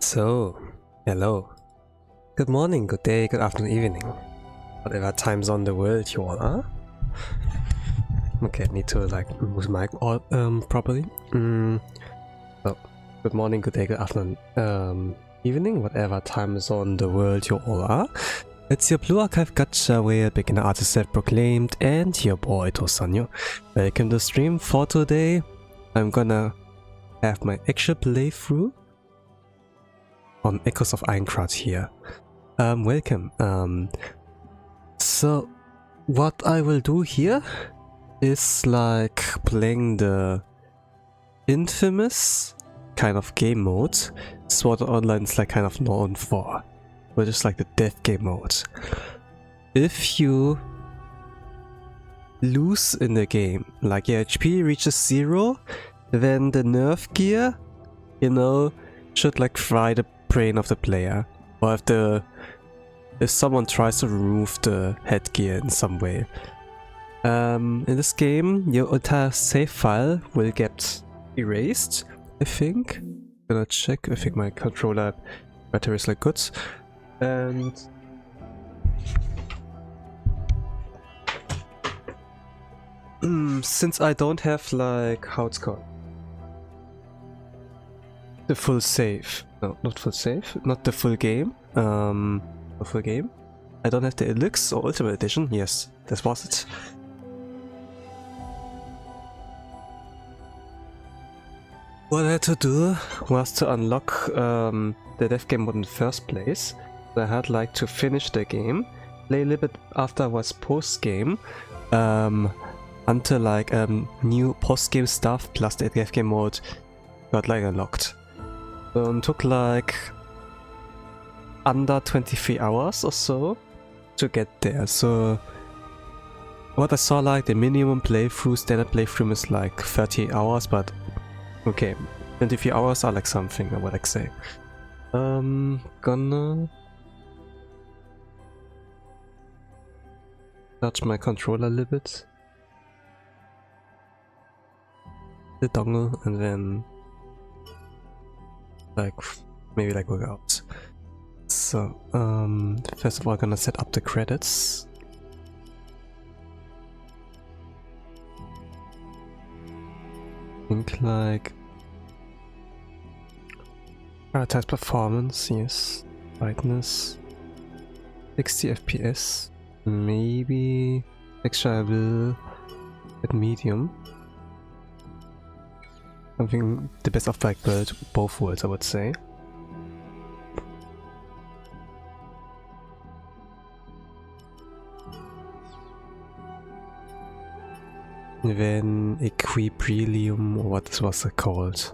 So, hello. Good morning, good day, good afternoon, evening. Whatever time zone the world you all are. Okay, I need to like move my mic properly. So, good morning, good day, good afternoon, evening, whatever time zone the world you all are. It's your Blue Archive Gacha where beginner artist self-proclaimed and your boy Tosan. Welcome to the stream. For today, I'm gonna have my actual playthrough on Echoes of Aincrad here. Welcome. So what I will do here is like playing the infamous kind of game mode Sword Art Online is like kind of known for, which is like the death game mode. If you lose in the game, like your HP reaches 0, then the nerf gear, you know, should like fry the brain of the player, or if someone tries to remove the headgear in some way. In this game, your entire save file will get erased, I think. Gonna check. I think my controller battery is like good. And since I don't have like how it's called, the full save. No, not full save. Not the full game. The full game. I don't have the Elix or Ultimate Edition. Yes, this was it. What I had to do was to unlock the death game mode in the first place. So I had like to finish the game, play a little bit afterwards post game, until like new post game stuff plus the death game mode got like unlocked. Took like under 23 hours or so to get there. So what I saw, like the minimum playthrough, standard playthrough is like 30 hours, but okay, 23 hours are like something, I would like say. Gonna touch my controller a little bit, the dongle, and then like maybe like work out. So first of all, I'm gonna set up the credits. Think like advertise performance, yes, brightness, 60 FPS, maybe extra I will at medium. Something the best of like both worlds, I would say. Then equilibrium, or what was it called?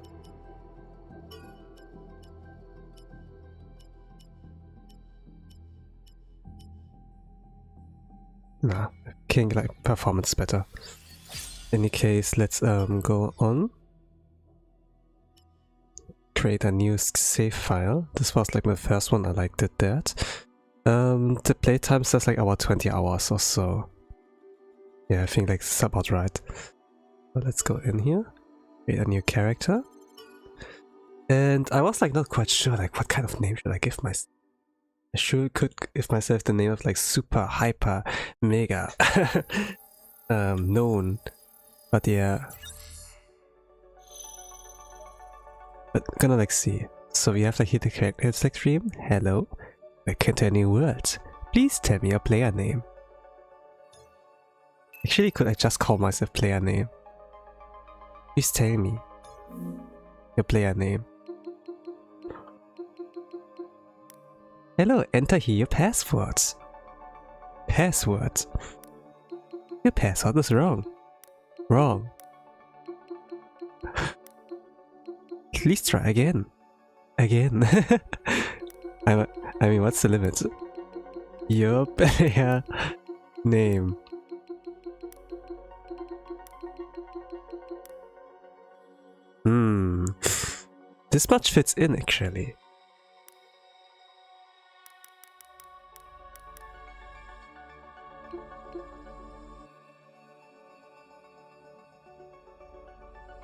Nah, King like performance better. In any case, let's go on. Create a new save file. This was like my first one, I like did that. The playtime says like about 20 hours or so. Yeah, I think like it's about right. So let's go in here, create a new character. And I was like not quite sure like what kind of name should I give myself. I sure could give myself the name of like super hyper mega known, but yeah. But gonna like see. So we have like hit the character select stream. Hello, welcome to a new world. Please tell me your player name. Actually, could I just call myself player name? Please tell me your player name. Hello, enter here your passwords. Password. Your password is wrong. Wrong. Please try again. Again. I mean, what's the limit? Your player name. This much fits in actually.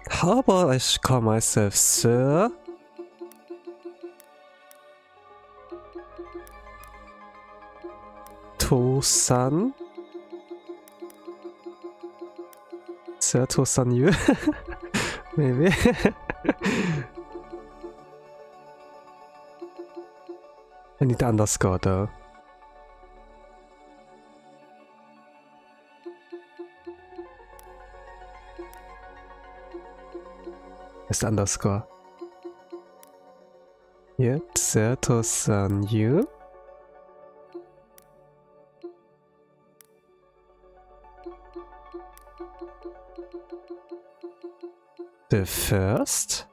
How about I call myself Sir Tosan. Tosan you. Maybe. I need the underscore though. Where's the underscore? Yeah, Tosan you. The first.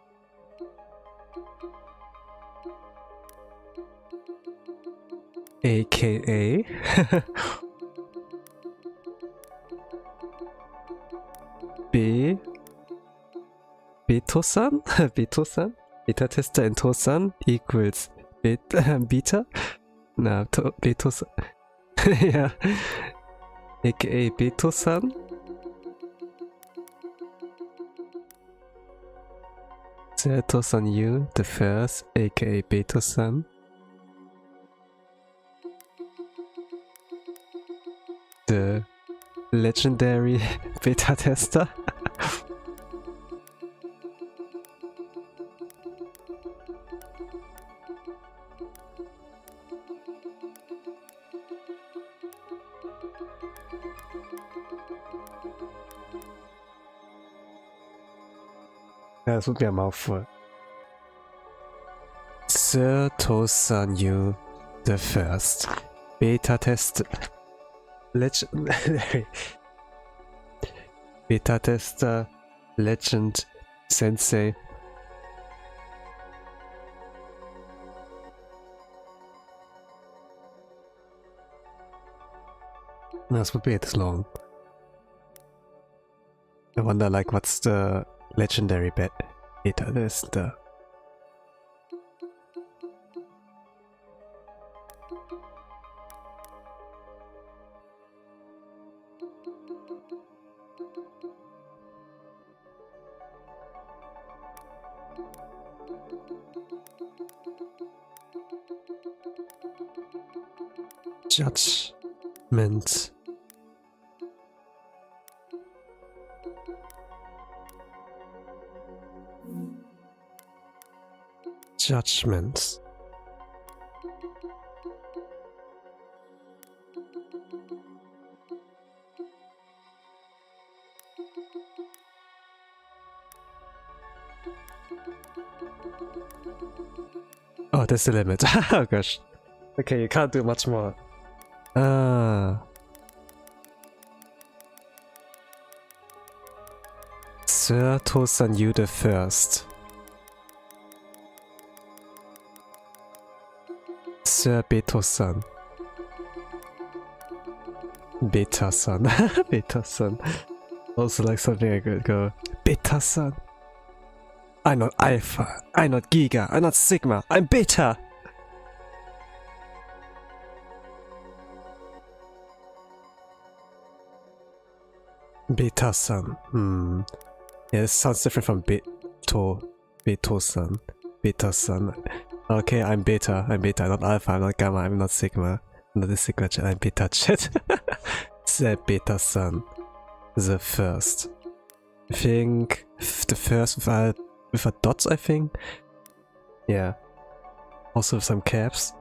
AKA Tosan Betatester and Tosan equals beta. No, Tosan. Yeah. AKA Tosan. Tosan you, the first, aka Tosan. The legendary Betatester. Das wird mir a mouthful. Tosan you, the first. Betatester. Legendary. Betatester. Legend. Sensei. This would be this long. I wonder, like, what's the legendary Betatester? Judgment. Judgments. Oh, that's the limit. Oh gosh. Okay, you can't do much more. Tosan you the first. Betasan. Betasan. Also like something I could go. Betasan. I'm not alpha. I'm not giga. I'm not sigma. I'm beta. Betasan. Yeah, this sounds different from Betasan. Betasan. Okay, I'm beta, I'm not alpha, I'm not gamma, I'm not sigma. I'm not the sigma chat, I'm beta chat. The Betasan. The first. I think the first with a dot, I think. Yeah. Also with some caps.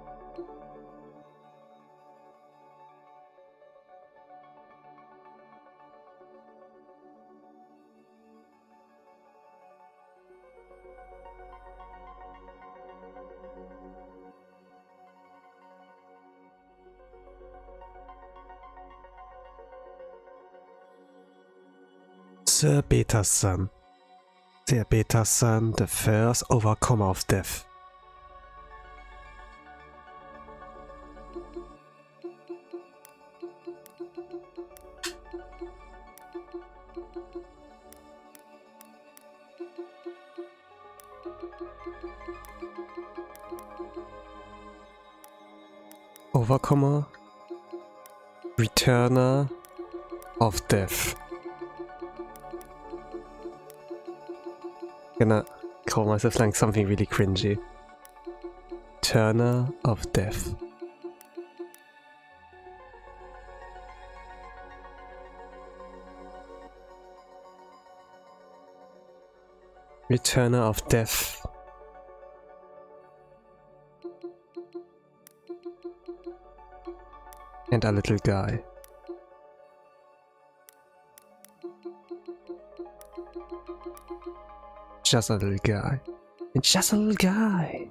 Betasan. Der Betasan, the first overcomer of death. Overcomer, returner of death. Gonna call myself like something really cringy. Turner of death. Returner of Death. And a little guy. Just a little guy. And just a little guy.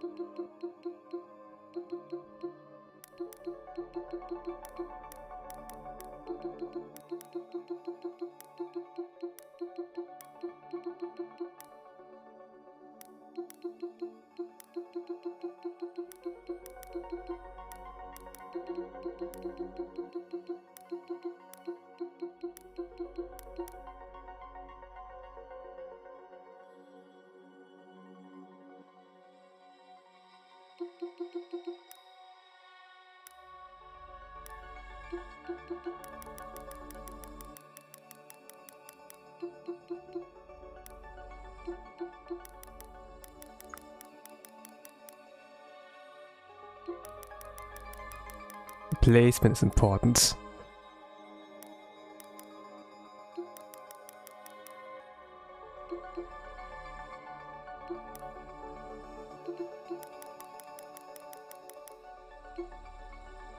Placement is important.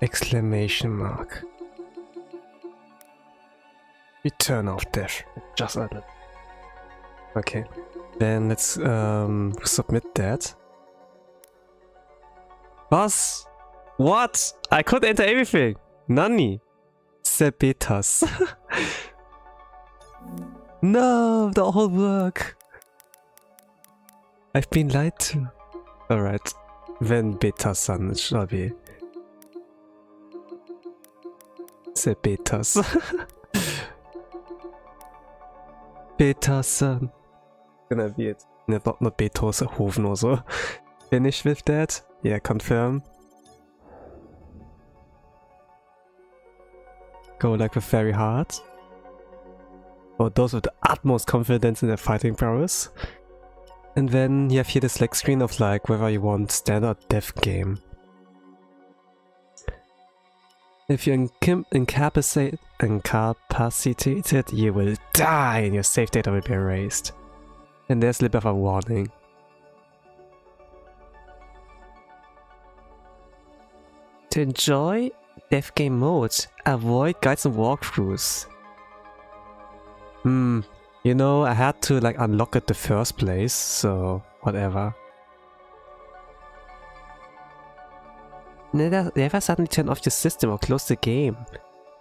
Exclamation mark. Return of Death. Just a little. Okay. Then let's submit that. Was? What? I could enter everything. Nani? Betas. No, the whole work. I've been lied to. Alright. Then Tosan it shall be. Betas. Betasan. Gonna be it. Not Beethoven or so. Finish with that. Yeah, confirm. Go like with very hard. For those with the utmost confidence in their fighting prowess. And then you have here the select screen of like whether you want standard death game. If you're incapacitated, you will die and your save data will be erased. And there's a little bit of a warning. To enjoy death game mode, avoid guides and walkthroughs. You know, I had to like unlock it the first place, so whatever. Never suddenly turn off your system or close the game.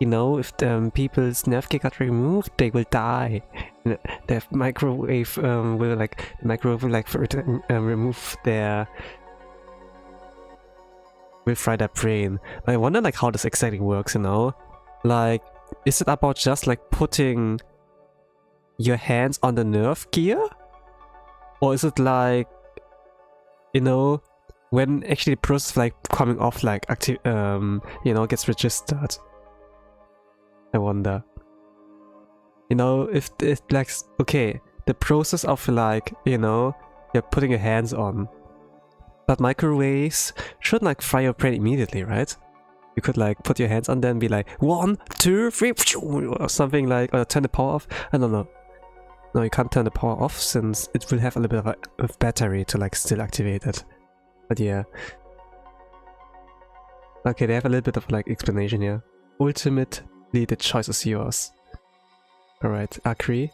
You know, if people's nerve key got removed, they will die. The microwave will remove their... will fry their brain. I wonder like how this exactly works, you know? Like, is it about just like putting your hands on the nerve gear? Or is it like, you know, when actually the process like coming off like active, you know, gets registered? I wonder. You know, if it like, okay, the process of like, you know, you're putting your hands on. But microwaves should like fry your brain immediately, right? You could like put your hands on them and be like 1, 2, 3, or something like, or turn the power off. I don't know. No, you can't turn the power off since it will have a little bit of a battery to like still activate it. But yeah. Okay, they have a little bit of like explanation here. Ultimately, the choice is yours. Alright, agree.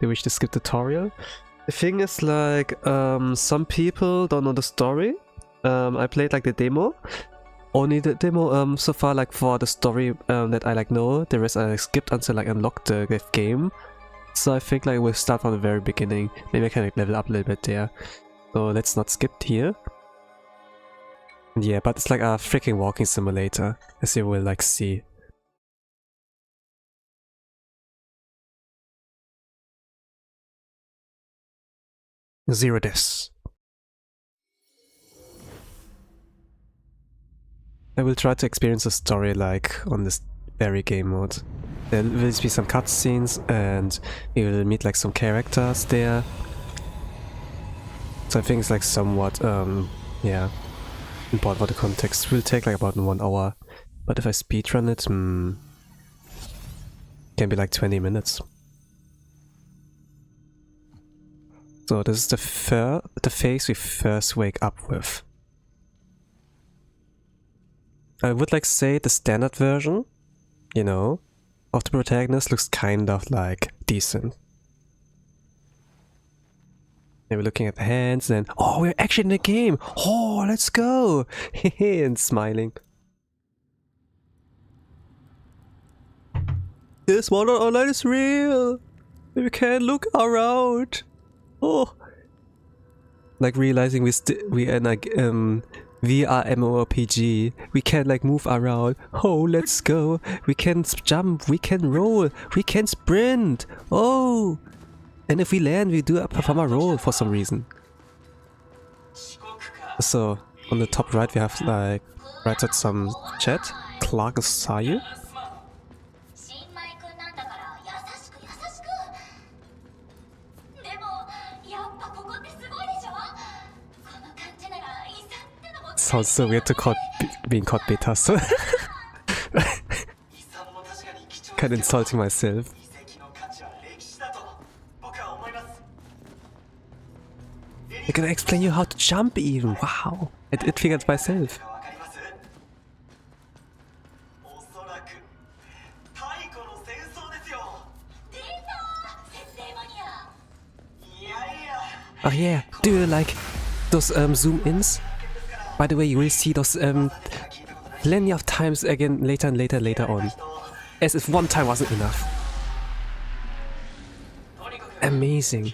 They wish to skip tutorial. The thing is like, some people don't know the story. I played like the demo. Only the demo so far like for the story that I like know. The rest I like, skipped until like unlocked the game. So I think like we'll start from the very beginning. Maybe I can like level up a little bit there. So let's not skip here. Yeah, but it's like a freaking walking simulator, as you will like see. Zero deaths. I will try to experience the story like on this very game mode. There will be some cutscenes and we will meet like some characters there. So I think it's like somewhat, yeah, important for the context. It will take like about 1 hour, but if I speedrun it, can be like 20 minutes. So this is the face we first wake up with. I would like say the standard version, you know, of the protagonist looks kind of like decent. Maybe looking at the hands and oh, we're actually in the game. Oh, let's go. And smiling. This one online is real. We can look around. Oh, like realizing we are like VR MMORPG. We can like move around. Oh, let's go. We can jump. We can roll. We can sprint. Oh, and if we land, we do perform a roll for some reason. So on the top right, we have like write some chat. Clark saw you. Sounds so weird to being called Betatester. Kind of insulting myself. I'm gonna explain you how to jump even. Wow, it figured myself. Oh yeah, do you like those zoom-ins? By the way, you will see those plenty of times again later and later on. As if one time wasn't enough. Amazing.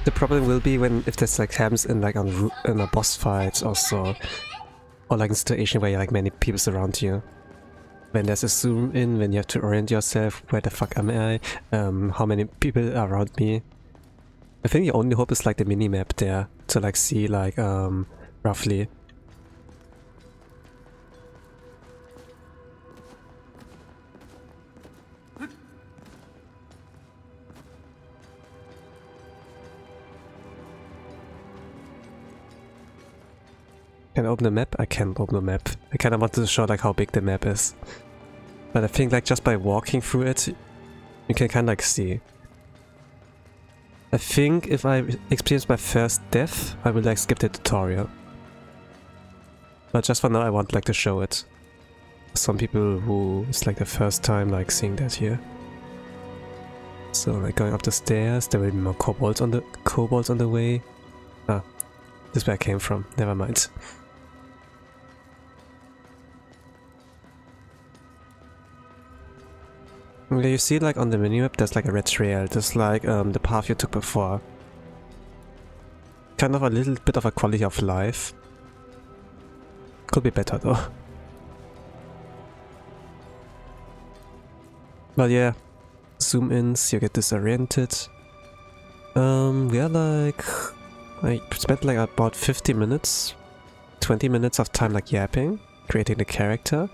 The problem will be if this like happens in like in a boss fight or so, or like in a situation where you like many people surround you. When there's a zoom in, when you have to orient yourself, where the fuck am I? How many people are around me? I think the only hope is like the minimap there to like see like roughly. Can I open the map? I can't open the map. I kind of wanted to show like how big the map is. But I think like just by walking through it, you can kind of like see. I think if I experience my first death, I will like skip the tutorial. But just for now I want like to show it. Some people who it's like the first time like seeing that here. So like going up the stairs, there will be more kobolds on the way. Ah, this is where I came from, never mind. Okay, you see like on the minimap there's like a red trail, just like the path you took before. Kind of a little bit of a quality of life. Could be better though. But yeah, zoom ins, you get disoriented. We are like... I spent like about 50 minutes, 20 minutes of time like yapping, creating the character.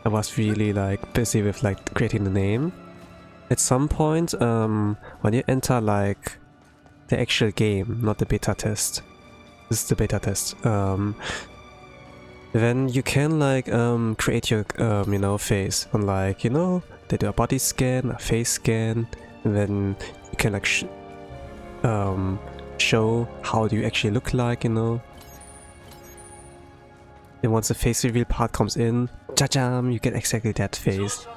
I was really like busy with like creating the name. At some point, when you enter like the actual game, not the beta test. This is the beta test. Then you can like create your you know, face and like, you know, they do a body scan, a face scan, and then you can like show how do you actually look like, you know. And once the face reveal part comes in, cha-jam, you get exactly that face.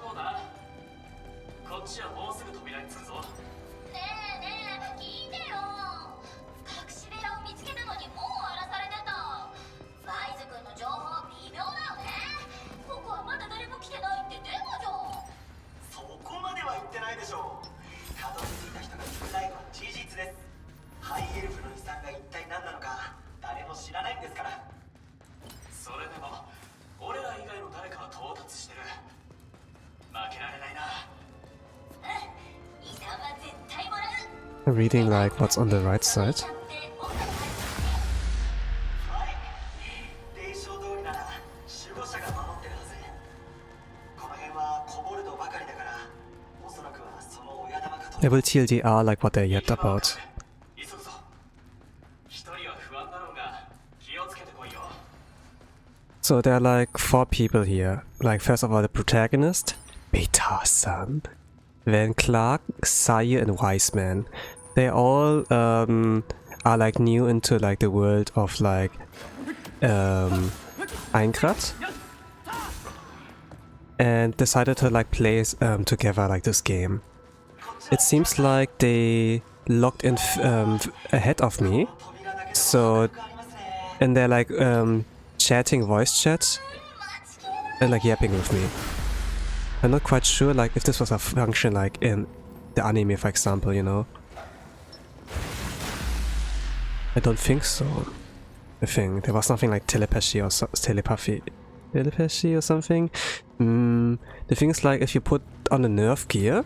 Reading like what's on the right side. I will TLDR like what they yapped about. So there are like 4 people here. Like first of all the protagonist, Betatester, then Clark, Sire and Wiseman. They all are like new into like the world of like Aincrad, and decided to like play together like this game. It seems like they logged in ahead of me, so and they're like chatting voice chat and like yapping with me. I'm not quite sure like if this was a function like in the anime, for example, you know. I don't think so. I think there was something like telepathy or telepathy or something. The thing is like if you put on the nerve gear,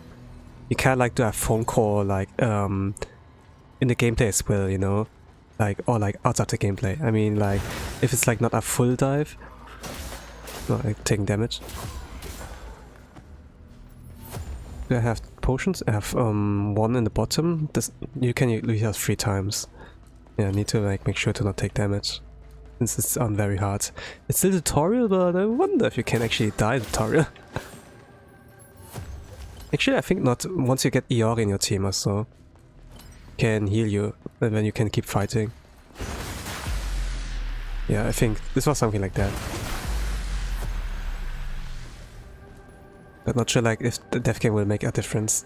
you can like do a phone call like in the gameplay as well, you know, like or like outside the gameplay. I mean like if it's like not a full dive, not like taking damage. Do I have potions? I have 1 in the bottom. This you can use it 3 times. Yeah, I need to like make sure to not take damage, since it's very hard. It's still a tutorial, but I wonder if you can actually die in the tutorial. Actually, I think not. Once you get Iori in your team or so, can heal you, and then you can keep fighting. Yeah, I think this was something like that. But not sure like if the death game will make a difference.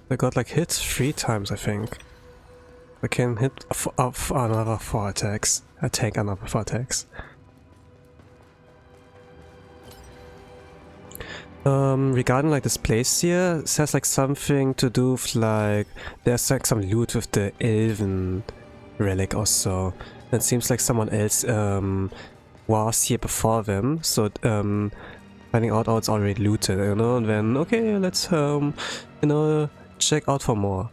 I got like hit 3 times, I think. I can hit another 4 attacks. I take another 4 attacks. Regarding like this place here, it says like something to do with like there's like some loot with the elven relic or so. It seems like someone else was here before them, so finding out it's already looted, you know, and then okay, let's you know, check out for more.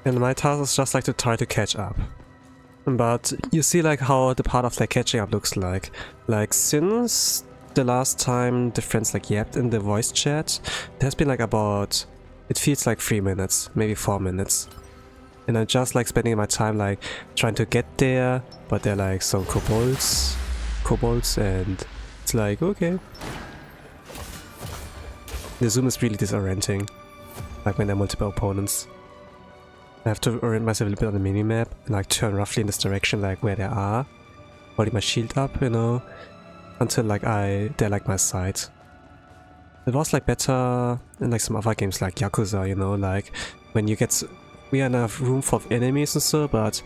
And my task is just like to try to catch up. But you see like how the part of like catching up looks like. Like since the last time the friends like yapped in the voice chat, it has been like about, it feels like 3 minutes, maybe 4 minutes. And I'm just like spending my time like trying to get there, but they're like some kobolds, and it's like, okay. The zoom is really disorienting, like when there are multiple opponents. I have to orient myself a little bit on the minimap and like turn roughly in this direction, like where they are, holding my shield up, you know, until like they're like my side. It was like better in like some other games like Yakuza, you know, like when you get, we are in a room full of enemies and so, but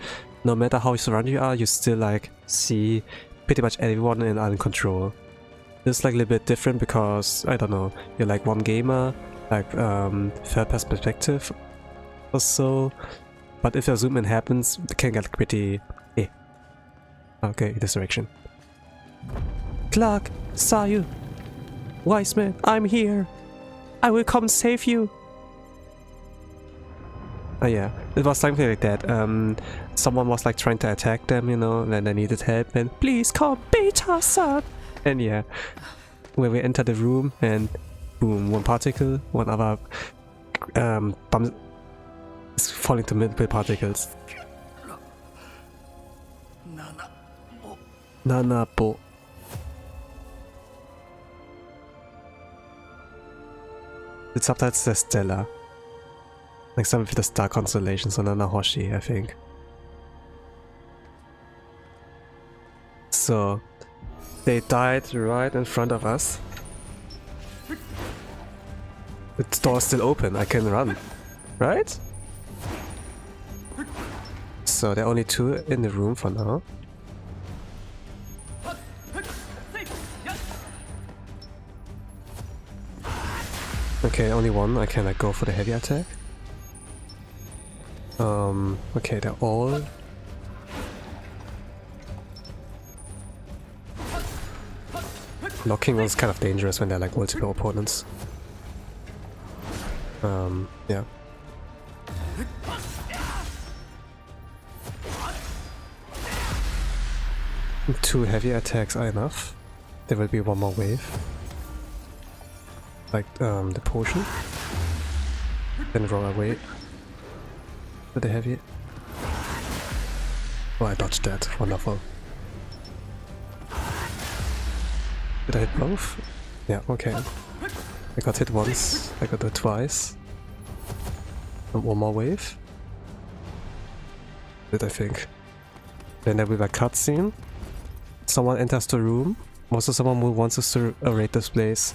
no matter how surrounded you are, you still like see pretty much everyone in under control. It's like a little bit different because, I don't know, you're like one gamer, like third person perspective or so, but if a zoom in happens, it can get pretty okay, this direction. Clark, saw you. Wiseman, I'm here. I will come save you. Oh yeah, it was something like that. Someone was like trying to attack them, you know, and they needed help, and please call Betatester. And yeah, when we enter the room, and boom, one particle, one other bump is falling to multiple particles. Nanabo. The subtitle says Stella. Like something with the star constellations on Nanahoshi, I think. So, they died right in front of us. The door's still open, I can run. Right? So, there are only 2 in the room for now. Okay, only 1, I can like go for the heavy attack. Okay, they're all... Locking was kind of dangerous when there are like multiple opponents. Yeah. 2 heavy attacks are enough. There will be one more wave. Like the potion. Then roll away with the heavy. Oh, I dodged that. Wonderful. Did I hit both? Yeah, okay. I got hit once, I got hit twice. And one more wave. Did I think. Then there will be a cutscene. Someone enters the room. Also someone who wants us to raid this place.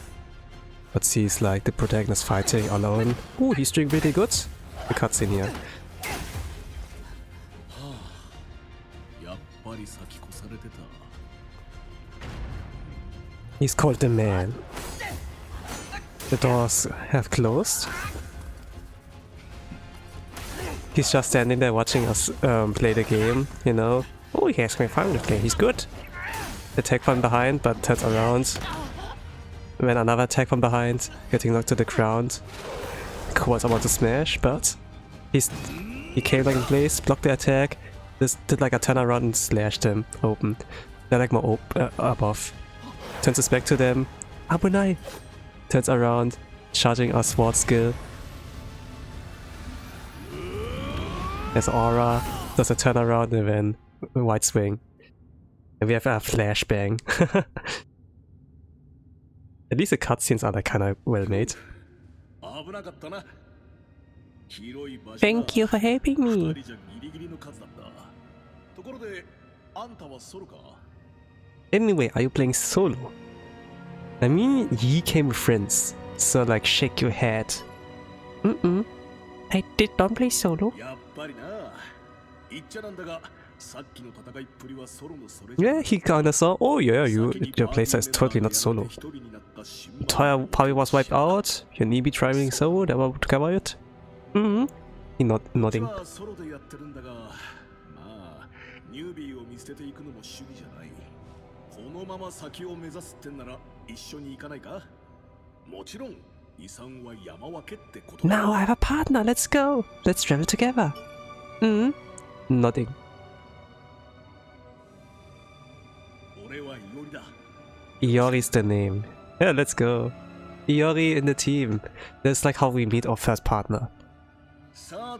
But sees like the protagonist fighting alone. Ooh, he's doing really good. The cutscene here. He's called the man. The doors have closed. He's just standing there watching us play the game, you know. Oh, he has me fun with the game. He's good. Attack from behind, but turns around. Then another attack from behind, getting knocked to the ground. Was about to smash, but he came like in place, blocked the attack. This did like a turnaround and slashed him open. They're like more above. Turns his back to them. Abunai! Turns around, charging our sword skill. There's aura, does a turnaround and then a wide swing. And we have a flashbang. At least the cutscenes are like kinda well made. Thank you for helping me. Anyway, are you playing solo? I mean, ye came with friends, so like shake your head. I did not play solo. Yeah, he kinda saw, oh yeah, your playset is totally not solo. Entire party was wiped out, your knee be driving solo, that would cover it. He nodding. Now I have a partner, let's go! Let's travel together. Nodding. Iori's the name. Yeah, let's go. Iori in the team. That's like how we meet our first partner. I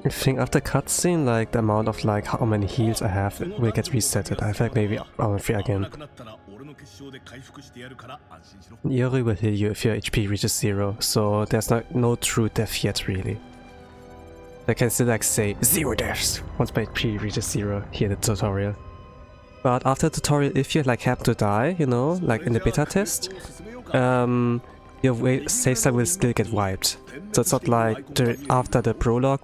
think after cutscene, like the amount of like how many heals I have will get resetted. I think maybe I'm free again. Iori will heal you if your HP reaches 0, so there's no true death yet really. I can still like say 0 deaths once my HP reaches 0 here in the tutorial. But after the tutorial, if you like happen to die, you know, like in the beta test, your save state will still get wiped. So it's not like after the prologue,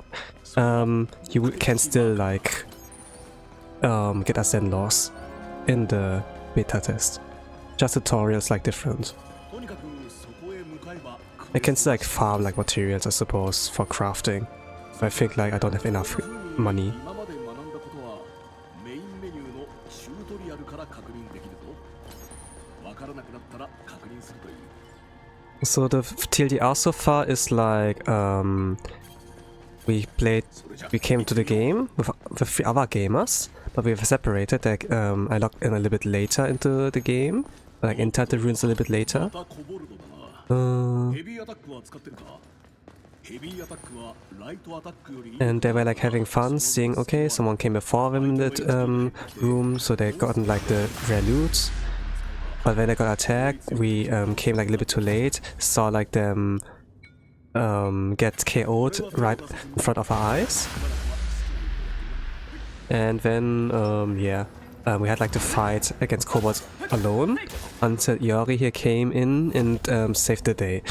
you can still like get ascent loss in the beta test. Just tutorials like different. I can still like farm like materials, I suppose, for crafting. But I think like I don't have enough money. So the TLDR so far is like we came to the game with 3 other gamers, but we have separated. Like I logged in a little bit later into the game, like entered the ruins a little bit later. And they were like having fun, seeing okay, someone came before them in that room, so they gotten like the rare loot. But when they got attacked, we came like a little bit too late, saw like them get KO'd right in front of our eyes. And then, yeah, we had like to fight against kobolds alone until Iori here came in and saved the day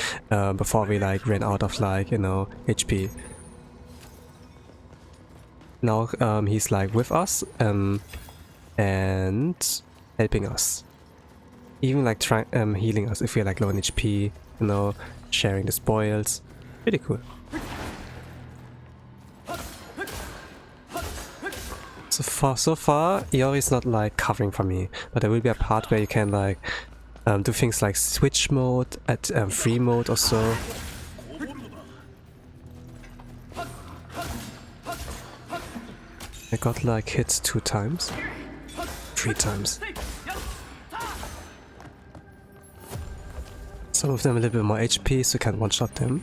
before we like ran out of like, you know, HP. Now he's like with us and helping us. Even like healing us if we're like low on HP, you know, sharing the spoils. Pretty cool. So far, Iori's not like covering for me, but there will be a part where you can like do things like switch mode at free mode or so. I got like hit 2 times, 3 times. Some of them a little bit more HP, so you can one-shot them.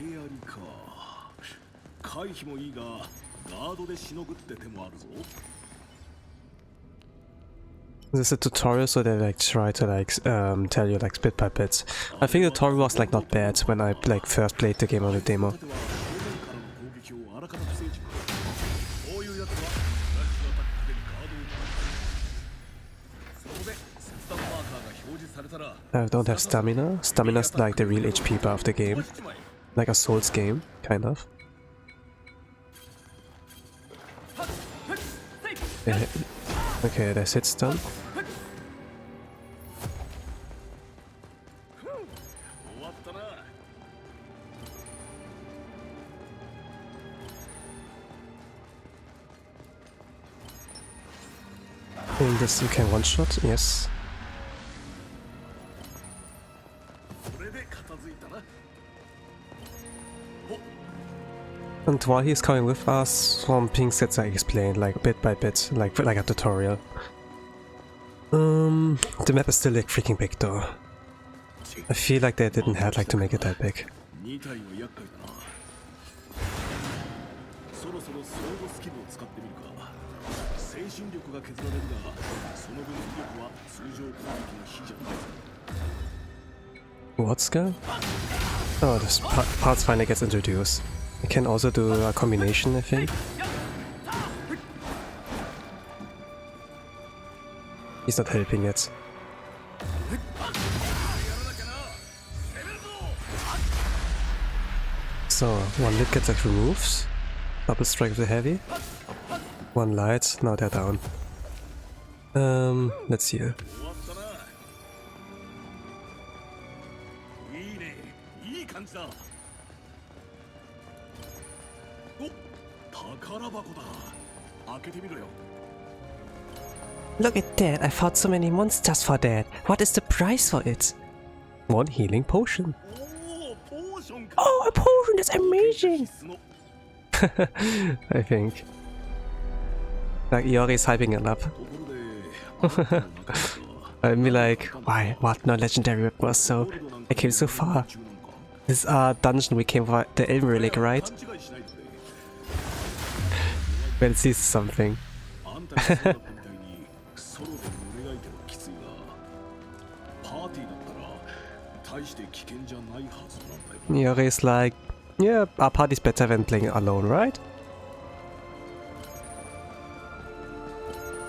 This is a tutorial, so they like try to like tell you like bit by bit. I think the tutorial was like not bad when I like first played the game on the demo. I don't have stamina. Stamina's like the real HP bar of the game. Like a Souls game, kind of. Yeah. Okay, that's hits done. In this you can one-shot, yes. And while he's coming with us, some things gets like explained, like bit by bit, like a tutorial. The map is still like freaking big though. I feel like they didn't have like to make it that big. What skill? Oh, this parts finally gets introduced. I can also do a combination, I think. He's not helping yet. So, one lit gets like removes. Double strike of the heavy. One light, now they're down. Let's see. Look at that, I fought so many monsters for that. What is the price for it? 1 healing potion. Oh, a potion, that's amazing! I think. Like, Iori's hyping it up. I'd be like, why? What? No legendary was so... I came so far. This dungeon we came for the 𝓓𝓮𝓪𝓽𝓱, right? Well, this is something. Iori's like, yeah, our party's better than playing alone, right?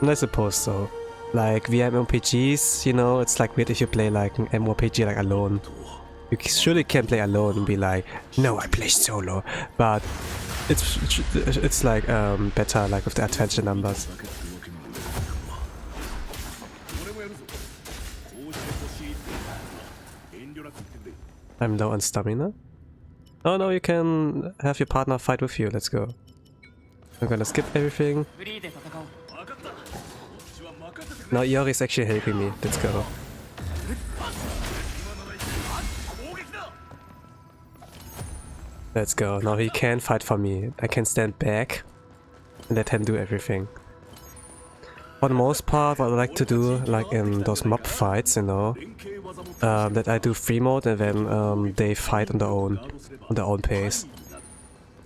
And I suppose so. Like VMOPGs, you know, it's like weird if you play like an MMORPG like alone. You surely can play alone and be like, no, I play solo. But it's like better like with the adventure numbers. I'm low on stamina. Oh no, you can have your partner fight with you. Let's go. I'm gonna skip everything. Now Iori's actually helping me. Let's go. Let's go. Now he can fight for me. I can stand back and let him do everything. For the most part, what I like to do, like in those mob fights, you know, that I do free mode and then they fight on their own pace.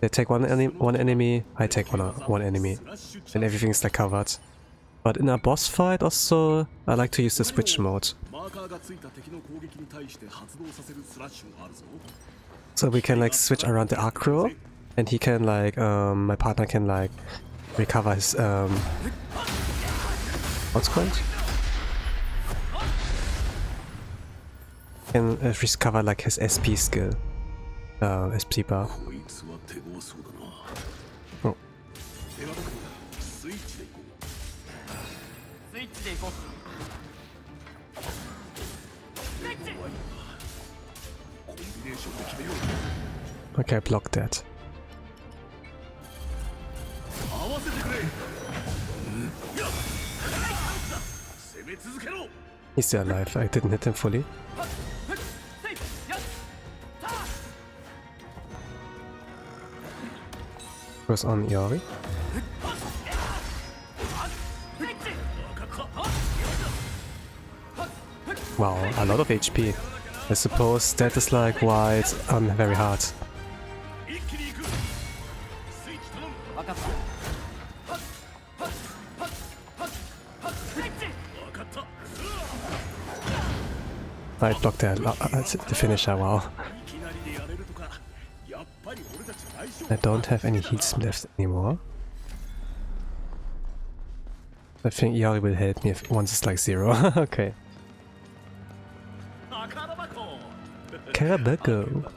They take one enemy, I take one enemy, and everything's like covered. But in a boss fight also, I like to use the switch mode. So we can like switch around the aggro, and he can like, my partner can like recover his, what's it called? Can recover like his SP skill, SP bar. Oh. Okay, block that. He's still alive. I didn't hit him fully. Goes on Iori. Wow, a lot of HP. I suppose that is like why it's very hard. I blocked the finisher, wow. I don't have any heals left anymore. I think Iori will help me if once it's like 0. Okay. Karabuko.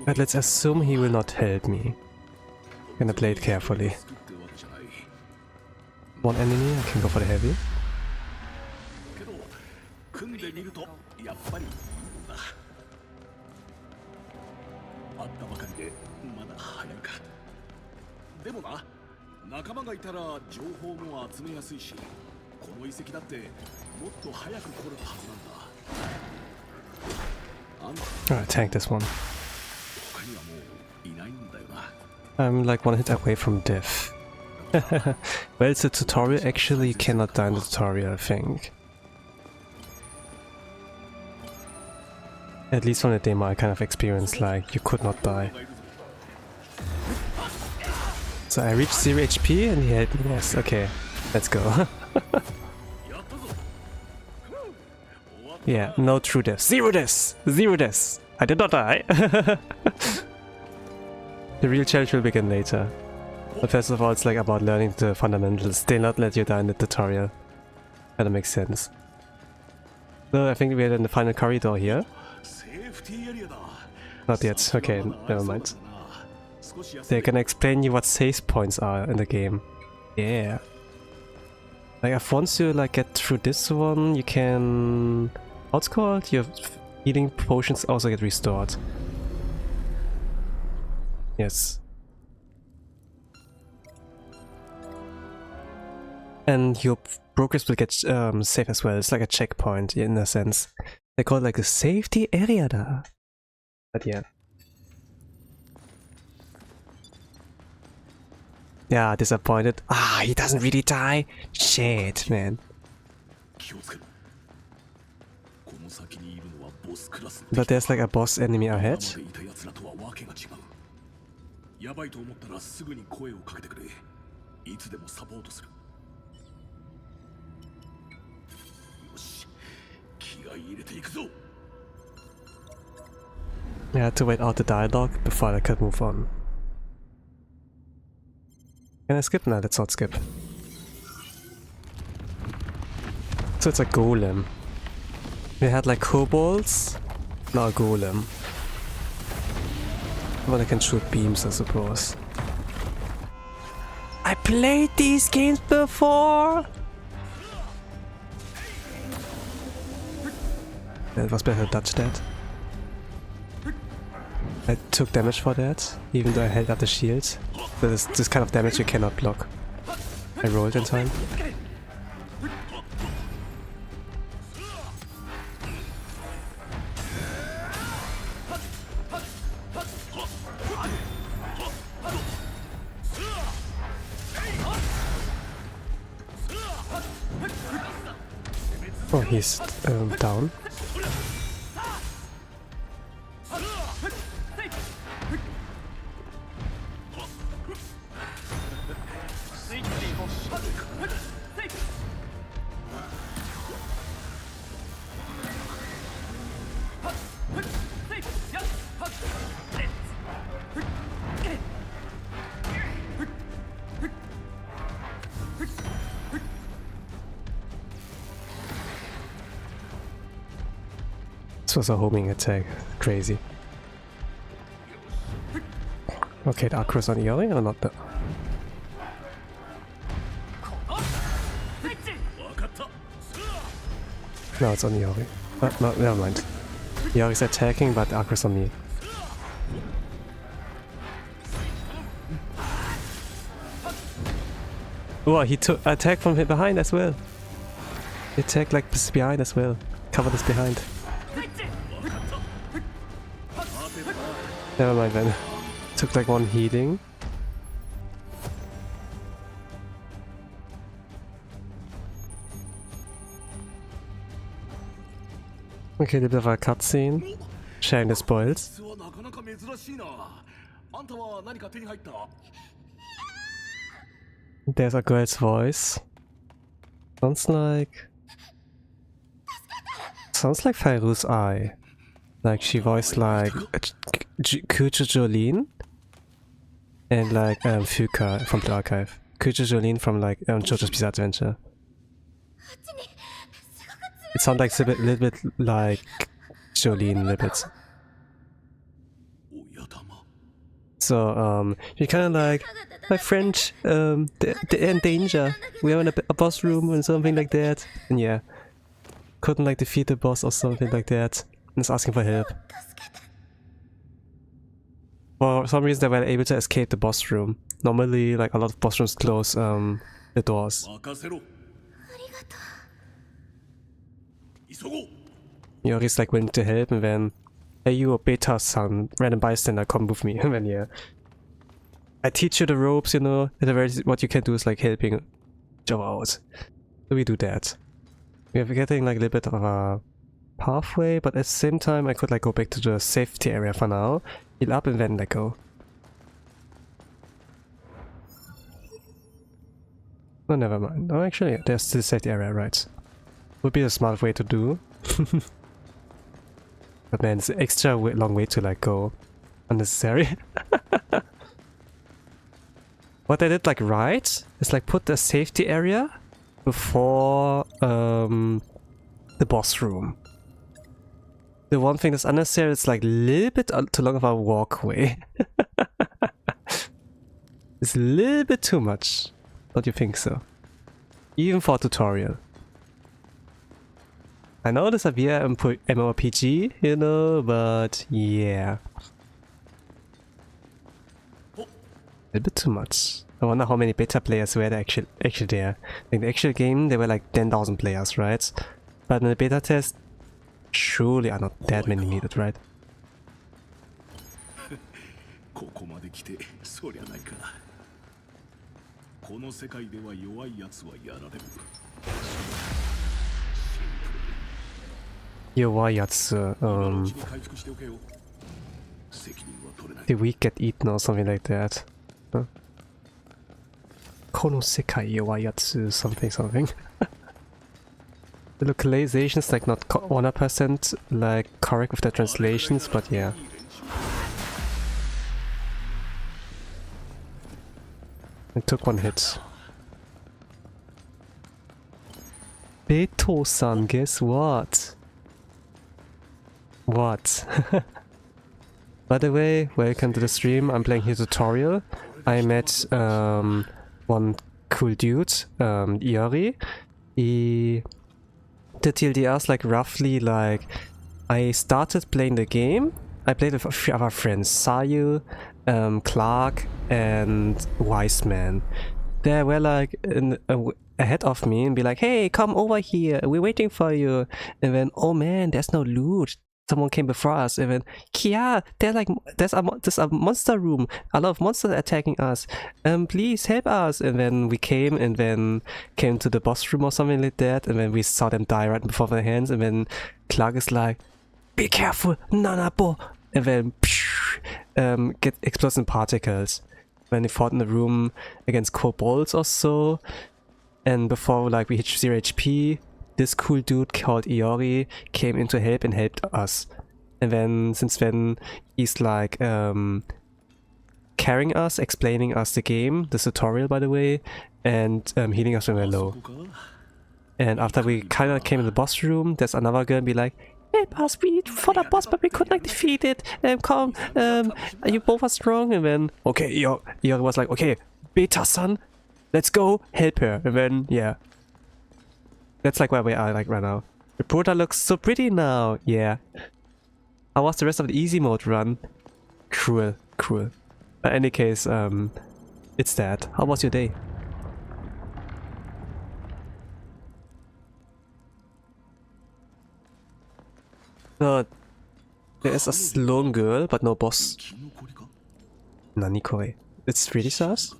But let's assume he will not help me. I'm gonna play it carefully. One enemy, I can go for the heavy. Alright, tank this one. I'm like one hit away from death. Well, it's a tutorial. Actually, you cannot die in the tutorial, I think. At least from the demo I kind of experienced, like, you could not die. So I reached 0 HP and he helped me. Yes, okay. Let's go. Yeah, no true deaths. 0 deaths! 0 deaths! I did not die! The real challenge will begin later. But first of all, it's like about learning the fundamentals. They'll not let you die in the tutorial. That makes sense. So I think we're in the final corridor here. Not yet. Okay, never mind. They're gonna explain you what save points are in the game. Yeah. Like, once you like get through this one, you can... What's called? Your healing potions also get restored. Yes. And your progress will get saved as well. It's like a checkpoint in a sense. They call it like a safety area da. But yeah. Yeah, disappointed. Ah, he doesn't really die. Shit, man. But there's like a boss enemy ahead. I had to wait out the dialogue before I could move on. Can I skip? No, let's not skip. So it's a golem. We had like kobolds, now a golem. Well, I can shoot beams, I suppose. I played these games before! It was better to dodge that. I took damage for that, even though I held up the shield. This kind of damage you cannot block. I rolled in time. Oh, he's down. This was a homing attack. Crazy. Okay, the Acro's on Iori or not? No, it's on Iori. No, never mind. Iori's attacking, but the Acro's on me. Oh, he took attack from behind as well. He attacked like behind as well. Cover this behind. Never mind then. Took like one healing. Okay, a little bit of a cutscene. Sharing the spoils. There's a girl's voice. Sounds like Fairu's eye. Like she voiced like 𝓓𝓮𝓪𝓽𝓱 and like 𝓓𝓮𝓪𝓽𝓱 from the archive. 𝓓𝓮𝓪𝓽𝓱 from like JoJo's Bizarre Adventure. It sounds like a little bit like Jolene a little bit. So you kind of like, my friend, they're in danger. We are in a boss room and something like that. And yeah, couldn't like defeat the boss or something like that. And is asking for help. For some reason they were able to escape the boss room. Normally like a lot of boss rooms close the doors. Yori's like willing to help, and then, hey, you a Betatester, random bystander, come with me. And then yeah, I teach you the ropes, you know. What you can do is like helping Joe out. So we do that. We are getting like a little bit of a pathway, but at the same time I could like go back to the safety area for now, heal up, and then let go. Oh, never mind. Oh, actually, there's still safety area, right? Would be a smart way to do. But man, it's an extra long way to like go. Unnecessary. What I did like right is like put the safety area before the boss room. The one thing that's unnecessary is like a little bit too long of a walkway. It's a little bit too much. Don't you think so? Even for a tutorial. I know this is a VR MMORPG, you know, but yeah. A little bit too much. I wonder how many beta players were there actually there. In the actual game, there were like 10,000 players, right? But in the beta test, surely are not that many needed, right? Yowayatsu, the weak get eaten or something like that. Huh? Kono Sekai Yowayatsu something. The localization is like not 100% like correct with the translations, but yeah. It took one hit. Tosan, guess what? What? By the way, welcome to the stream. I'm playing here tutorial. I met one cool dude, Iori. The TLDR is like roughly like, I started playing the game. I played with a few other friends, Sayu, Clark, and Wiseman. They were like ahead of me and be like, hey, come over here, we're waiting for you. And then, oh man, there's no loot. Someone came before us, and then, yeah, there's a monster room. A lot of monsters attacking us. Please help us. And then we came to the boss room or something like that, and then we saw them die right before their hands. And then Clark is like, be careful, Nanabo. And then get explosive particles. When we fought in the room against kobolds or so, and before like we hit 0 HP, this cool dude called Iori came in to help and helped us. And then since then he's like carrying us, explaining us the game, the tutorial by the way, and healing us when we're low. And after we kind of came in the boss room, there's another girl and be like, help us, we fought a boss but we could not defeat it. Come, you both are strong. And then, okay, Iori was like, okay, Beta-san, let's go help her. And then, yeah. That's like where we are like right now. The Prota looks so pretty now. Yeah. How was the rest of the easy mode run? Cruel. But in any case, It's that. How was your day? There is a lone girl, but no boss. Nani koi? It's 3D stars?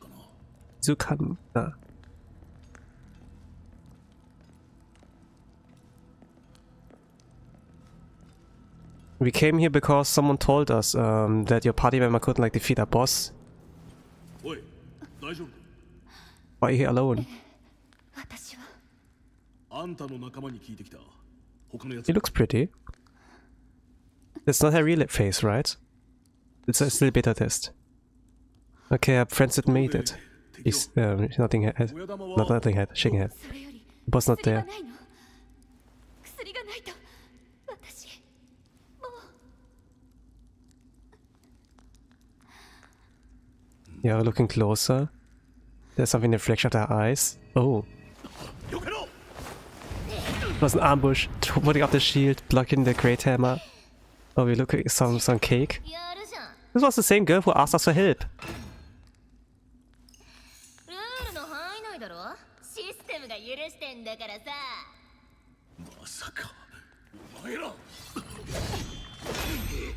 𝓓𝓮𝓪𝓽𝓱. We came here because someone told us that your party member couldn't like defeat a boss. Why are you here alone? He looks pretty. It's not her real face, right? It's still beta test. Okay, our friends that made it. He's nothing head. Not nothing head, shaking head. The boss not there. Yeah, looking closer. There's something in the reflection of their eyes. Oh. It was an ambush. Putting up the shield, blocking the great hammer. Oh, we look at some cake. This was the same girl who asked us for help.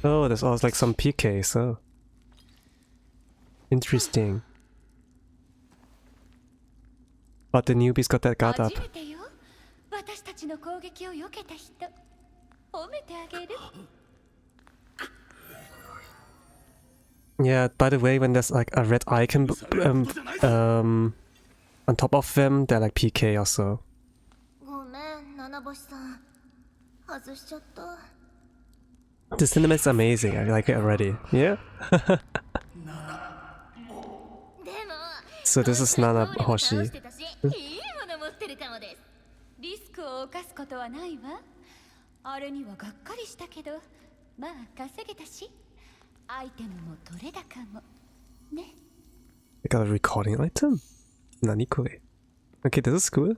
Oh, there's also like some PK, so interesting. But the newbies got that guard up. Yeah, by the way, when there's like a red icon on top of them, they're like PK also. The cinema is amazing, I like it already. Yeah? So this is Nana Hoshi. I got a recording item? Nani koi? Okay, this is cool.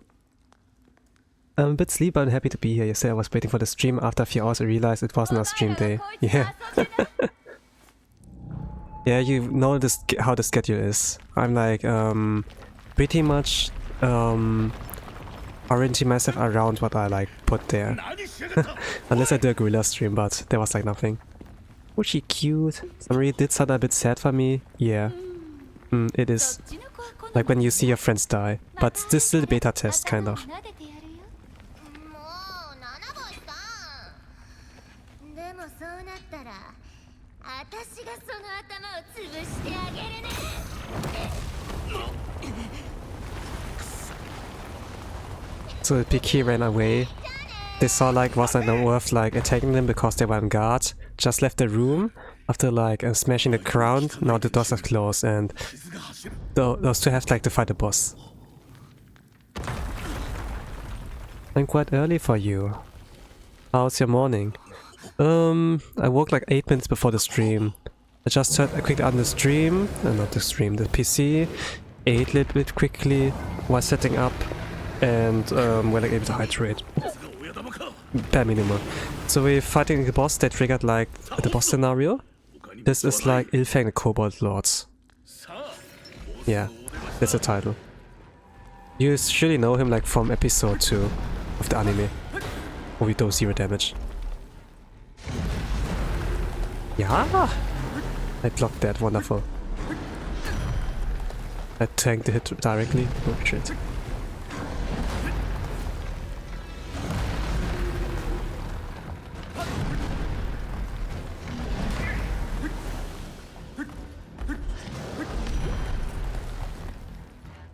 I'm a bit sleepy, but I'm happy to be here. Yesterday I was waiting for the stream. After a few hours I realized it wasn't a stream day. Yeah. Yeah, you know this, how the schedule is. I'm like, pretty much arranging myself around what I like put there. Unless I do a gorilla stream, but there was like nothing. Oh, she cute. Somebody did something a bit sad for me. Yeah. It is. Like when you see your friends die. But this is still the beta test, kind of. So the PK ran away. They saw like wasn't worth like attacking them because they were on guard. Just left the room after like smashing the ground. Now the doors are closed and those two have like to fight the boss. I'm quite early for you. How's your morning? I woke like 8 minutes before the stream. I just turned quickly on the stream, not the stream, the PC. Ate a little bit quickly while setting up, and we're like able to hydrate. Bare minimum. So we're fighting the boss that triggered like the boss scenario. This is like 𝓓𝓮𝓪𝓽𝓱 the Kobold Lords. Yeah, that's the title. You surely know him like from episode 2 of the anime. Where we do 0 damage. Yeah! I blocked that, wonderful. I tanked the hit directly. Oh shit.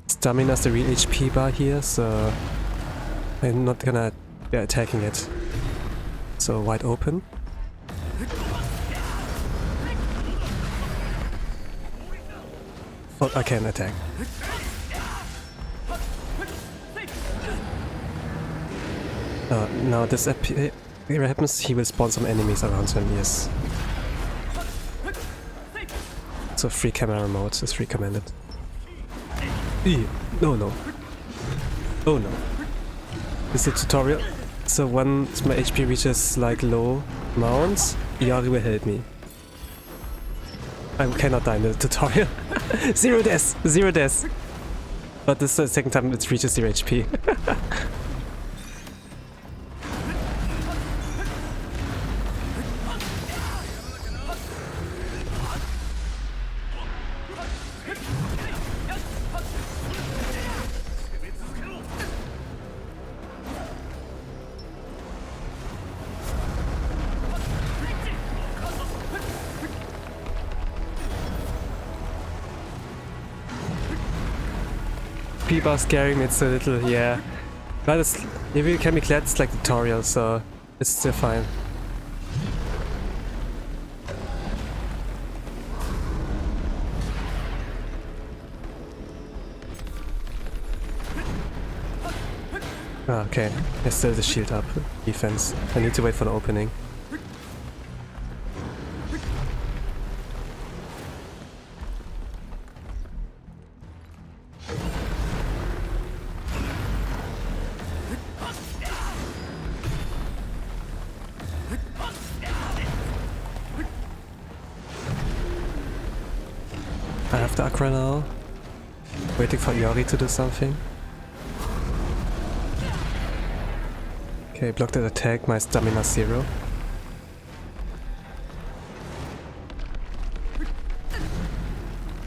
Stamina's the real HP bar here, so I'm not gonna be attacking it. So wide open. Oh, I can attack. Now this here happens, he will spawn some enemies around him, yes. So free camera mode is recommended. No, no. Oh no. This is a tutorial. So once my HP reaches like low amounts, Yari will help me. I cannot die in the tutorial. Zero deaths! Zero deaths! But this is the second time it reaches 0 HP. People are scaring me, it's a little, yeah. But it's, if you can be glad it's like tutorial, so it's still fine. Okay, there's still the shield up defense. I need to wait for the opening. I have the Aincrad now. Waiting for Yori to do something. Okay, block that attack, my stamina 0.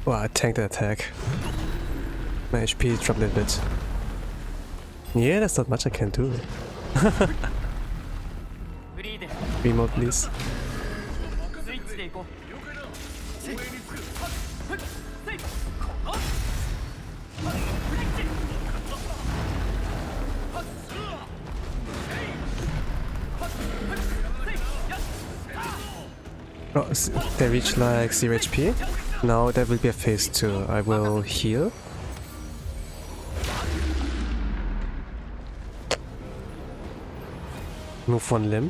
Wow, I tanked the attack. My HP dropped a little bit. Yeah, that's not much I can do. Remote, please. Oh, they reach like 0 HP. Now there will be a phase 2. I will heal. Move 1 limb.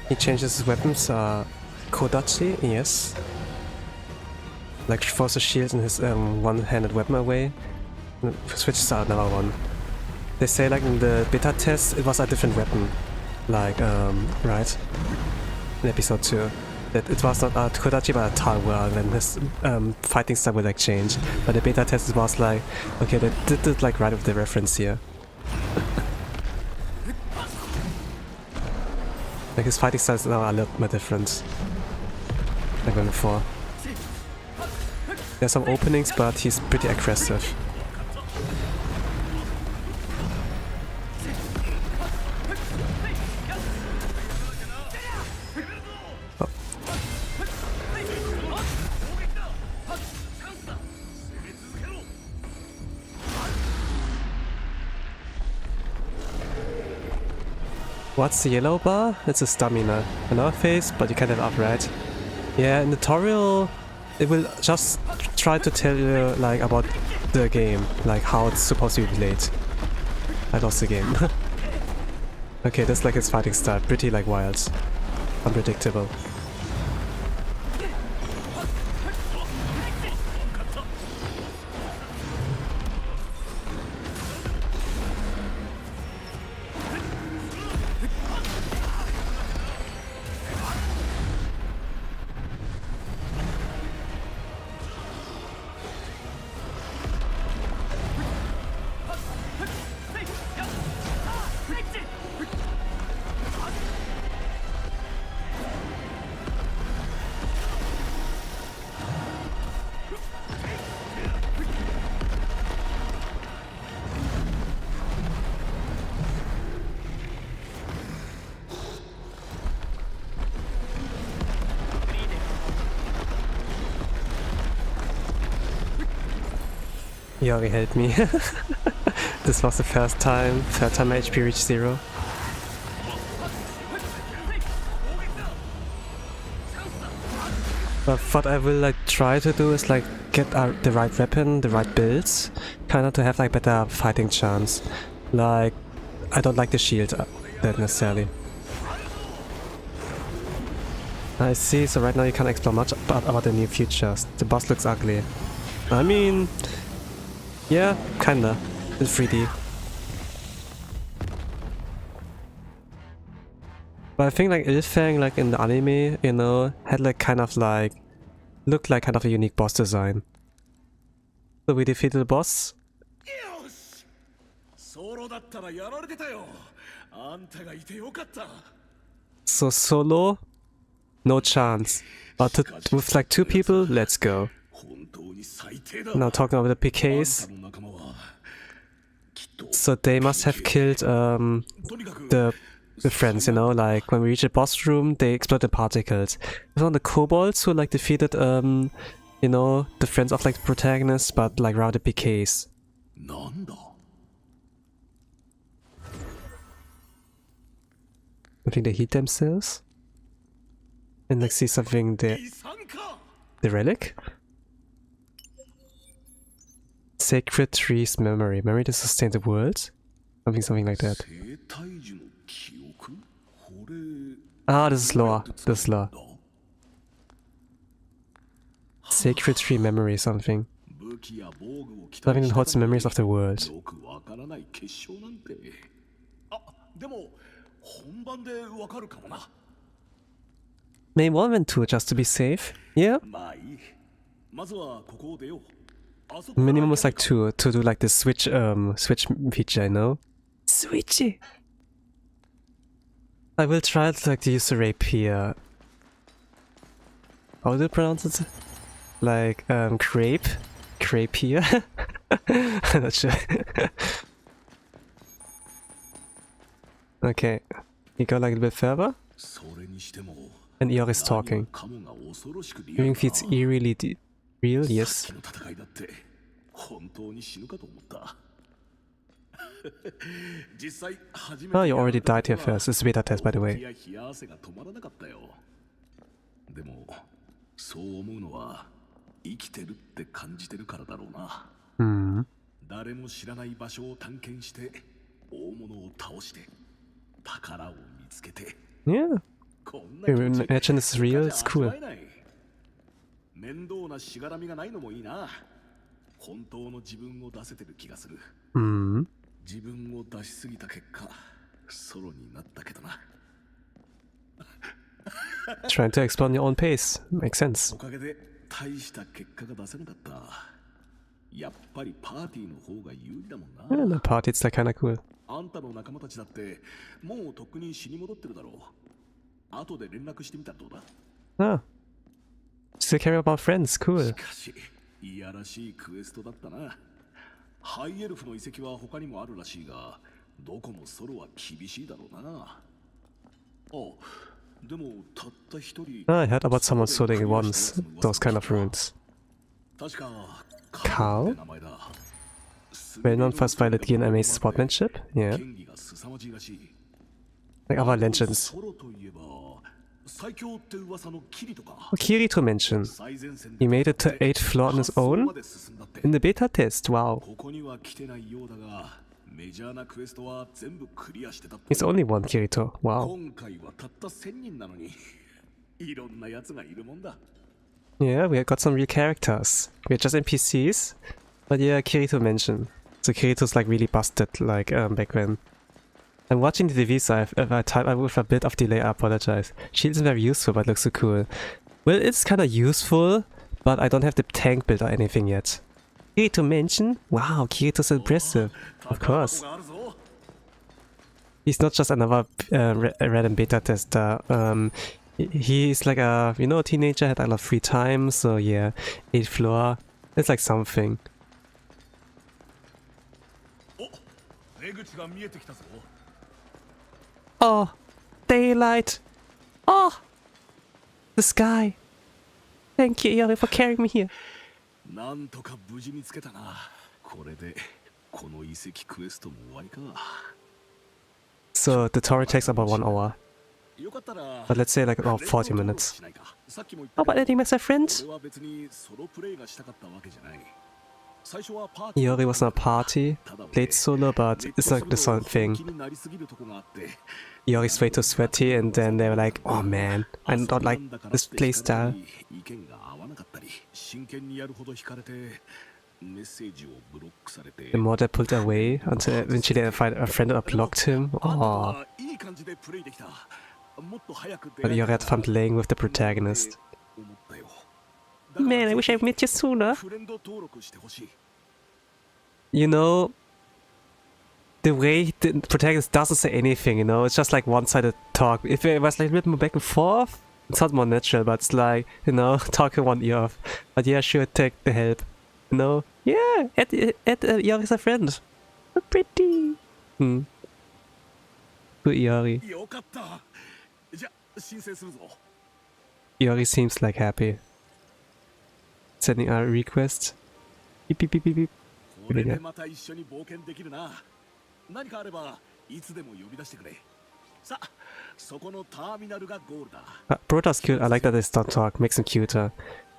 He changes his weapons, Kodachi, yes. Like force a shield and his one-handed weapon away. Switches to another one. They say like in the beta test it was a different weapon. Like, right? In episode 2. That it was not a Kodachi but a Tower, and then his fighting style will like change. But the beta test it was like, okay, they did it like right with the reference here. Like his fighting styles now a lot more different. Like than before. There's some openings, but he's pretty aggressive. Oh. What's the yellow bar? It's a stamina. Another phase, but you can't have up, right? Yeah, in the tutorial it will just try to tell you like about the game, like how it's supposed to be played. I lost the game. Okay, that's like his fighting style, pretty like wild. Unpredictable. Yori helped me. This was the third time my HP reached 0. But what I will like try to do is like get the right weapon, the right builds, kinda to have like better fighting chance. Like, I don't like the shield that necessarily. I see, so right now you can't explore much about the new features. The boss looks ugly. I mean, yeah, kinda. In 3D. But I think like 𝓓𝓮𝓪𝓽 like in the anime, you know, had like kind of like looked like kind of a unique boss design. So we defeated the boss. So solo, no chance. But with like 2 people, let's go. Now talking about the PKs. So they must have killed the friends, you know, like when we reach the boss room, they explode the particles. It was on the kobolds who like defeated you know, the friends of like the protagonists, but like rather PKs. I think they heat themselves. And like see something there. The relic? Sacred tree's memory. Memory to sustain the world? Something like that. Ah, this is lore. This is lore. Sacred tree memory something. Something that holds the memories of the world. Maybe 1 and 2 just to be safe. Yeah. Minimum is like 2 to do like the switch feature, you know? Switchy! I will try to like use the rapier. How do you pronounce it? Like crepe? Crepier? I'm not sure. Okay. You go like a bit further? And Eeyore is talking. Everything feels eerily real, yes. Oh, you already died here first. This is beta test, by the way. Hmm. Yeah. Imagine this is real, it's cool. Hmm. Trying to explore your own pace. Makes sense. Yeah, the party, it's like kinda cool. Ah. Still care about friends, cool. I heard about someone soloing once, those kind of runes. Carl? Well known for his violent and amazing sportsmanship? Yeah. Like other legends. Oh, Kirito mentioned. He made it to 8th floor on his own? In the beta test, wow. It's only one Kirito, wow. Yeah, we got some real characters. We're just NPCs. But yeah, Kirito mentioned. So Kirito's like really busted, like back then. I'm watching the TV, so if I type with a bit of delay, I apologize. She isn't very useful, but looks so cool. Well, it's kinda useful, but I don't have the tank build or anything yet. Kirito mention? Wow, Kirito's impressive. Of course. He's not just another random beta tester. He's like a, you know, teenager, had a lot of free time, so yeah, 8th floor. It's like something. Oh, daylight. Oh, the sky. Thank you, Eeyore, for carrying me here. So the tutorial takes about 1 hour. But let's say like about 40 minutes. How about anything with my friends? Eeyore was in a party, played solo, but it's like the same thing. Eeyore's way too sweaty, and then they were like, oh man, I don't like this playstyle. The modder pulled away until eventually a friend blocked him. Oh. But Iori had fun playing with the protagonist. Man, I wish I met you sooner. You know, the way the protagonist doesn't say anything, you know, it's just like one-sided talk. If it was like a bit more back and forth, it's not more natural, but it's like, you know, talking one ear off. But yeah, sure, take the help. You know? Yeah, add Iori as a friend. So pretty. To Iori. Iori seems like happy. Sending a request. Beep beep beep beep beep. Brota's cute. I like that they don't talk. Makes him cuter.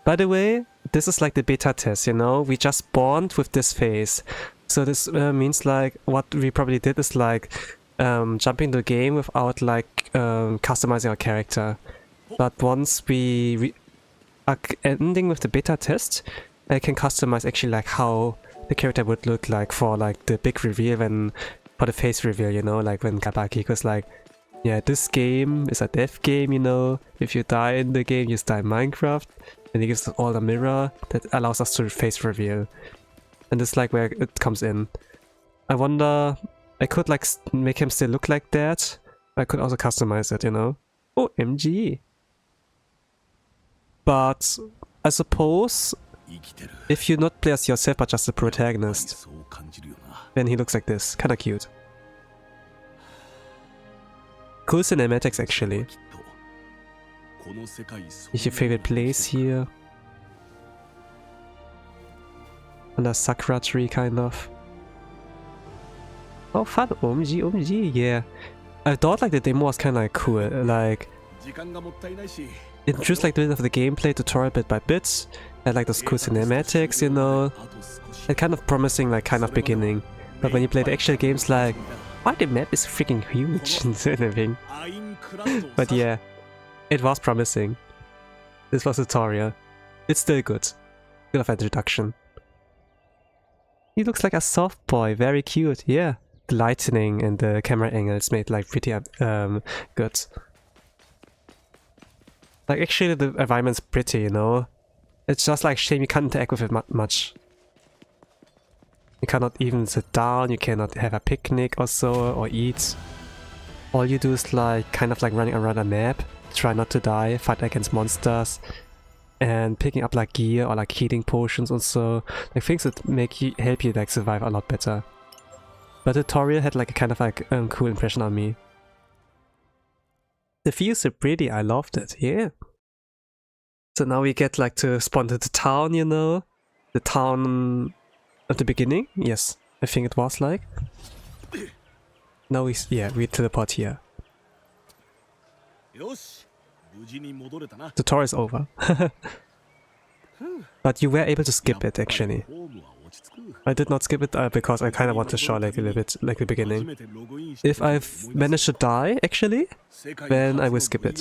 By the way, this is like the beta test, you know? We just spawned with this phase. So this means like what we probably did is like jumping the game without like customizing our character. But once we are ending with the beta test, I can customize actually like how the character would look like for like the big reveal for the face reveal, you know, like when Kabaki goes like, yeah, this game is a death game, you know, if you die in the game, you die in Minecraft, and he gives us all a mirror that allows us to face reveal. And this is like where it comes in. I wonder, I could like make him still look like that, I could also customize it, you know. Oh, MG. But I suppose if you not play as yourself but just the protagonist, then he looks like this. Kinda cute. Cool cinematics actually. Is your favorite place here? Under Sakura tree kind of. Oh fun, OMG, yeah. I thought like the demo was kinda like cool, like it introduced like a bit of the gameplay tutorial bit by bit, and like those cool cinematics, you know, and kind of promising like kind of beginning. But when you play the actual games, like, why the map is freaking huge and everything. But yeah, it was promising. This was a tutorial. It's still good. Good of introduction. He looks like a soft boy, very cute, yeah. The lighting and the camera angles made like pretty good. Like actually the environment's pretty, you know. It's just like shame you can't interact with it much. You cannot even sit down, you cannot have a picnic or so, or eat. All you do is like kind of like running around a map, try not to die, fight against monsters, and picking up like gear or like healing potions also, like things that make you help you like survive a lot better. But the tutorial had like a kind of like cool impression on me. The view is so pretty, I loved it, yeah. So now we get like to spawn to the town, you know? The town at the beginning? Yes, I think it was like. Now we teleport here. Tutorial is over. But you were able to skip it actually. I did not skip it because I kind of want to show like a little bit like the beginning. If I've managed to die actually, then I will skip it.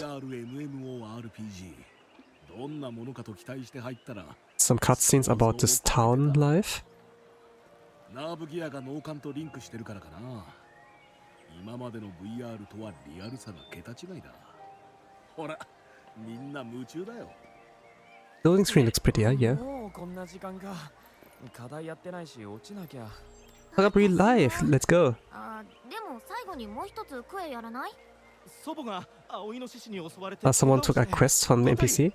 Some cutscenes about this town life. Loading screen looks prettier, yeah. Look up real life, let's go. Someone took a quest from the NPC.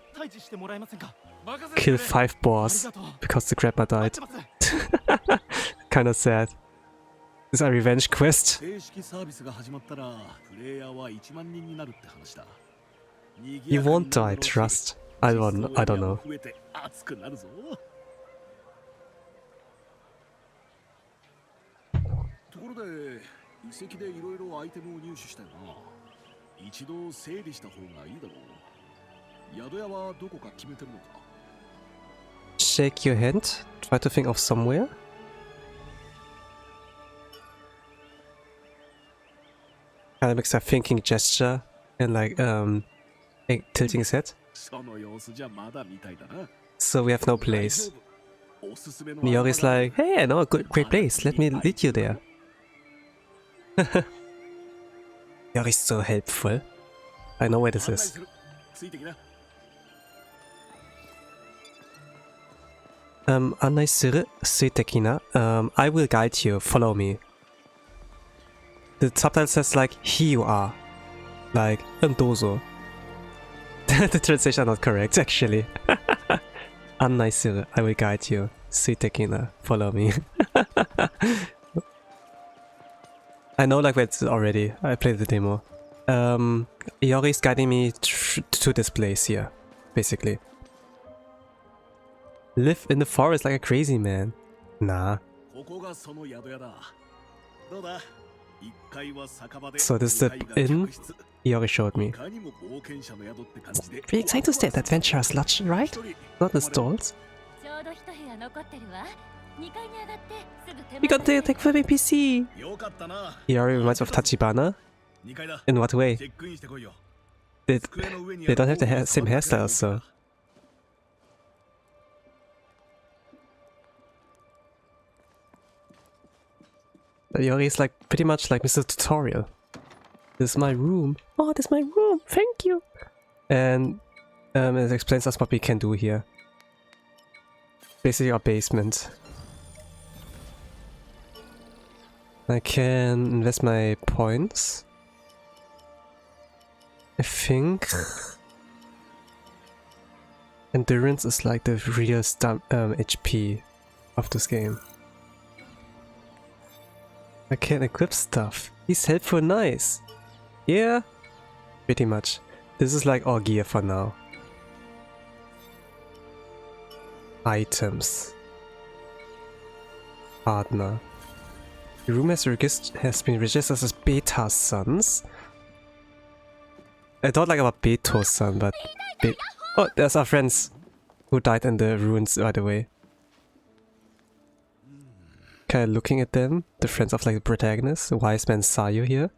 Kill 5 boars because the grandma died. Kinda sad. Is a revenge quest. You won't die, trust. I don't know. Shake your hand. Try to think of somewhere. Kind of makes a thinking gesture and like tilting his head. So we have no place. Iori's like, hey, I know a great place. Let me lead you there. Iori's so helpful. I know where this is. Advertise 𝓓𝓮𝓪𝓽𝓱. I will guide you. Follow me. The subtitle says like, here you are. Like, 𝓓𝓮𝓪𝓽𝓱. The translation are not correct, actually. Advertise 𝓓𝓮𝓪𝓽𝓱. I will guide you. 𝓓𝓮𝓪𝓽𝓱. Follow me. I know like where it's already. I played the demo. Iori is guiding me to this place here, basically. Live in the forest like a crazy man. Nah. So this is the inn Iori showed me. Pretty exciting to stay at Adventurer's Lodge, right? Not the stalls. You got the tech for my PC! Iori reminds me of Tachibana. In what way? They don't have the same hairstyles, so... Iori is like pretty much like Mr. Tutorial. This is my room. Oh, this is my room! Thank you! And it explains us what we can do here. Basically our basement. I can invest my points. I think endurance is like the real HP of this game. I can equip stuff. He's helpful, nice. Yeah, pretty much. This is like all gear for now. Items. Partner. The room has been registered as Betasons. I don't like about Tosan, but... oh, there's our friends who died in the ruins, by the way. Okay, looking at them, the friends of like the protagonist, the wise man Sayu here.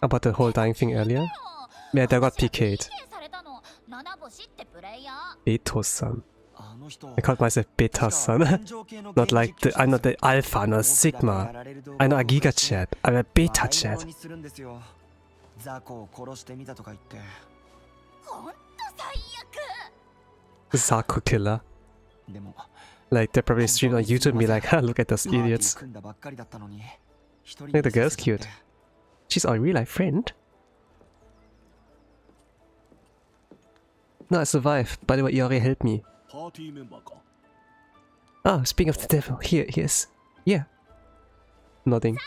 About the whole dying thing earlier? Yeah, they got PK'd. Betosan. I called myself Betasan. Not like I'm not the Alpha, not Sigma. I'm not a Giga Chat. I'm a Beta Chat. Zako killer. Like they probably stream on YouTube and be like, look at those idiots. Look, the girl's cute. She's our real life friend. No, I survived. By the way, Iori helped me. Ah, speaking of the devil, here he is. Yeah. Nodding.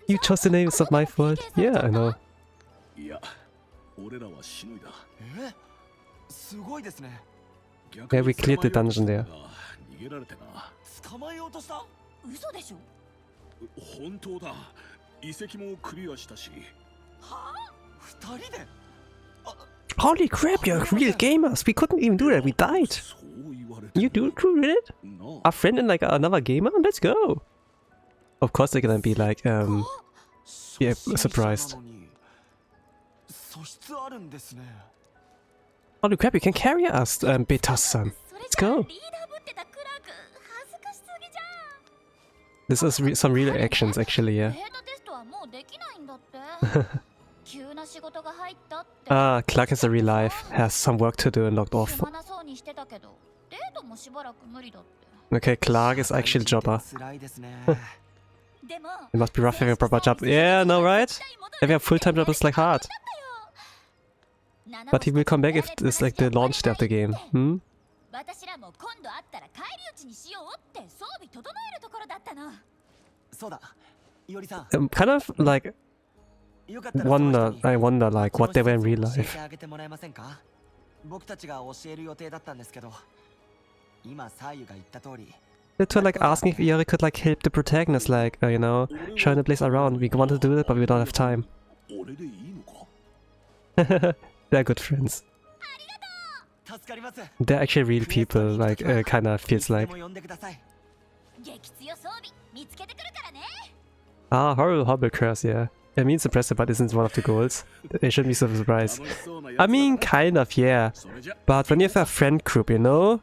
You chose the name, it's not my fault. Yeah, I know. Yeah, we cleared the dungeon there. Holy crap, you're real gamers! We couldn't even do that, we died! You do true it? Our friend and like another gamer? Let's go! Of course they're gonna be like, yeah, surprised. Holy crap, you can carry us, Betaster. Let's go! This is some real actions actually, yeah. Ah, Clark is a real life, has some work to do and logged off. Okay, Clark is actually a jobber. It must be rough having a proper job. Yeah, no, right? Having a full-time job is like hard. But he will come back if it's like the launch day of the game. Hmm? Kind of like I wonder like what they were in real life. They were like asking if Iori could like help the protagonist, like you know, showing the place around. We want to do it, but we don't have time. They're good friends. They're actually real people, like kinda feels like. Ah, horrible curse, yeah. It means suppressor, but isn't one of the goals. They shouldn't be so surprised. I mean, kind of, yeah. But when you have a friend group, you know?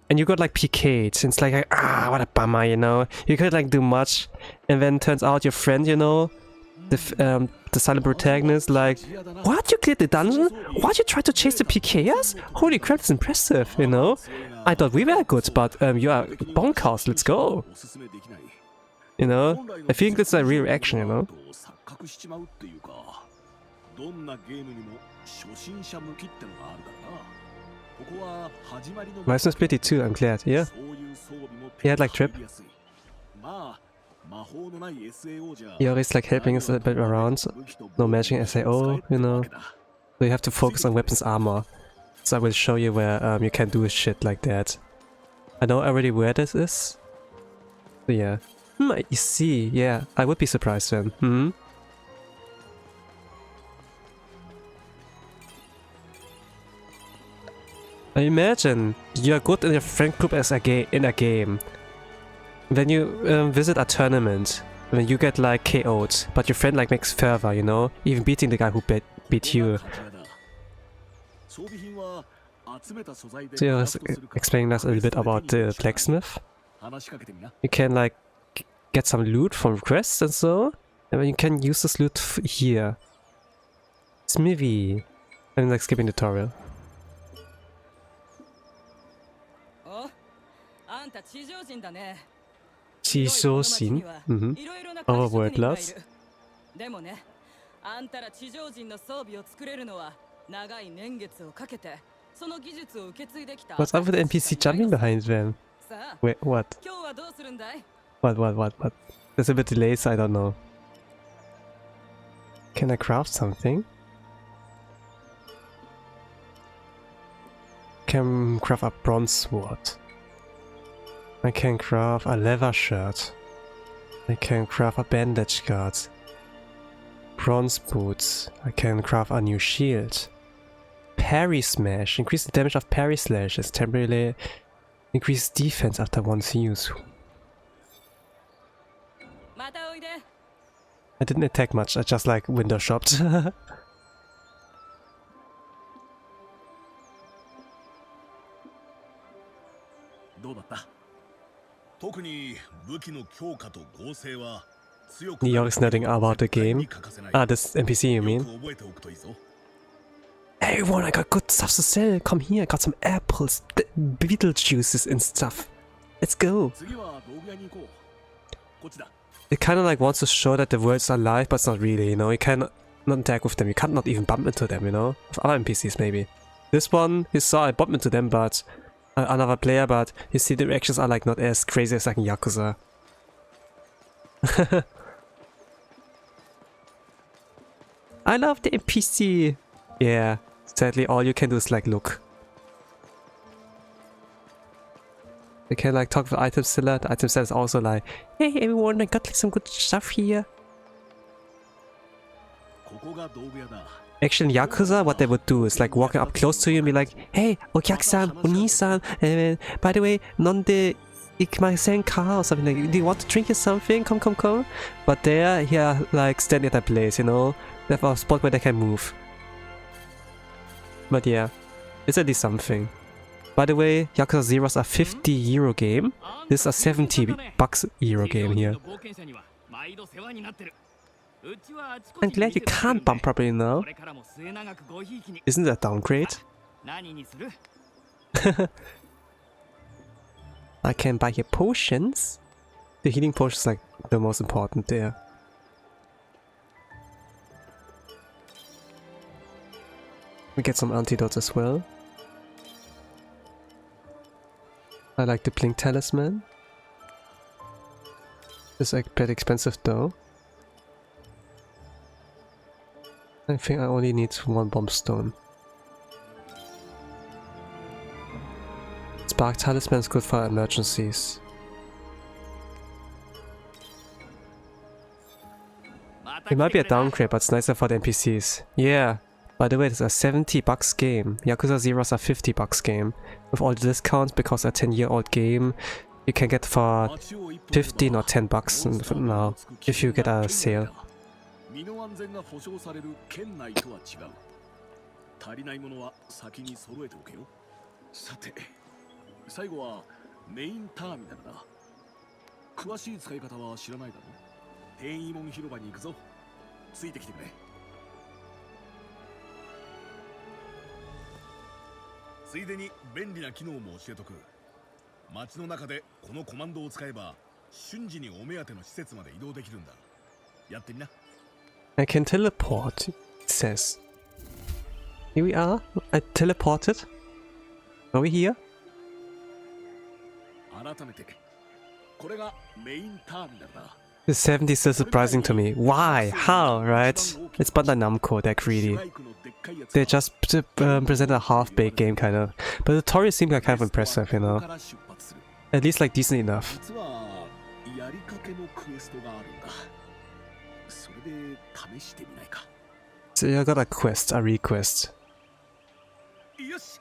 And you got like PK'd, it's like, what a bummer, you know? You could like do much, and then turns out your friend, you know? The silent protagonist, like, what? You cleared the dungeon? What? You tried to chase the PKers? Holy crap, that's impressive, you know? I thought we were good, but you are bonkers, let's go. You know? I think that's a real reaction, you know? Meistens pity too, I'm glad, yeah. He had like trip. He always like helping us a bit around. No matching SAO, you know. So you have to focus on weapons armor. So I will show you where you can do shit like that. I know already where this is. So yeah. You see, yeah, I would be surprised then. Imagine you're good in a friend group as in a game. Then you visit a tournament, when you get like KO'd, but your friend like makes further, you know, even beating the guy who beat you. So you're explaining us a little bit about the blacksmith. You can like get some loot from quests and so, and then you can use this loot here. Smithy. I'm like skipping the tutorial. Chijōjin? Oh, word loss. What's up with the NPC jumping behind them? Wait, what? What? There's a bit delayed, so I don't know. Can I craft something? Can craft a bronze sword. I can craft a leather shirt. I can craft a bandage guard. Bronze boots. I can craft a new shield. Parry smash. Increase the damage of parry slashes. Temporarily increase defense after one's use. I didn't attack much, I just like window shopped. New is nothing about the game. Ah, this NPC you mean? Hey everyone, I got good stuff to sell. Come here, I got some apples, beetle juices and stuff. Let's go. It kind of like wants to show that the world's alive, but it's not really, you know? You cannot interact with them, you can't not even bump into them, you know? With other NPCs maybe. This one, he saw I bumped into them, but another player, but you see the reactions are like not as crazy as like in Yakuza. I love the NPC! Yeah, sadly all you can do is like look. You can like talk with the item seller. The item seller is also like, hey everyone, I got like some good stuff here. Actually in Yakuza, what they would do is like walking up close to you and be like, hey, Okyaki-san, Oni-san, by the way, nonde ikimasen ka or something like, do you want to drink something? Come. But there, here, like standing at that place, you know? They have a spot where they can move. But yeah, it's at least something. By the way, Yakuza 0 is a €50 game. This is a $70 Euro game here. I'm glad you can't bump properly now. Isn't that downgrade? I can buy here potions. The healing potion is like the most important there. We get some antidotes as well. I like the blink talisman. It's like bit expensive though. I think I only need one bomb stone. Spark talisman is good for emergencies. It might be a downgrade, but it's nicer for the NPCs. Yeah. By the way, it's a $70 game. Yakuza 0 is a $50 game. With all the discounts, because a 10-year-old game, you can get for 15 or 10 bucks now if you get a sale. 身の安全が保証される県内とは違う。足りないものは先に揃えておけよ。さて、最後はメインターミナルだ。詳しい使い方は知らないだろう。転移門広場に行くぞ。ついてきてくれ。ついでに便利な機能も教えとく。街の中でこのコマンドを使えば瞬時にお目当ての施設まで移動できるんだ。やってみな。I can teleport, it says. Here we are. I teleported. Are we here? 改めて、これがメインターミナルだ。The 70s is still surprising to me. Why? How? Right? It's Bandai Namco, they're greedy. They just presented a half-baked game, kind of. But the tutorial seemed like kind of impressive, you know. At least like decent enough. So you got a quest, a request.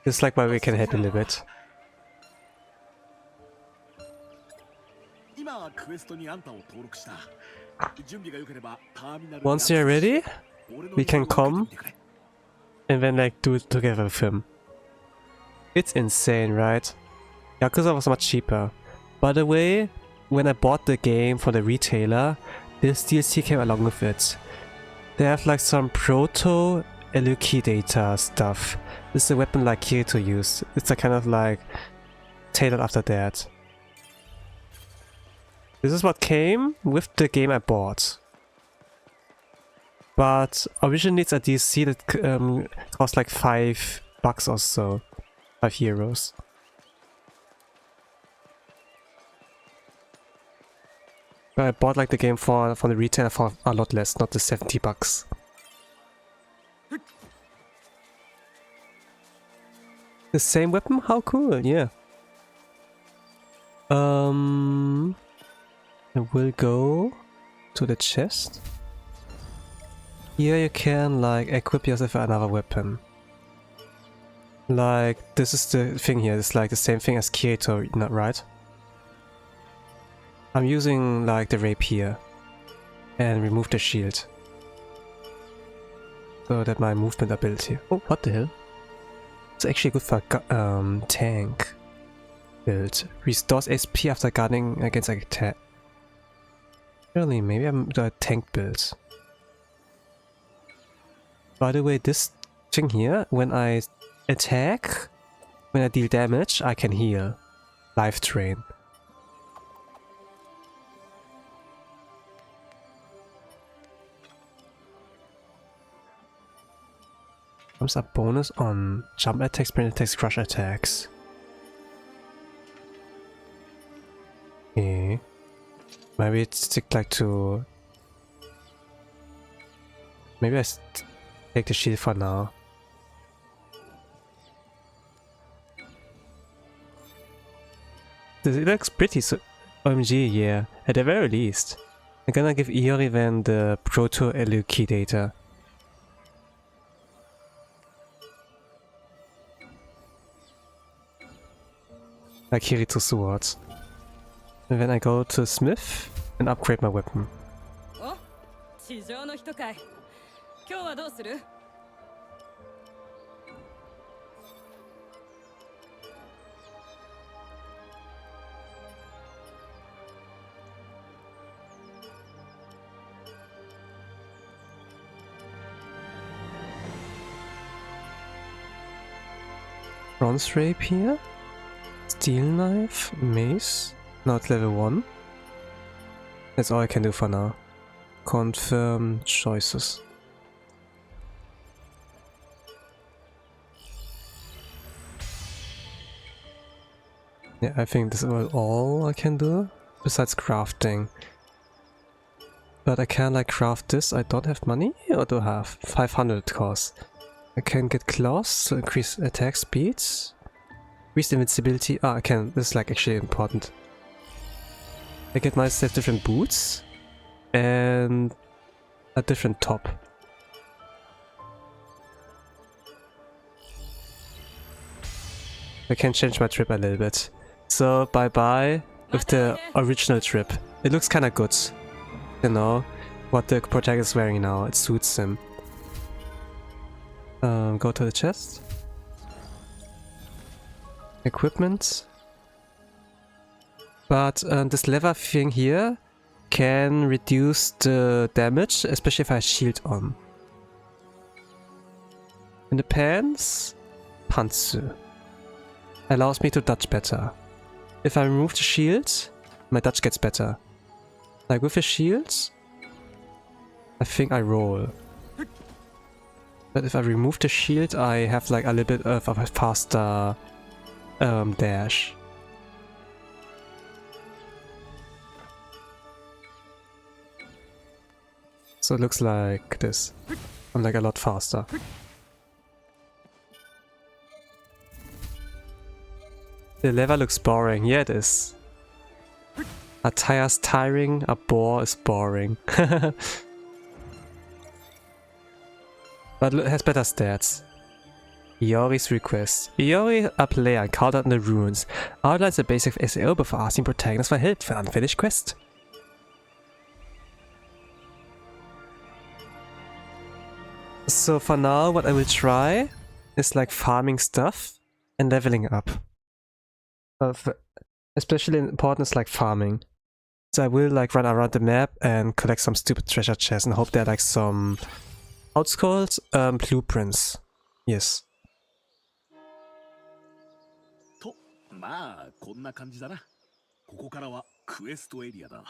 It's like why we can help a little bit. Once you're ready, we can come and then like do it together with him. It's insane, right? Yakuza was much cheaper. By the way, when I bought the game for the retailer, this DLC came along with it. They have like some proto-elucidator stuff. This is a weapon like Kirito used. It's a kind of like tailored after that. This is what came with the game I bought. But originally it's a DLC that cost like $5 or so. €5. But I bought like the game from the retailer for a lot less, not the $70. The same weapon? How cool, yeah. I will go to the chest. Here you can like equip yourself with another weapon. Like this is the thing here, it's like the same thing as Kirito, not right? I'm using like the rapier and remove the shield. So that my movement ability. Oh, what the hell? It's actually good for tank build. Restores SP after guarding against an attack. Really, maybe I'm doing a tank build. By the way, this thing here, when I attack, when I deal damage, I can heal. Life drain. Comes a bonus on jump attacks, sprint attacks, crush attacks. Okay. Maybe it's stick like to... Maybe I take the shield for now. It looks pretty, so OMG, yeah. At the very least. I'm gonna give Iori then the proto-elucidator. Like Kirito's swords. And then I go to Smith and upgrade my weapon. Oh, 地上の人かい。今日はどうする? Bronze rapier, steel knife, mace. Now it's level 1. That's all I can do for now. Confirm choices. Yeah, I think this is all I can do, besides crafting. But I can like craft this. I don't have money, or do I have? 500 cost. I can get claws to increase attack speeds. Increase invincibility. Ah, I can. This is like actually important. I get myself different boots and a different top. I can change my trip a little bit. So bye bye with the original trip. It looks kind of good. You know, what the protagonist is wearing now. It suits him. Go to the chest. Equipment. But this lever thing here can reduce the damage, especially if I have shield on. In the pants, Panzer. Allows me to dodge better. If I remove the shield, my dodge gets better. Like with the shields, I think I roll. But if I remove the shield, I have like a little bit of a faster dash. So it looks like this. I'm like a lot faster. The lever looks boring. Yeah, it is. A tire's tiring, a bore is boring. But it has better stats. Iori's request. Iori, a player encountered in the ruins, outlines the basic SAO before asking protagonists for help for an unfinished quest. So for now, what I will try is like farming stuff and leveling up. Especially important is like farming. So I will like run around the map and collect some stupid treasure chests and hope there are like some, how it's called? Blueprints. Yes. と、まあこんな感じだな。ここからはクエストエリアだ。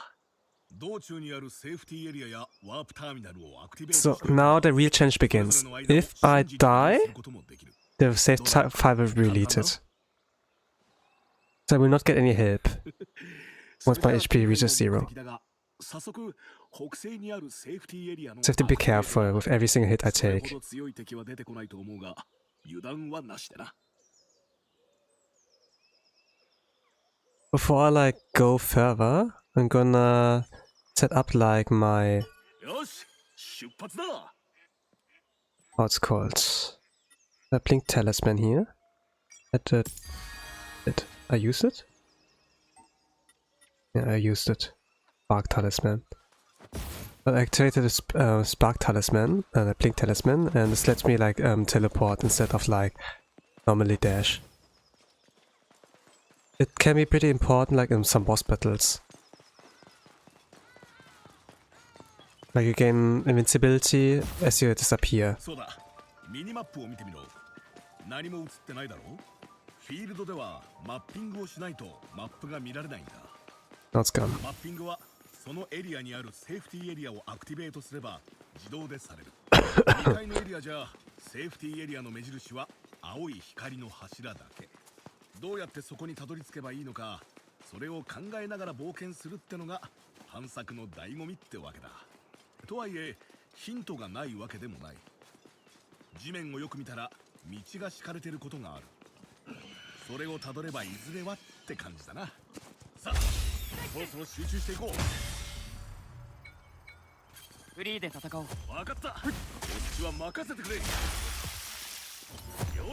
道中にあるセーフティーエリアやワープターミナルをアクティベート。 So now the real challenge begins. If I die, the save file will be deleted. So I will not get any help once my HP reaches 0. So I have to be careful with every single hit I take. Before I like go further, I'm gonna set up like my, what's called, a blink talisman here. I used it? Yeah, I used it. Spark talisman. But I activated a spark talisman and a blink talisman, and this lets me like teleport instead of like normally dash. It can be pretty important like in some boss battles. Like you gain invincibility as you disappear. Now it's gone. そのエリアにあるセーフティーエリアをアクティベートすれば自動でされる。2階のエリアじゃセーフティーエリアの目印は青い光の柱だけ。どうやってそこにたどり着けばいいのか、それを考えながら冒険するってのが探索の醍醐味ってわけだ。とはいえヒントがないわけでもない。地面をよく見たら道が敷かれてることがある。それをたどればいずれはって感じだな。さあ、そろそろ集中していこう。 フリーで戦おう。分かった。こっちは任せてくれ。よ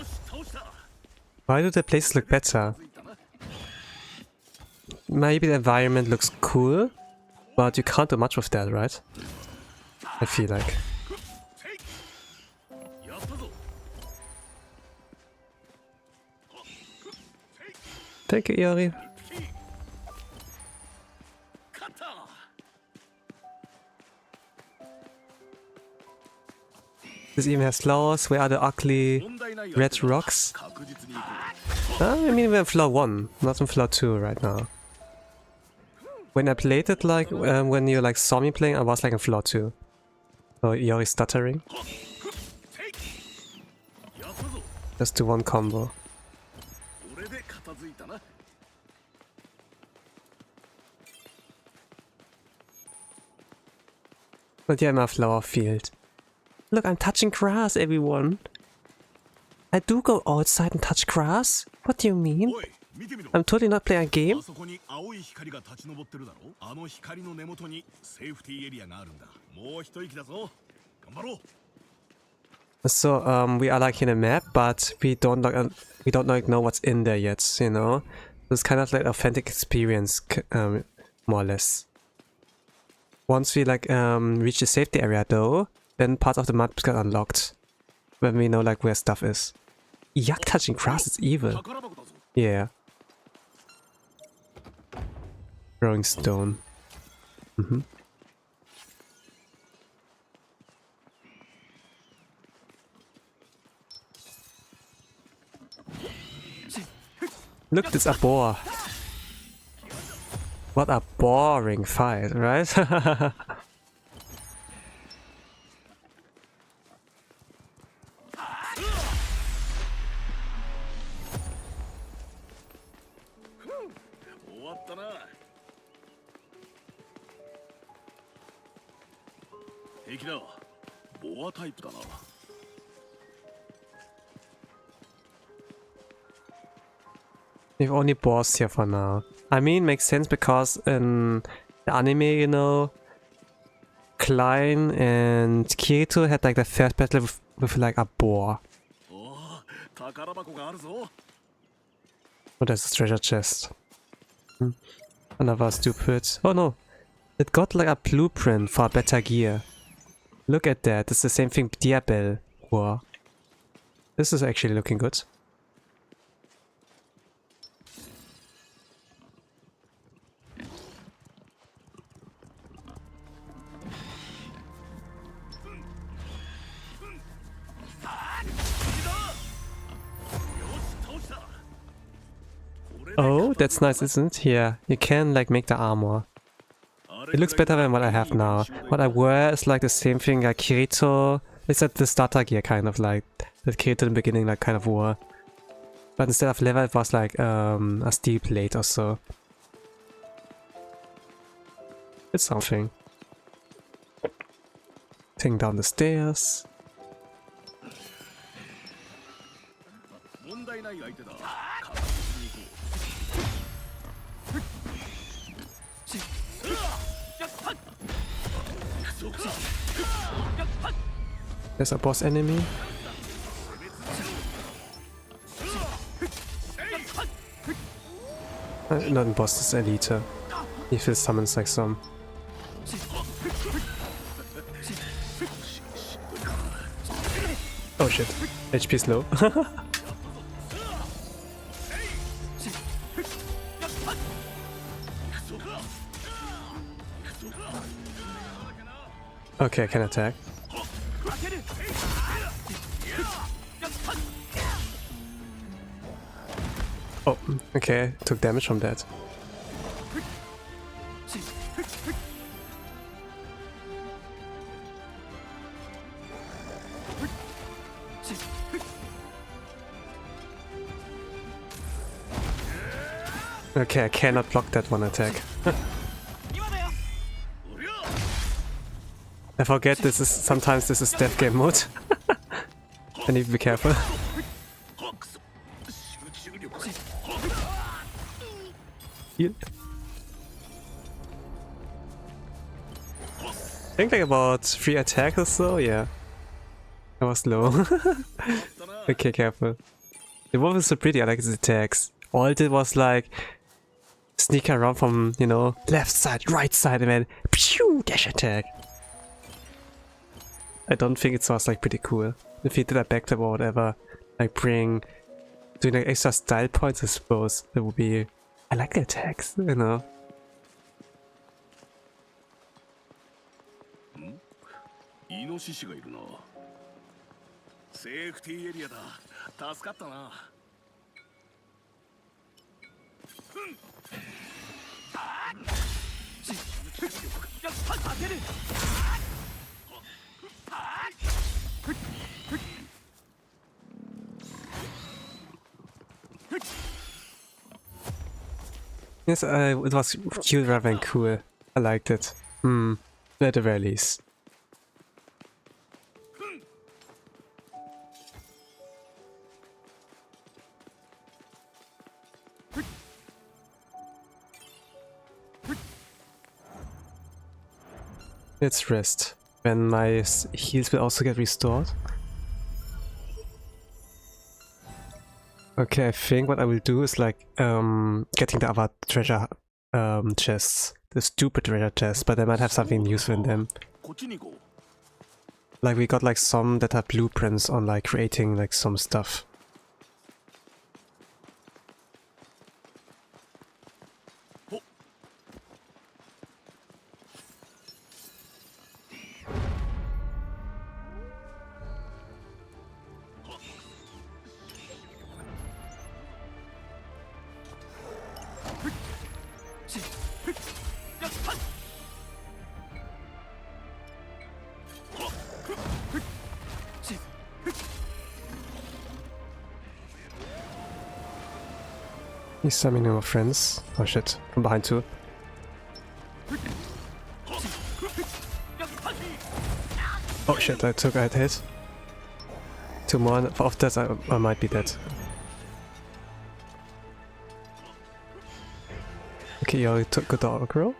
し、倒した。 Why do the places look better? Maybe the environment looks cool, but you can't do much with that, right? I feel like. Thank you, Iori. This even has flowers. Where are the ugly red rocks? I mean, we're in floor 1, not in floor 2 right now. When I played it, like, when you like saw me playing, I was like in floor 2. So Iori stuttering. Just do one combo. But yeah, I'm a flower field. Look, I'm touching grass, everyone. I do go outside and touch grass? What do you mean? I'm totally not playing a game. So we are like in a map, but we don't know what's in there yet, you know. It's kind of like authentic experience, more or less. Once we like reach the safety area though, then parts of the map get unlocked. When we know like where stuff is. Yuck, touching grass is evil. Yeah. Throwing stone. Look, this a boar. What a boring fight, right? We've only boars here for now. I mean, makes sense because in the anime, you know, Klein and Kirito had like the first battle with like a boar. Oh, there's a treasure chest. Another stupid. Oh no, it got like a blueprint for a better gear. Look at that. It's the same thing Diabel wore. This is actually looking good. Oh, that's nice, isn't it? Yeah, you can like make the armor. It looks better than what I have now. What I wear is like the same thing like Kirito. It's like the starter gear kind of like that Kirito in the beginning like kind of wore. But instead of leather it was like a steel plate or so. It's something. Taking down the stairs. There's a boss enemy. Not a boss, it's elite. He feels summons like some. Oh shit, HP is low. Okay, I can attack. Oh, okay, took damage from that. Okay, I cannot block that one attack. I forget this is sometimes this is death game mode. I need to be careful. I think like about 3 attacks or so, yeah. I was low. Okay, careful. The wolf is so pretty, I like his attacks. All it did was like sneak around from, you know, left side, right side, and then pew, dash attack. I don't think it was like pretty cool. If he did a backtab or whatever, like doing like extra style points, I suppose that would be. I like the attacks, you know. Yes, it was cute rather than cool. I liked it. At the very least. Let's rest. Then my heals will also get restored. Okay, I think what I will do is like getting the other treasure chests. The stupid treasure chests, but they might have something useful in them. Like we got like some that have blueprints on like creating like some stuff. He's summoning more friends. Oh shit, from behind too. Oh shit, I took a hit. 2 more, and of that I might be dead. Okay, you took good aggro.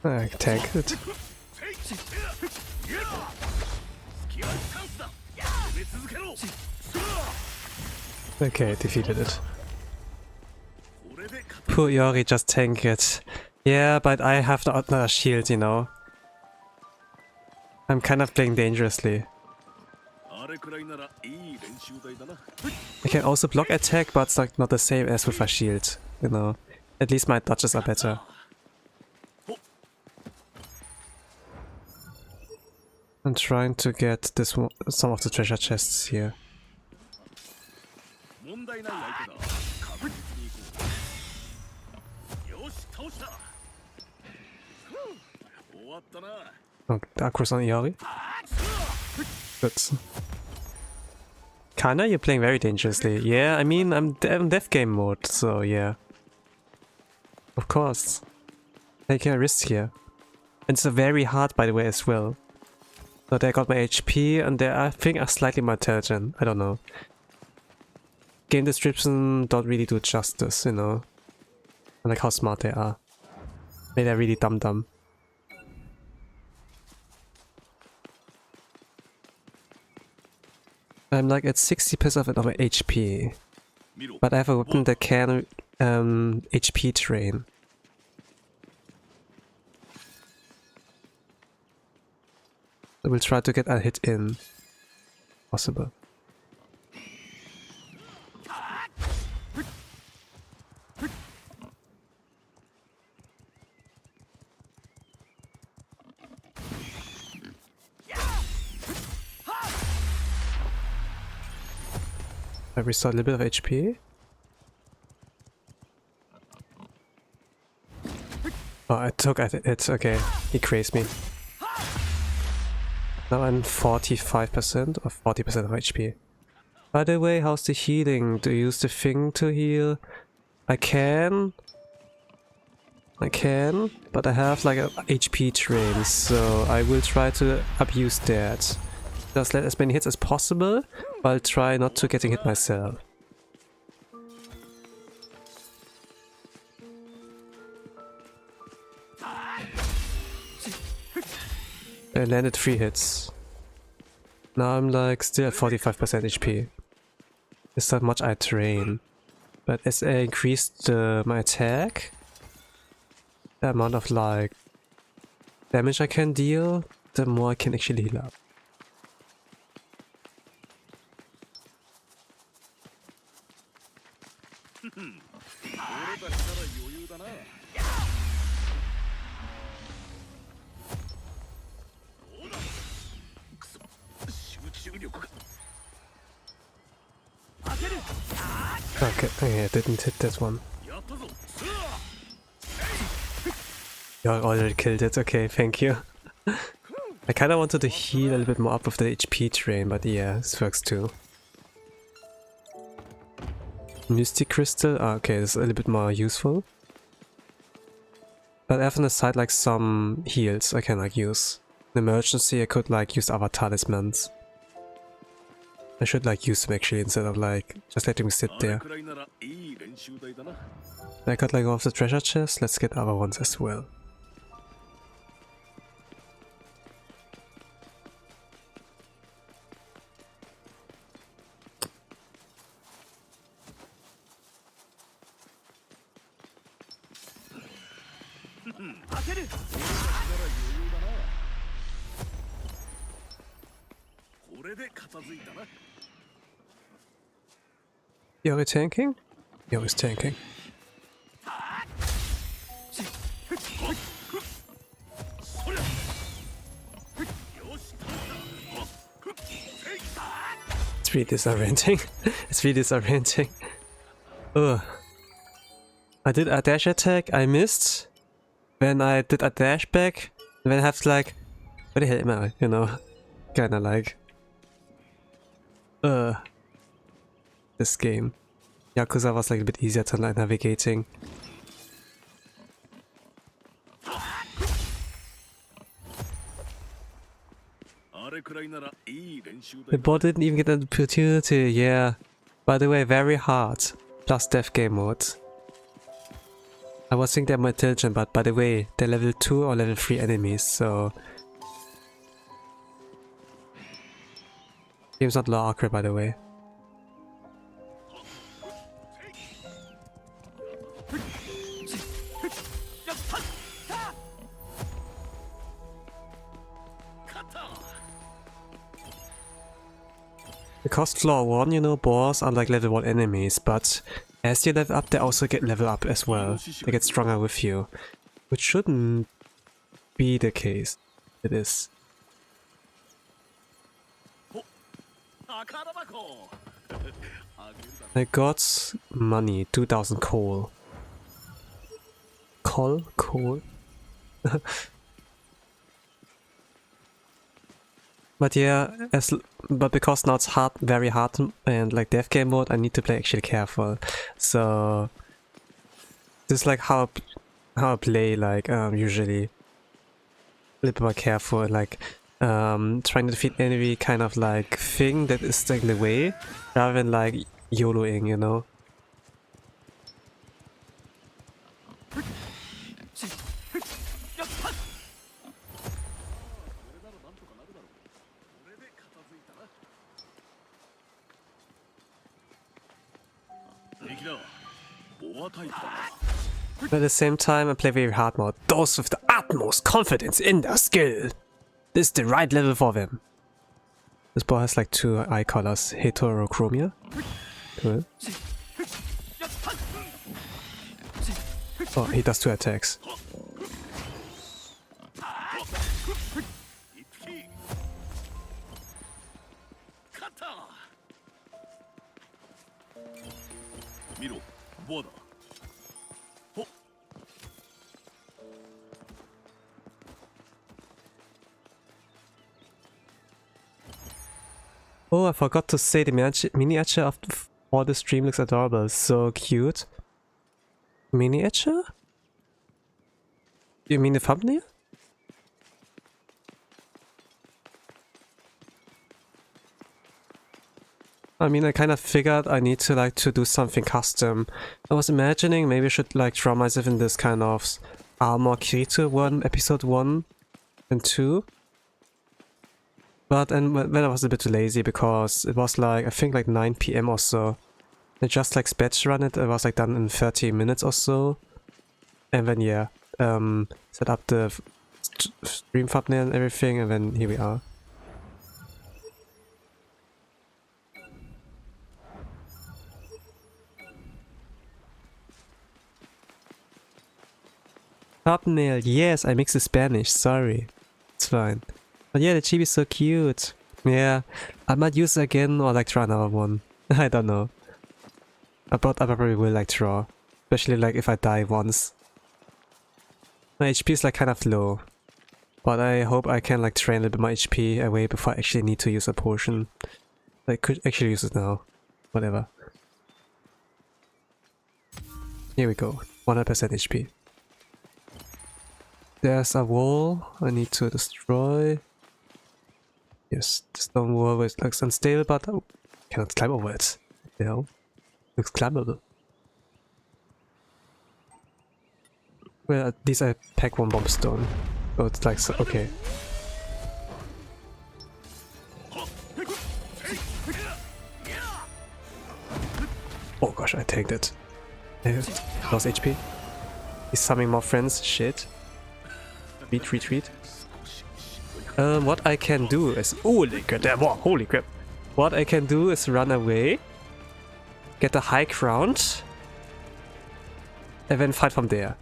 I tanked it. Okay, defeated it. Poor Yori just tanked it. Yeah, but I have the other shield, you know. I'm kind of playing dangerously. I can also block attack, but it's like not the same as with a shield, you know. At least my dodges are better. I'm trying to get this one, some of the treasure chests here. Oh, Acro's on Iori. Good. Kinda, you're playing very dangerously. Yeah, I mean, I'm in death game mode, so yeah. Of course. Taking a risk here. And it's very hard, by the way, as well. So they got my HP, and they, I think, are slightly more intelligent. I don't know. Game description don't really do justice, you know. I like how smart they are. Maybe they're really dumb. I'm like at 60% of my HP. But I have a weapon that can HP drain. I will try to get a hit in. Possible. I restored a little bit of HP. Oh, I took it. Okay, he crazed me. Now I'm 45% or 40% of HP. By the way, how's the healing? Do you use the thing to heal? I can, but I have like a HP drain, so I will try to abuse that. Just let as many hits as possible, but I'll try not to getting hit myself. I landed 3 hits. Now I'm like still at 45% HP. It's not much I drain. But as I increased my attack, the amount of like damage I can deal, the more I can actually heal up. Okay, I didn't hit that one. You already killed it, okay, thank you. I kinda wanted to heal a little bit more up with the HP drain, but yeah, this works too. Mystic Crystal, okay, this is a little bit more useful. But I have on the side like some heals I can like use. In emergency I could like use other talismans. I should like use them actually instead of like just letting me sit there. I got like all of the treasure chests, let's get other ones as well. You're tanking? You're tanking. It's really disorienting. It's really disorienting. Ugh. I did a dash attack, I missed. Then I did a dash back, and then I have to like, where the hell am I? You know, kinda like, this game. Yakuza was like a bit easier to like navigating. The bot didn't even get an opportunity, yeah. By the way, very hard. Plus death game mode. I was thinking they're more intelligent, but by the way, they're level 2 or level 3 enemies, so... Game's not low Aincrad, by the way. Because floor 1, you know, boss are like level 1 enemies, but as you level up, they also get level up as well. They get stronger with you. Which shouldn't be the case. It is. I got money, 2000 coal. Coal? But yeah, but because now it's hard, very hard, and like death game mode, I need to play actually careful. So this is like how I play, like usually a little bit more careful, like trying to defeat enemy kind of like thing that is like in the way, rather than like YOLOing, you know. But at the same time, I play very hard mode. Those with the utmost confidence in their skill. This is the right level for them. This boy has like 2 eye colors. 𝓓𝓮𝓪𝓽𝓱. Cool. Oh, he does 2 attacks. Oh, I forgot to say the miniature of for the stream looks adorable. So cute. Miniature? You mean the thumbnail? I mean, I kind of figured I need to like to do something custom. I was imagining maybe I should like draw myself in this kind of armor creature one, episode 1 and 2. But then I was a bit too lazy because it was like, I think like 9 PM or so. I just like sped run it, it was like done in 30 minutes or so. And then yeah, set up the stream thumbnail and everything, and then here we are. Thumbnail, yes, I mixed the Spanish, sorry. It's fine. But yeah, the chibi is so cute. Yeah, I might use it again or like try another one. I don't know. But I probably will like draw. Especially like if I die once. My HP is like kind of low. But I hope I can like train a little bit my HP away before I actually need to use a potion. I could actually use it now. Whatever. Here we go. 100% HP. There's a wall I need to destroy. Yes, the stone wall looks unstable, but I cannot climb over it. What the hell? Looks climbable. Well, at least I pack one bomb stone. So it's like, so, okay. Oh gosh, I tanked it. I lost HP. He's summoning more friends. Shit. Retreat. What I can do is... Holy crap! Holy crap! What I can do is run away, get a high ground, and then fight from there.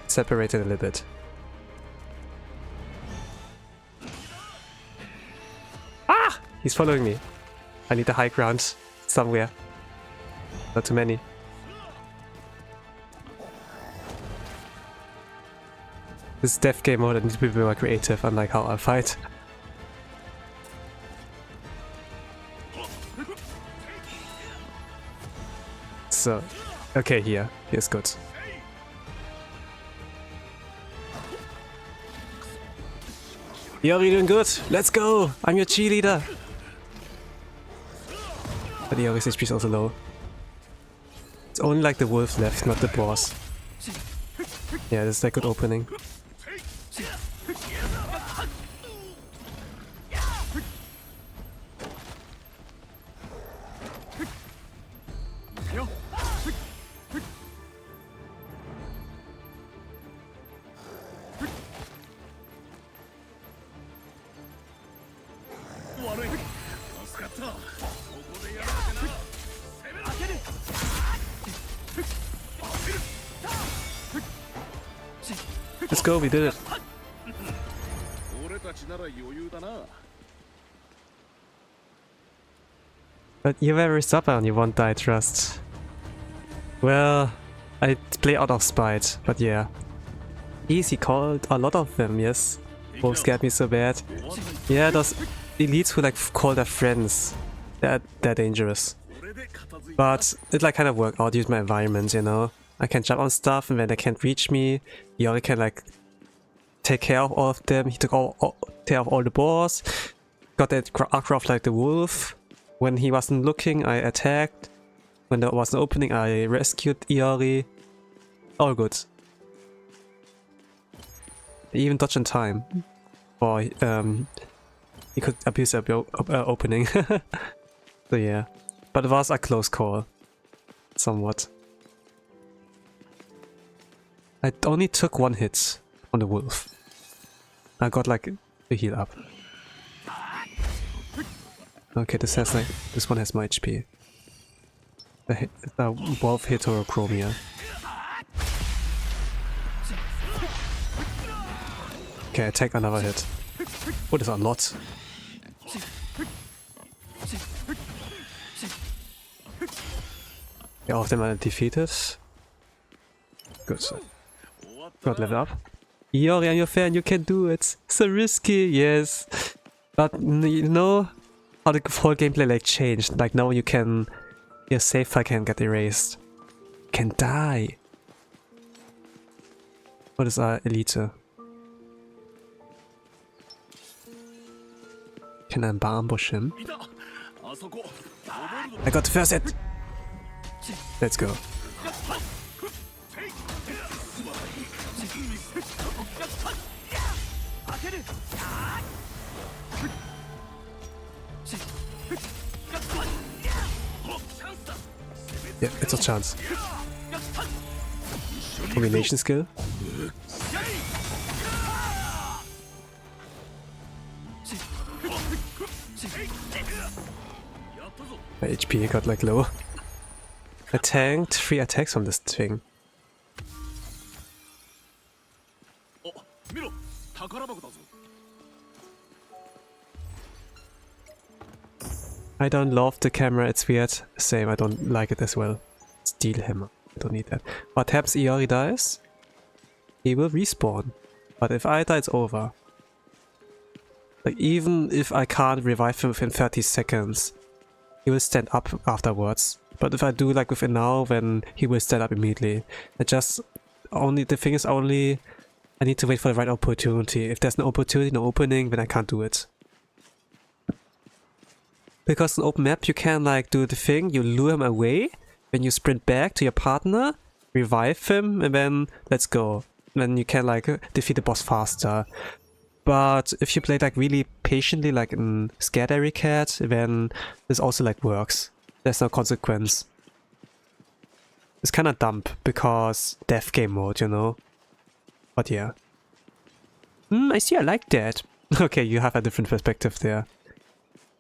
Separate it a little bit. Ah! He's following me. I need a high ground somewhere. Not too many. This is death game mode, I need to be more creative, unlike how I fight. So, okay, here's good. You're doing good, let's go! I'm your cheerleader! But the Yori's HP is also low. It's only like the wolf left, not the boss. Yeah, this is a good opening. Let's go, we did it. But you're very stubborn, you won't die, trust. Well, I play out of spite, but yeah. Easy called a lot of them, yes. Both scared me so bad. Yeah, those elites who like call their friends. They're dangerous. But it like kind of worked out, use my environment, you know. I can jump on stuff and when they can't reach me, Yori can like take care of all of them. He took care of all the boss. Got that aggro of like the wolf. When he wasn't looking, I attacked. When there was an opening, I rescued Iori. All good. Even dodge in time. Or he could abuse the opening. So yeah. But it was a close call. Somewhat. I only took one hit on the wolf. I got like the heal up. Okay, this one has my HP. The wolf hit 𝓓𝓮𝓪𝓽𝓱. Okay, I take another hit. Oh, there's a lot. Yeah, all of them are defeated. Good. Got level up. Iori, I'm your fan, you can do it. So risky, yes. But you know how the whole gameplay like changed. Like now you can... Your save file can get erased. You can die. What is our elite? Can I ambush him? I got the first hit! Let's go. Yeah, it's a chance. Combination skill. My HP got like low. I tanked 3 attacks on this thing. I don't love the camera, it's weird. Same, I don't like it as well. Steel hammer, I don't need that. What happens if Iori dies? He will respawn. But if I die, it's over. Like, even if I can't revive him within 30 seconds, he will stand up afterwards. But if I do like with it now, then he will stand up immediately. The thing is only I need to wait for the right opportunity. If there's no opportunity, no opening, then I can't do it. Because in open map you can like do the thing, you lure him away, then you sprint back to your partner, revive him, and then let's go. Then you can like defeat the boss faster. But if you play like really patiently, like in Scared Aincrad, then this also like works. There's no consequence. It's kind of dumb because death game mode, you know. But yeah. I see, I like that. Okay, you have a different perspective there.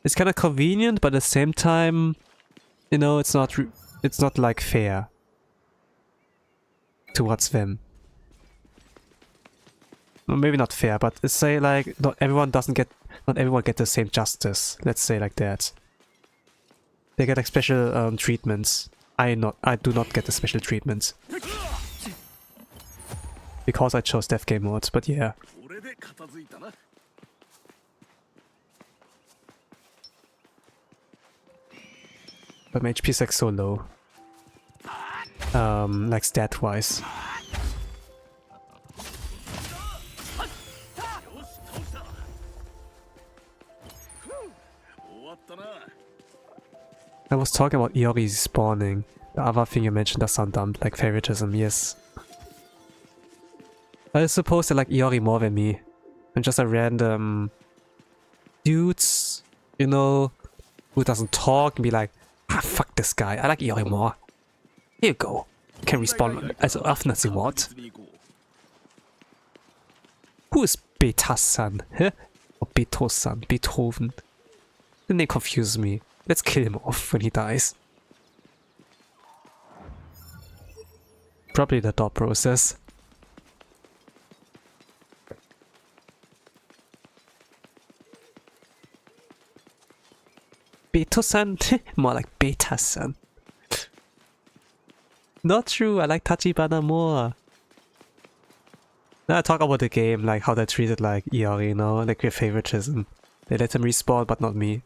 It's kind of convenient, but at the same time, you know, it's not like fair towards them. Well, maybe not fair, but let's say like not everyone get the same justice. Let's say like that. They get like special treatments. I do not get the special treatments because I chose death game mode. But yeah. But my HP is like so low. Like stat wise. I was talking about Iori spawning. The other thing you mentioned does sound dumb, like favoritism, yes. I suppose they like Iori more than me. I'm just a random dudes, you know, who doesn't talk and be like, ah, fuck this guy, I like Iori more. Here you go. You can respawn as often as you want. Who is Betatester? Huh? Or Betosan? Beethoven? The name confuses me. Let's kill him off when he dies. Probably the thought process. Betosan? More like Betasan. Not true, I like Tachibana more. Now I talk about the game, like how they treated like Iori, you know, like their favoritism. They let him respawn, but not me.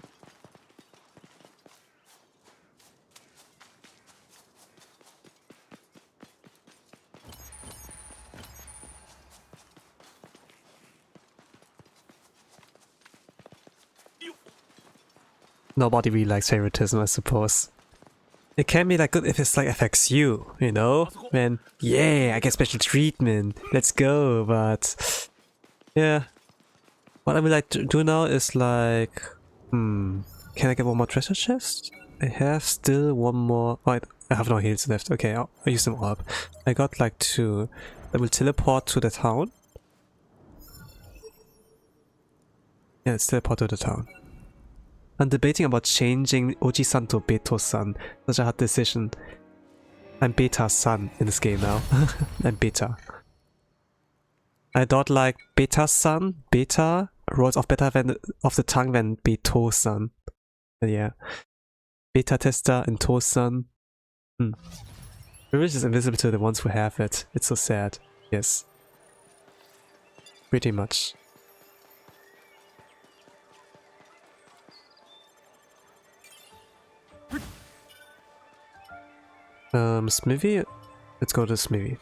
Nobody really likes favoritism, I suppose. It can be like good if it's like affects you, you know? Then, yeah, I get special treatment, let's go, but... Yeah. What I would like to do now is like... can I get one more treasure chest? I have still one more... Oh, I have no heals left, okay, I'll use them all up. I got like 2. I will teleport to the town. Yeah, let's teleport to the town. I'm debating about changing Oji-san to Beto-san. Such a hard decision. I'm Beta-san in this game now. I'm Beta. I thought like Beta-san, Beta, rolls off better than off the tongue than Beto-san. But yeah. Betatester and Tosan. Privilege is invisible to the ones who have it. It's so sad. Yes. Pretty much. Smithy? Let's go to Smithy.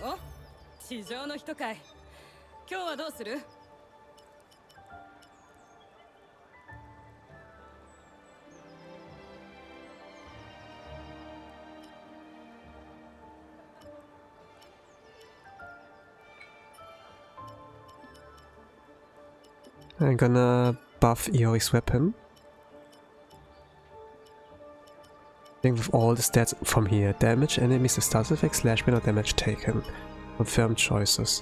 Oh, 地上の人かい。今日はどうする? I'm gonna buff Iori's weapon. With all the stats from here. Damage enemies with status effects, slash or damage taken. Confirmed choices.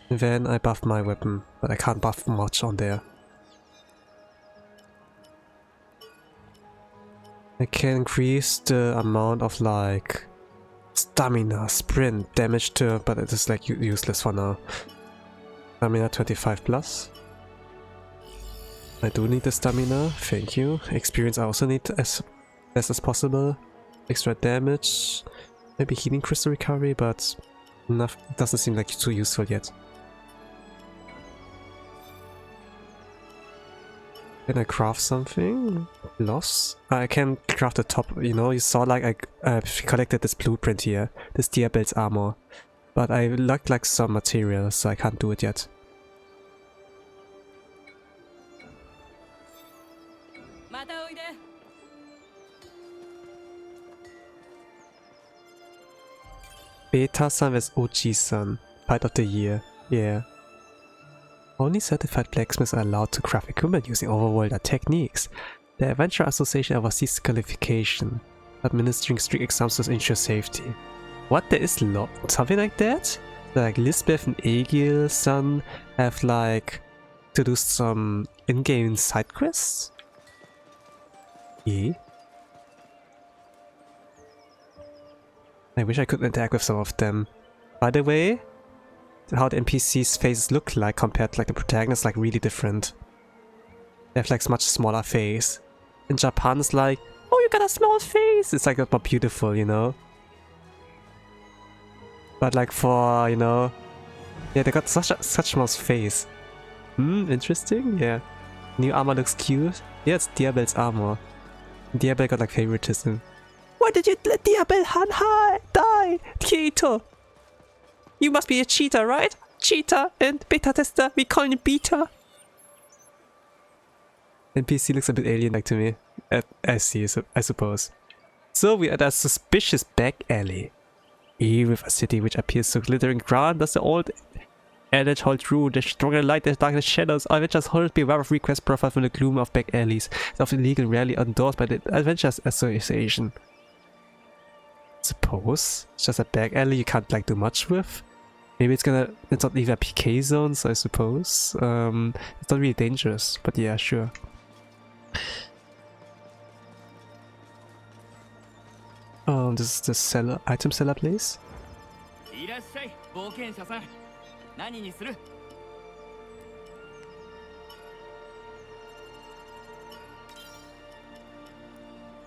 And then I buff my weapon, but I can't buff much on there. I can increase the amount of like stamina, sprint, damage to, but it is like useless for now. Stamina 25 plus. I do need the stamina, thank you. Experience I also need as best as possible. Extra damage, maybe healing crystal recovery, but enough, doesn't seem like too useful yet. Can I craft something? Loss? I can craft the top, you know, you saw like I collected this blueprint here, this 𝓓𝓮𝓪𝓽𝓱 armor. But I lacked like some materials, so I can't do it yet. Beta-san vs Oji-san. Fight of the year. Yeah. Only certified blacksmiths are allowed to craft equipment using overworlder techniques. The Adventure Association oversees qualification, administering strict exams to ensure safety. What? There is something like that? So, like Lisbeth and Egil-san have like to do some in-game side quests? Yeah. I wish I could interact with some of them. By the way, how the NPCs' faces look like compared to like the protagonists, like really different. They have like much smaller face. In Japan it's like, oh, you got a small face! It's like more beautiful, you know? But like for, you know, yeah, they got such small face. Interesting, yeah. New armor looks cute. Yeah, it's 𝓓𝓮𝓪𝓽𝓱's armor. 𝓓𝓮𝓪 got like favoritism. Why did you let 𝓓𝓮𝓪 die? Cheater! You must be a cheater, right? Cheater and Betatester, we call him Beta. NPC looks a bit alien-like to me. I see, I suppose. So we are at a suspicious back alley. Here with a city which appears so glittering grand, does the old adage hold true? The stronger light, the darker shadows. Adventures hold beware of request profile from the gloom of back alleys. It's often illegal, rarely endorsed by the Adventures Association. Suppose it's just a back alley you can't like do much with. Maybe it's not even a PK zone, so I suppose. It's not really dangerous, but yeah, sure. This is the seller, item seller place.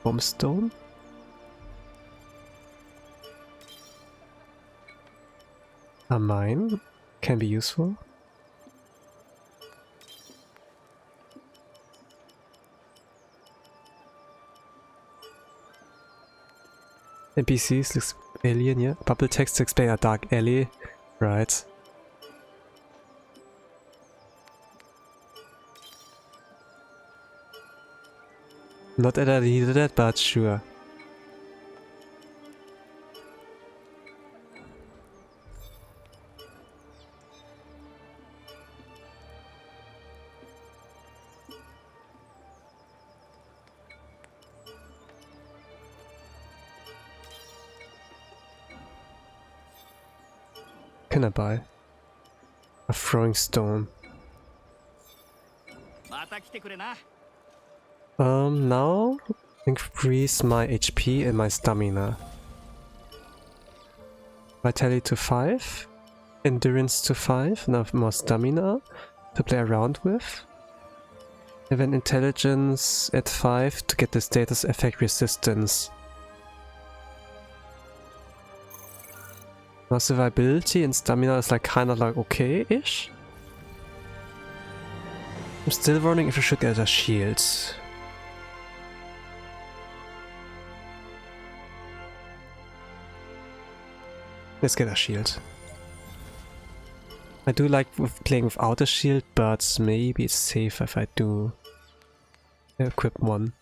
Bombstone. A mine can be useful. NPCs looks alien, yeah. Bubble text to explain a dark alley. Right. Not that I needed it, but sure. Can I buy a throwing stone? Now increase my HP and my stamina. Vitality to 5, endurance to 5, now more stamina to play around with. And then intelligence at 5 to get the status effect resistance. Now survivability and stamina is like kind of like okay-ish. I'm still wondering if I should get a shield. Let's get a shield. I do like playing without a shield, but maybe it's safer if I do equip one.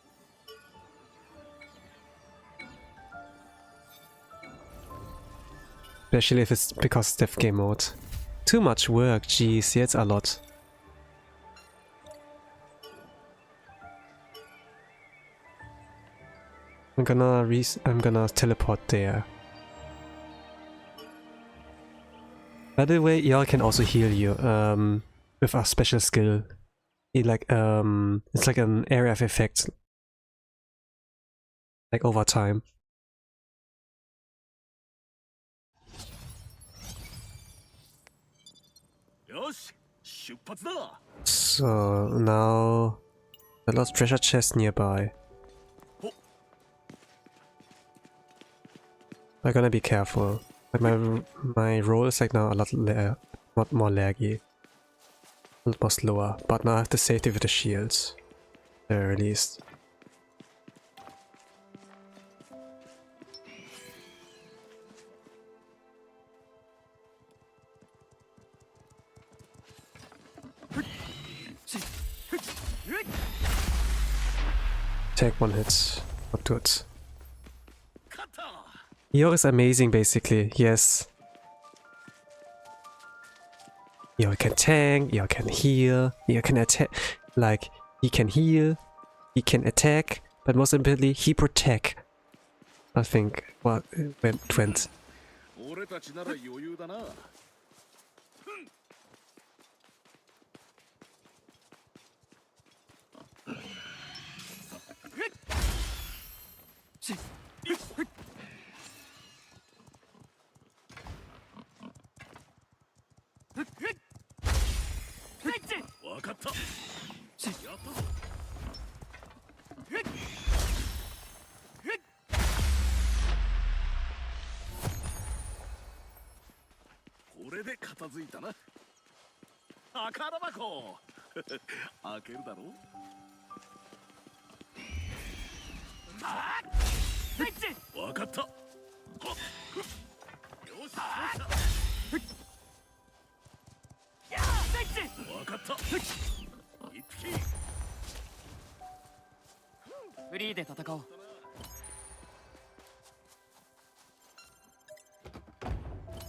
Especially if it's because it's dev game mode. Too much work, jeez, yeah, it's a lot. I'm gonna teleport there. By the way, y'all can also heal you with a special skill. It's like an area of effect, like over time. So now the lost treasure chest nearby. I'm gonna be careful. Like my roll is like now a lot more laggy, a lot more slower. But now I have the safety with the shields. They're released. Take one hit. Not good. Yor is amazing basically, yes. Yor can tank, Yor can heal, Yor can attack. Like, he can heal, he can attack, but most importantly, he protect. I think what went. 俺たちなら余裕だな。わかった。やったぞ。これで片付いたな。宝箱。開けるだろう。わかった。よし。わかった。一匹。フリーで戦おう。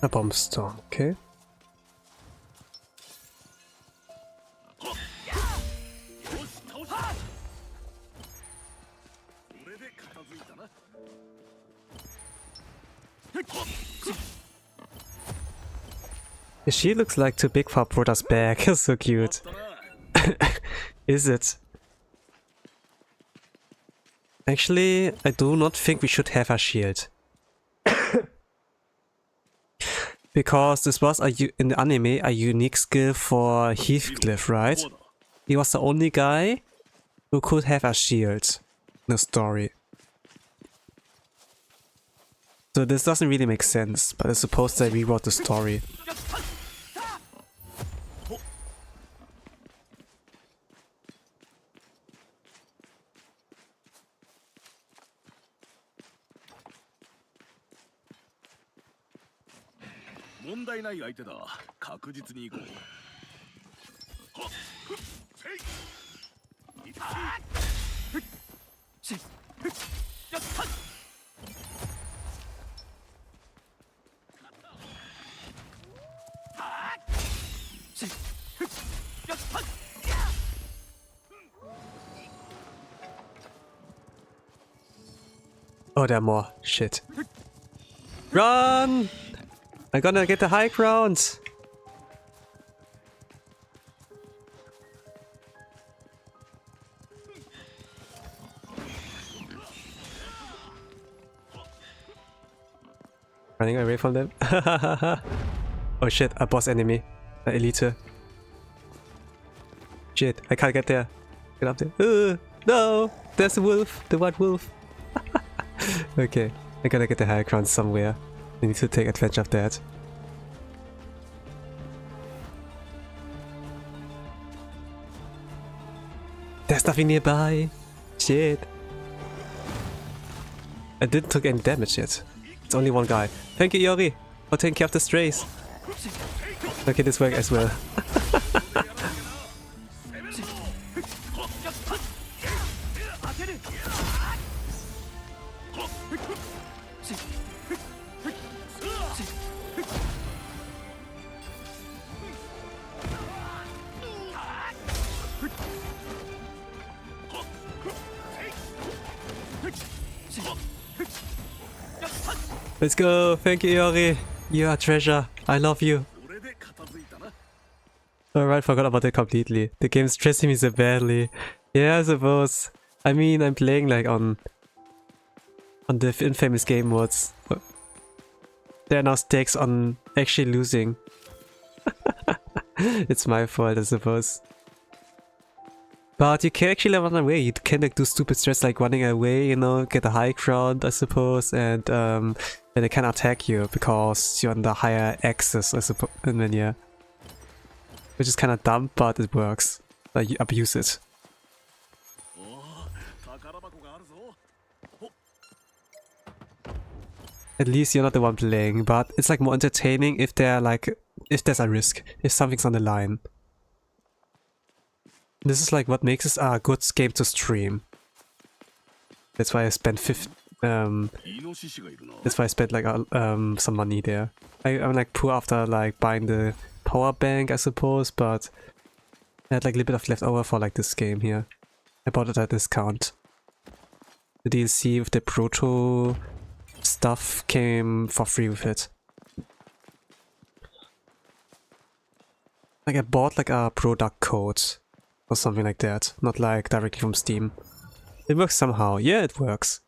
A bomb storm, okay. よし、倒した。これで片付いたな。She looks like too big for Prota's back. So cute. Is it? Actually, I do not think we should have a shield. Because this was in the anime a unique skill for Heathcliff, right? He was the only guy who could have a shield in the story. So this doesn't really make sense, but I suppose they rewrote the story. 問題ない相手だ。確実に行こう。はっ、ふっ、せい。一匹。ふっ、し、ふっ、やった。し、ふっ、やった。Oh, there are more. Shit. Run! I'm gonna get the high ground! Running away from them. Oh shit, a boss enemy. An elite. Shit, I can't get there. Get up there. No! There's a wolf! The white wolf! Okay, I gotta get the high ground somewhere. I need to take advantage of that. There's nothing nearby! Shit! I didn't take any damage yet. It's only one guy. Thank you, Yori, for taking care of the strays. Okay, this worked as well. Let's go! Thank you, Yori! You are a treasure! I love you! Alright, forgot about it completely. The game's stressing me so badly. Yeah, I suppose. I mean, I'm playing like on the infamous game modes. There are now stakes on actually losing. It's my fault, I suppose. But you can actually run away. You can like do stupid strats like running away, you know, get a high ground, I suppose, and then they can attack you because you're on the higher axis, I suppose. And then yeah, which is kind of dumb, but it works. Like you abuse it. At least you're not the one playing, but it's like more entertaining if they're like, if there's a risk, if something's on the line. This is like what makes this a good game to stream. That's why I spent that's why I spent like some money there. I'm like poor after like buying the power bank, I suppose, but I had like a little bit of leftover for like this game here. I bought it at a discount. The DLC with the proto stuff came for free with it. Like I bought like a product code or something like that, not like directly from Steam. It works somehow. Yeah, it works.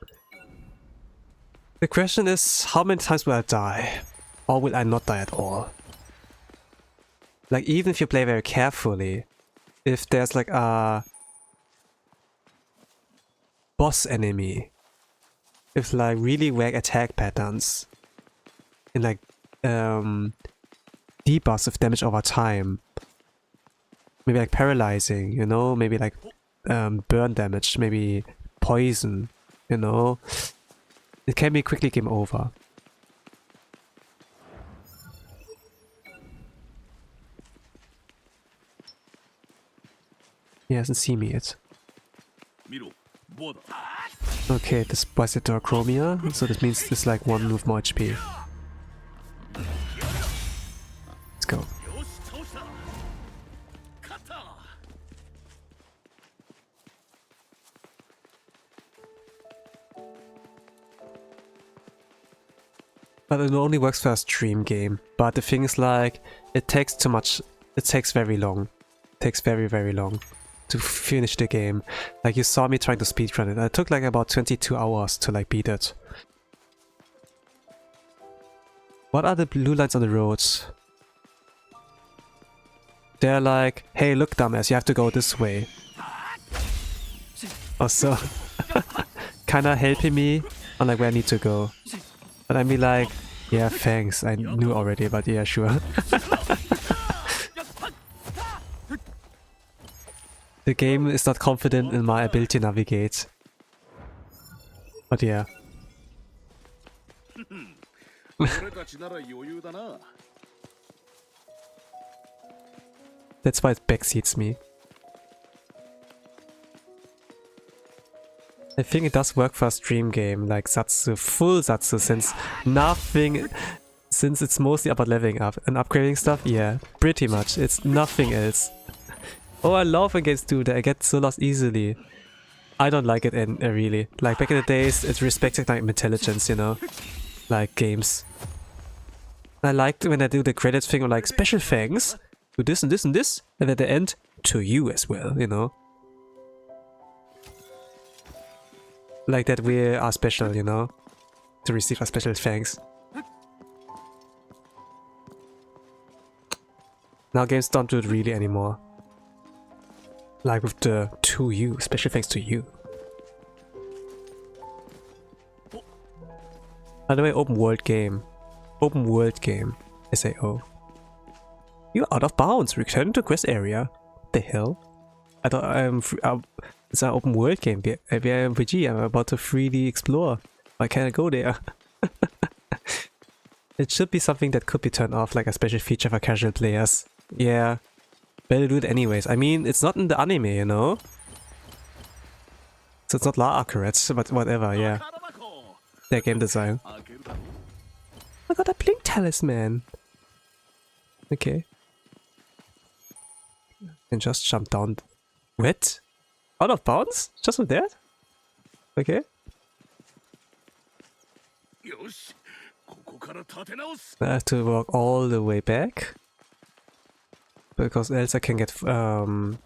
The question is, how many times will I die? Or will I not die at all? Like, even if you play very carefully, if there's like a boss enemy with like really weak attack patterns and like debuffs with damage over time, maybe like paralyzing, you know, maybe like burn damage, maybe poison, you know, it can be quickly game over. He hasn't seen me yet. Okay, this buys it to 𝓓𝓮𝓪𝓽𝓱, so this means there's like one with more HP. Let's go. But it only works for a stream game. But the thing is like, it takes too much, it takes very long. It takes very, very long to finish the game. Like you saw me trying to speedrun it. It took like about 22 hours to like beat it. What are the blue lights on the roads? They're like, hey look dumbass, you have to go this way. Also, kinda helping me on like where I need to go. But I mean like, yeah thanks, I knew already, but yeah sure. The game is not confident in my ability to navigate. But yeah. That's why it backseats me. I think it does work for a stream game, like Satsu, full Satsu, since it's mostly about leveling up and upgrading stuff, yeah, pretty much, it's nothing else. Oh, I love against dude, I get so lost easily. I don't like it really. Like back in the days, it respected like intelligence, you know, like games. I liked when I do the credits thing of like special thanks to this and this and this, and at the end, to you as well, you know. Like that we are special, you know, to receive a special thanks. Now games don't do it really anymore. Like with the to you, special thanks to you. By the way, open world game. Open world game. SAO. You're out of bounds. Return to quest area. What the hell? I thought it's an open world game. RPG. I'm about to freely explore. Why can't I go there? It should be something that could be turned off, like a special feature for casual players. Yeah. Better do it anyways. I mean, it's not in the anime, you know? So it's not accurate, but whatever, yeah. Their game design. I got a blink talisman! Okay. And just jump down. What? Out of bounds? Just with that? Okay. I have to walk all the way back. Because else I can get, it will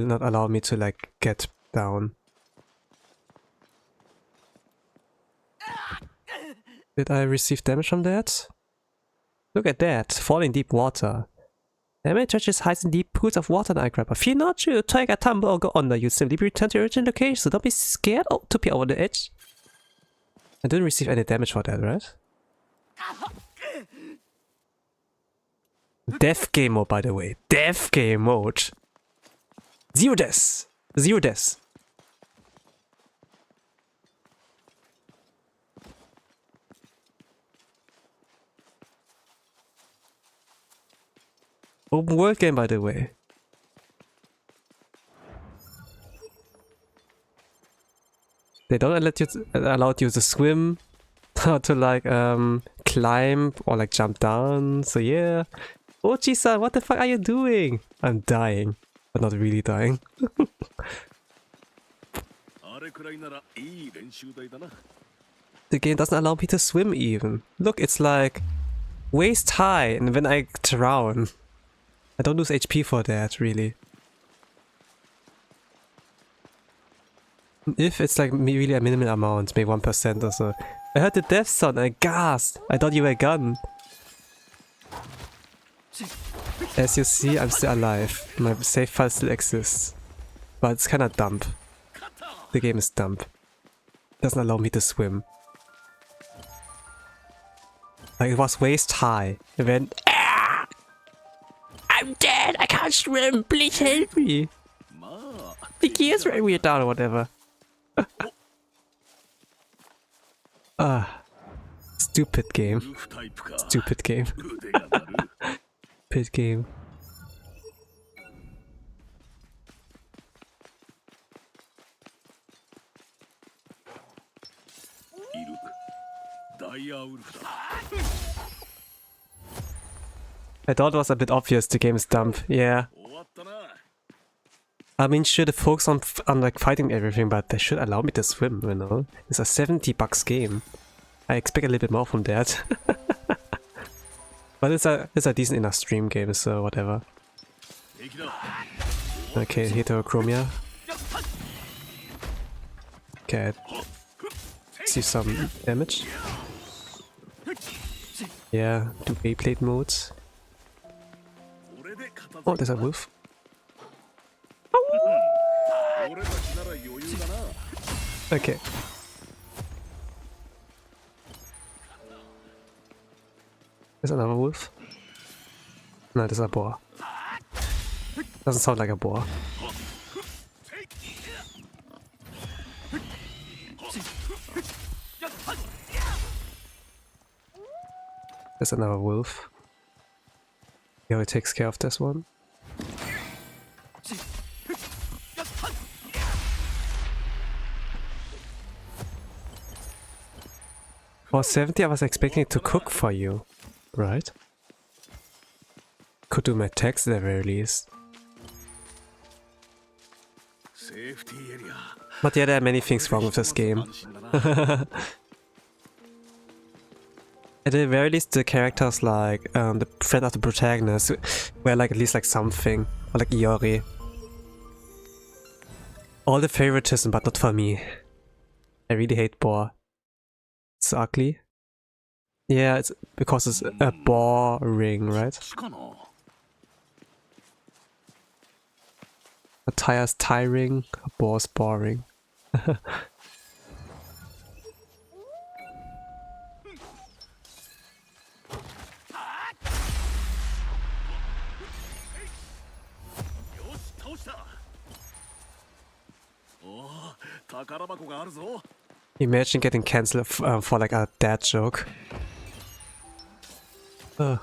not allow me to like get down. Did I receive damage from that? Look at that, fall in deep water. Damage touches hides in deep pools of water in Aincrad, but fear not, you take a tumble or go under, you simply return to your original location, so don't be scared to be over the edge. I didn't receive any damage for that, right? Death game mode, by the way. Death game mode. Zero deaths. Zero deaths. Open world game, by the way. They don't allow you to swim, or to like climb or like jump down. So yeah. Ochi-san, what the fuck are you doing? I'm dying, but not really dying. The game doesn't allow me to swim even. Look, it's like waist high, and when I drown, I don't lose HP for that, really. If it's like really a minimal amount, maybe 1% or so. I heard the death sound and I gasped. I thought you were gone. As you see, I'm still alive. My save file still exists. But it's kinda dumb. The game is dumb. Doesn't allow me to swim. Like, it was waist high. It went, ah! I'm dead! I can't swim! Please help me! The gears right weird down or whatever. Stupid game. Stupid game. Stupid game. I thought it was a bit obvious the game is dumb. Yeah. I mean, sure, they focus on like fighting everything, but they should allow me to swim, you know? It's a $70 game. I expect a little bit more from that. But it's a decent enough stream game, so whatever. Okay, 𝓓𝓮𝓪𝓽𝓱. Okay, see some damage. Yeah, do gameplay modes. Oh, there's a wolf. Okay. There's another wolf. No, there's a boar. Doesn't sound like a boar. There's another wolf. He already takes care of this one. For 70, I was expecting it to cook for you, right? Could do my text at the very least. But yeah, there are many things wrong with this game. At the very least, the characters like the friend of the protagonist were like at least like something, or like Iori. All the favoritism, but not for me. I really hate boar. It's ugly. Yeah, it's because it's a boring, right? A tire's tiring, a boar's boring. Imagine getting cancelled for like a dad joke. Oh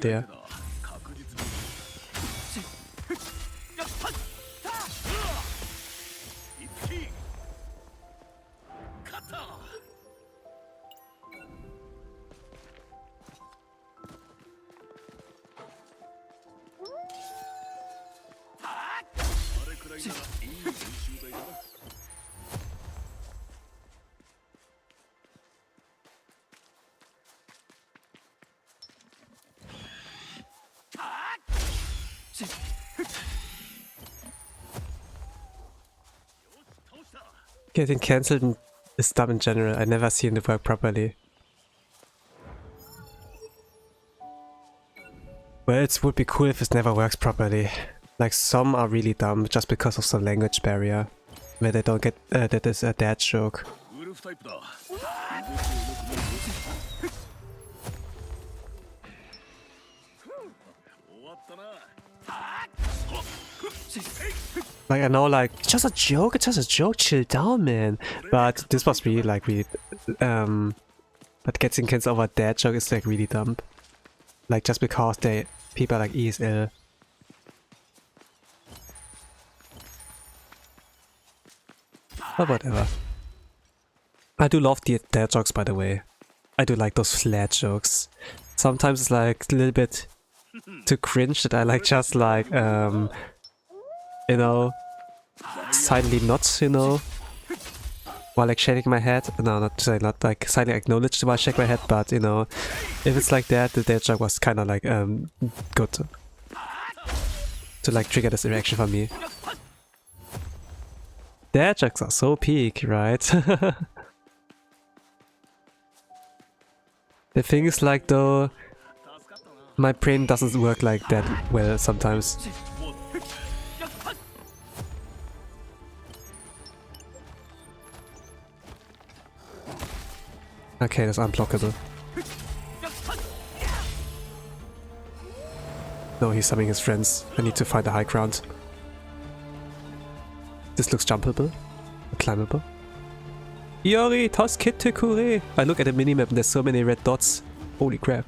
dear. Getting cancelled is dumb in general. I never seen it work properly. Well, it would be cool if it never works properly. Like, some are really dumb just because of some language barrier, where they don't get that is a dad joke. Like, I know, like, it's just a joke, chill down, man. But this was really, like, but getting cancelled over a dad joke is, like, really dumb. Like, just because they people like ESL. But whatever. I do love their jokes, by the way. I do like those flat jokes. Sometimes it's like a little bit too cringe that I like just like, you know, silently nod, you know, while like shaking my head. No, not like silently acknowledge while shaking my head, but you know, if it's like that, the joke was kind of like good to like trigger this reaction for me. Their jokes are so peak, right? The thing is like though, my brain doesn't work like that well sometimes. Okay, that's unblockable. No, he's summoning his friends. I need to find the high ground. This looks jumpable. Climbable. Iori, Toskite Kure! I look at the minimap and there's so many red dots. Holy crap.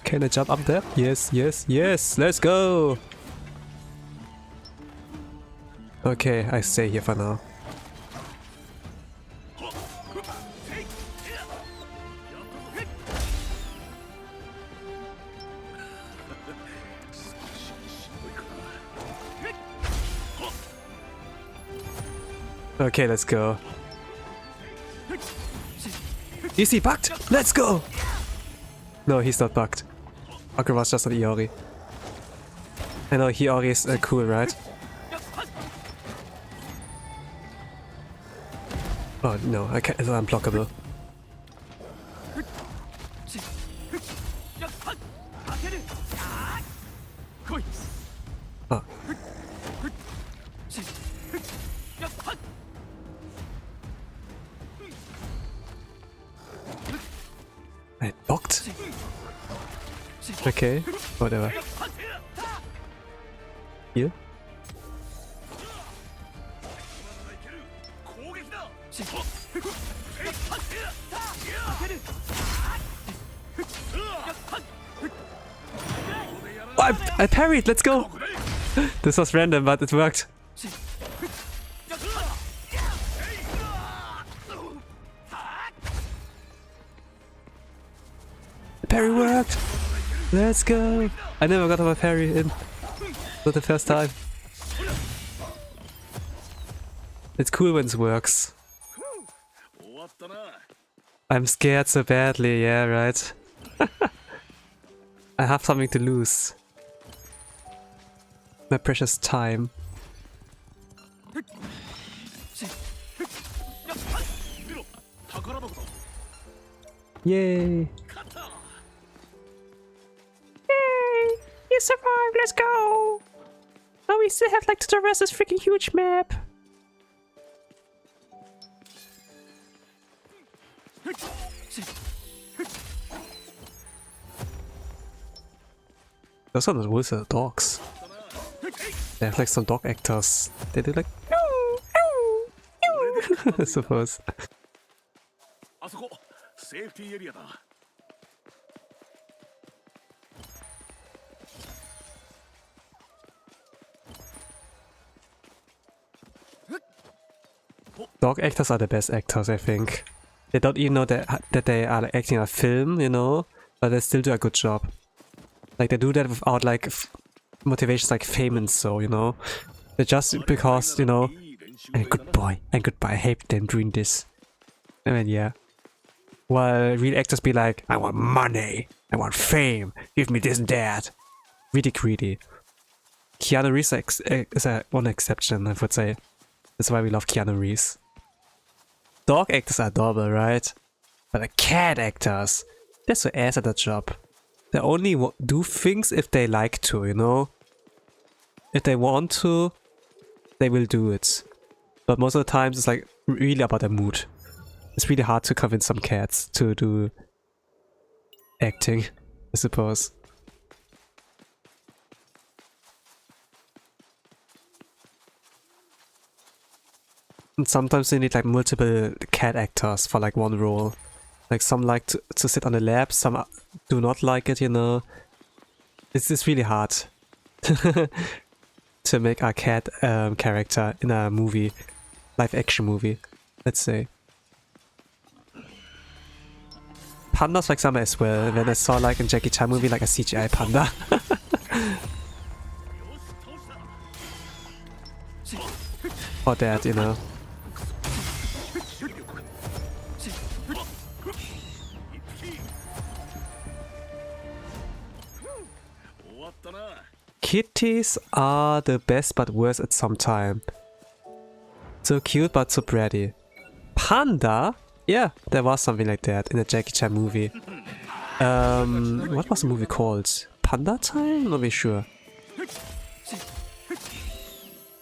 Can I jump up there? Yes, yes, yes! Let's go! Okay, I stay here for now. Okay, let's go. Is he bugged? Let's go! No, he's not bugged. Okay, was just an Iori. I know Iori is cool, right? Oh no, I can't. It's unblockable. Oh. I blocked. Okay, whatever. Here? Oh, I parried, let's go! This was random, but it worked. The parry worked! Let's go! I never got my parry in. Not the first time. It's cool when it works. I'm scared so badly, yeah, right? I have something to lose. My precious time. Yay! Yay! You survived, let's go! Now we still have like to traverse this freaking huge map. Those are the wolves are dogs. They have like some dog actors. They do like I suppose. Dog actors are the best actors, I think. They don't even know that they are acting a film, you know, but they still do a good job. Like they do that without like motivations like fame and so, you know. They just because, you know, and goodbye, I hate them doing this. I mean, yeah. While real actors be like, I want money, I want fame, give me this and that. Really greedy. Keanu Reeves is one exception, I would say. That's why we love Keanu Reeves. Dog actors are adorable, right? But the cat actors, they're so ass at that job. They only do things if they like to, you know? If they want to, they will do it. But most of the times it's like really about their mood. It's really hard to convince some cats to do acting, I suppose. And sometimes they need like multiple cat actors for like one role. Like some like to sit on the lap, some do not like it, you know. It's really hard to make a cat character in a movie, live action movie, let's say. Pandas, for example, as well. When I saw like in Jackie Chan movie like a CGI panda. Or that, you know. Kitties are the best but worst at some time. So cute but so bratty. Panda? Yeah, there was something like that in a Jackie Chan movie. What was the movie called? Panda Time? Not really sure.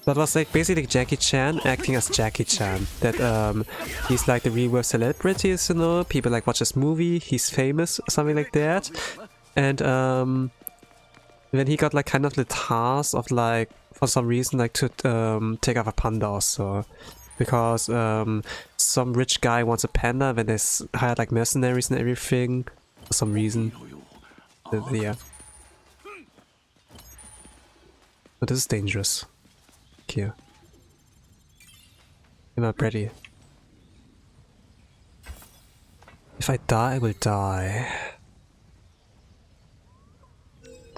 That was like basically Jackie Chan acting as Jackie Chan. That he's like the real world celebrities, you know, people like watch this movie, he's famous, something like that. And when he got like kind of the task of like, for some reason, like to take off a panda also. Because some rich guy wants a panda when they hired like mercenaries and everything. For some reason. Yeah. But this is dangerous. Here. Am I ready? If I die, I will die.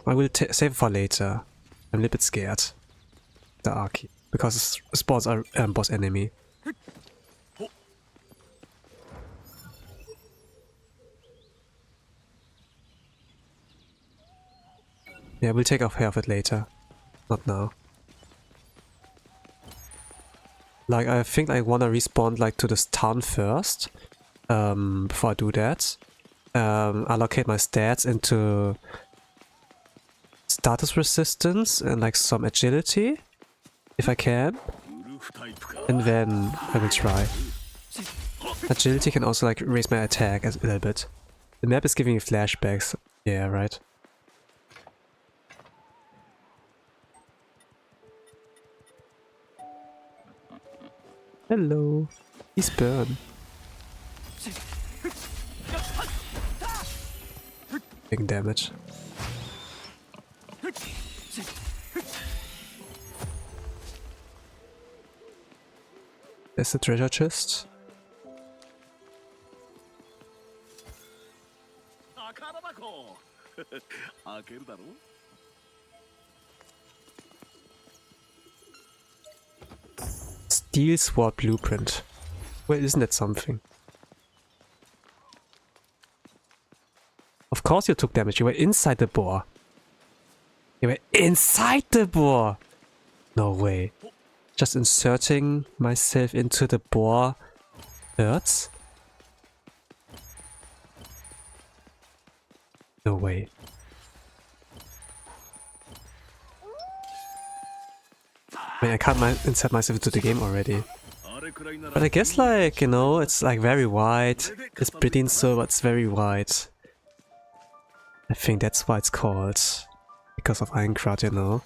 I will save it for later. I'm a little bit scared. The Arky. Because spawns are boss enemy. Yeah, we'll take care of it later. Not now. Like, I think I wanna respawn like to this town first. Before I do that. Allocate my stats into status resistance and like some agility. If I can. And then I will try. Agility can also like raise my attack a little bit. The map is giving me flashbacks. Yeah, right. Hello. He's burn. Big damage. There's the treasure chest. Steel sword blueprint. Well, isn't that something? Of course you took damage. You were inside the boar. You were inside the boar! No way. Just inserting myself into the boar hurts? No way. I mean, I can't insert myself into the game already. But I guess, like, you know, it's like very wide. It's pretty so, but it's very wide. I think that's why it's called. Because of Aincrad, you know.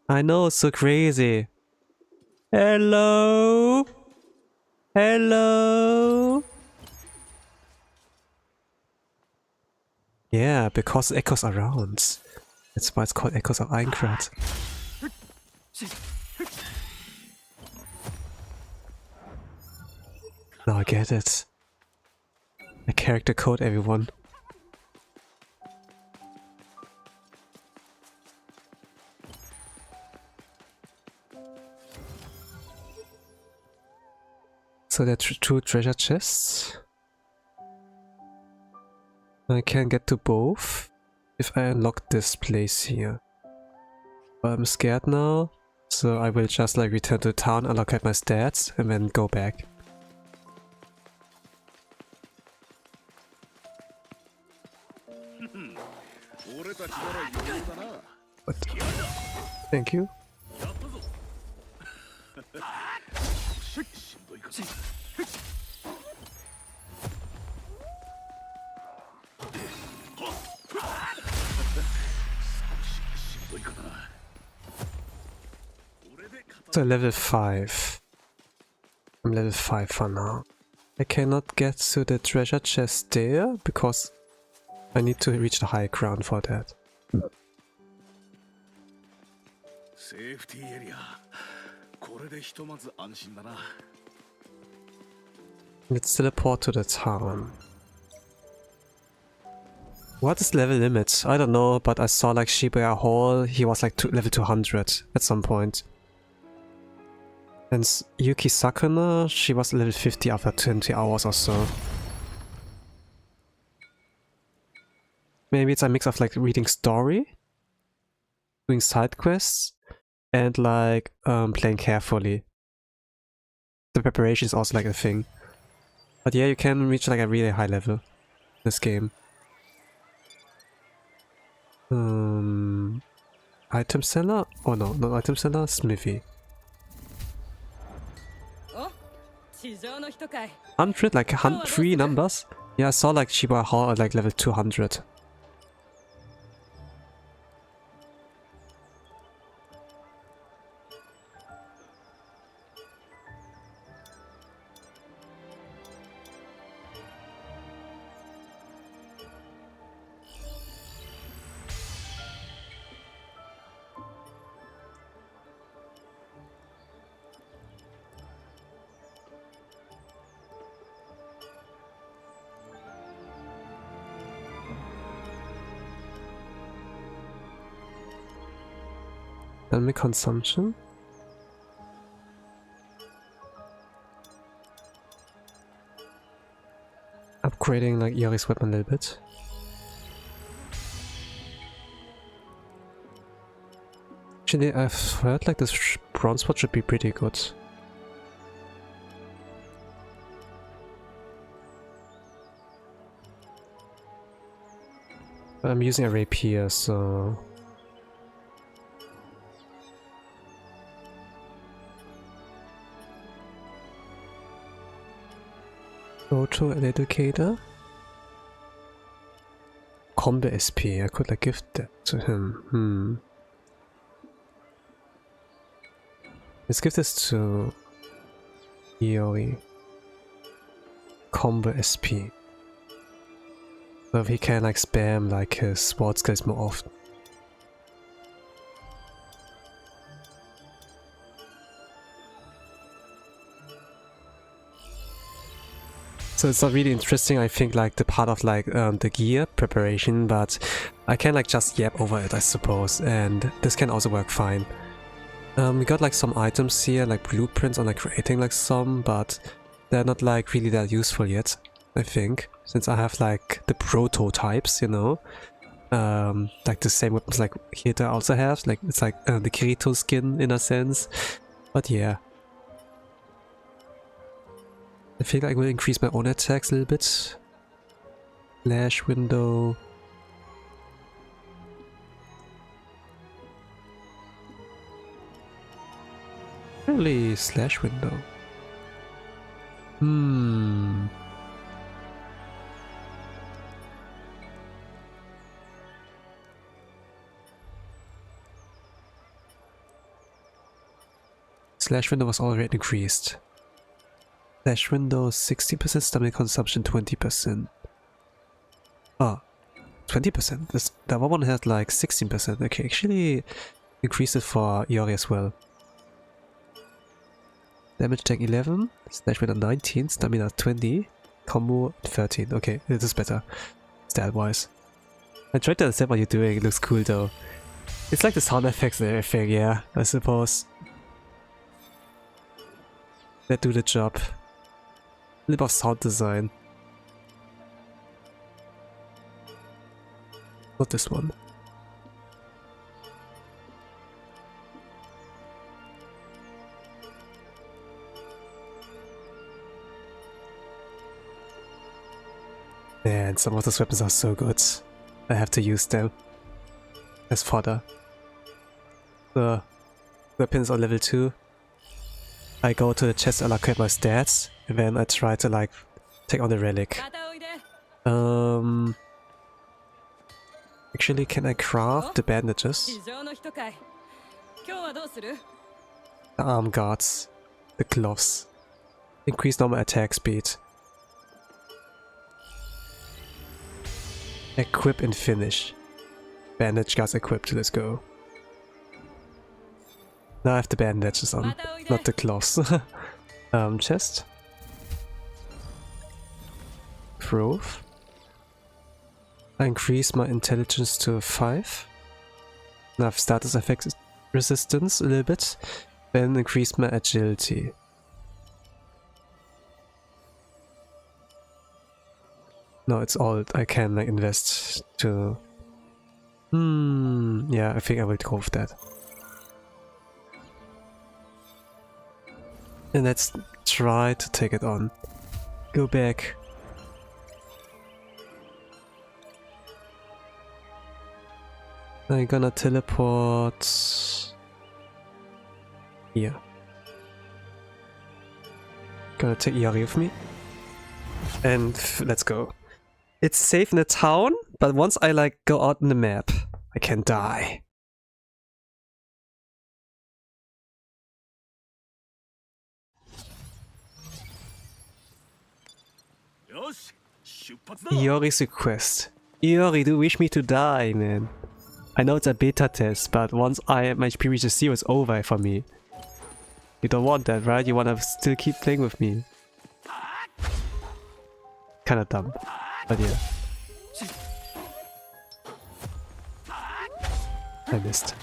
I know, it's so crazy. Hello? Hello? Yeah, because it echoes around. That's why it's called Echoes of Aincrad. Now I get it. A character code, everyone. So there are two treasure chests. I can get to both if I unlock this place here. But I'm scared now, so I will just like return to town, allocate my stats, and then go back. What? Thank you. So level 5. I'm level 5 for now. I cannot get to the treasure chest there because I need to reach the high ground for that. Safety area. これでひとまず安心だな。 Let's teleport to the town. What is level limit? I don't know, but I saw like Shibuya Hall, he was like level 200 at some point. And Yuki Sakuna, she was level 50 after 20 hours or so. Maybe it's a mix of like reading story, doing side quests, and like playing carefully. The preparation is also like a thing. But yeah, you can reach like a really high level in this game. Item seller? Oh no, not item seller, smithy. 100, like 3 numbers? Yeah, I saw like Shibuya Hall at like level 200. Enemy consumption. Upgrading like Yori's weapon a little bit. Actually, I've heard like this bronze sword should be pretty good. But I'm using a rapier, so... Go to an educator. Combat SP, I could like gift that to him. Let's give this to Iori. Combat SP. So he can like spam like his sword skills more often. So it's not really interesting, I think, like the part of like the gear preparation, but I can like just yap over it, I suppose, and this can also work fine. We got like some items here, like blueprints on like creating like some, but they're not like really that useful yet, I think, since I have like the prototypes, you know, like the same weapons like Hita also has, like it's like the Kirito skin in a sense, but yeah. I think I will increase my own attacks a little bit. Slash window. Really, slash window. Slash window was already increased. Slash window 60%, stamina consumption 20%. Ah, 20%. The other one had like 16%. Okay, actually increase it for Iori as well. Damage tank 11, slash window 19, stamina 20, combo 13. Okay, this is better, stat wise. I tried to understand what you're doing, it looks cool though. It's like the sound effects and everything, yeah, I suppose. That do the job. A little bit of sound design. Not this one. Man, some of those weapons are so good. I have to use them as fodder. The weapons on level 2. I go to the chest and allocate my stats, and then I try to like take on the relic. Actually, can I craft the bandages? The arm guards, the gloves. Increase normal attack speed. Equip and finish. Bandage got equipped, let's go. Now I have the bandages on, not the cloths. Chest. Growth. I increase my intelligence to 5. Now I have status effect resistance a little bit. Then increase my agility. No, it's all I can like invest to. Yeah, I think I will go with that. And let's try to take it on. Go back. I'm gonna teleport here. Gonna take Yari with me. And let's go. It's safe in the town, but once I like go out in the map, I can die. Iori's request. Iori, do you wish me to die, man? I know it's a beta test, but once my HP reaches 0, it's over for me. You don't want that, right? You wanna still keep playing with me. Kinda dumb, but yeah. I missed.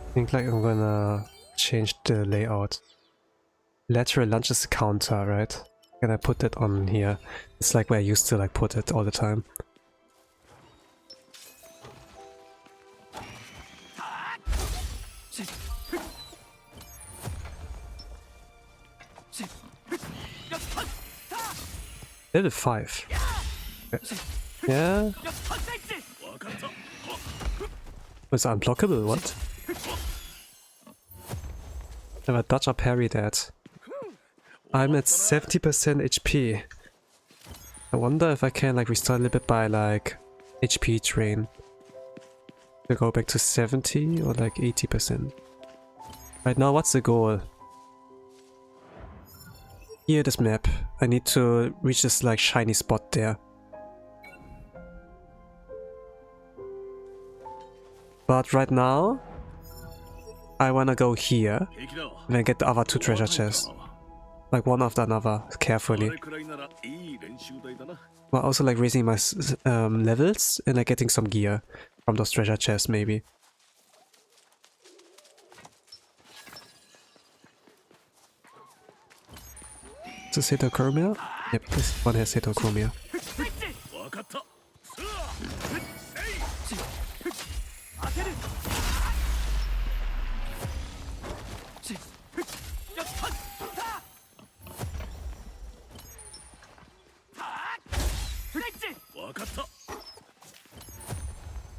I think like I'm gonna change the layout. Lateral lunge is a counter, right? Can I put that on here? It's like where I used to like put it all the time. Level 5. Okay. Yeah. It's unblockable, what? Never dodge or parry that. I'm at 70% HP. I wonder if I can like restore a little bit by like HP drain. To go back to 70 or like 80%. Right now, what's the goal? Here, this map. I need to reach this like shiny spot there. But right now, I wanna go here and then get the other 2 treasure chests. Like one after another, carefully. While also like raising my levels and like getting some gear from those treasure chests maybe. Is this 𝓓𝓮𝓪𝓽𝓱? Yep, this one has 𝓓𝓮𝓪𝓽𝓱.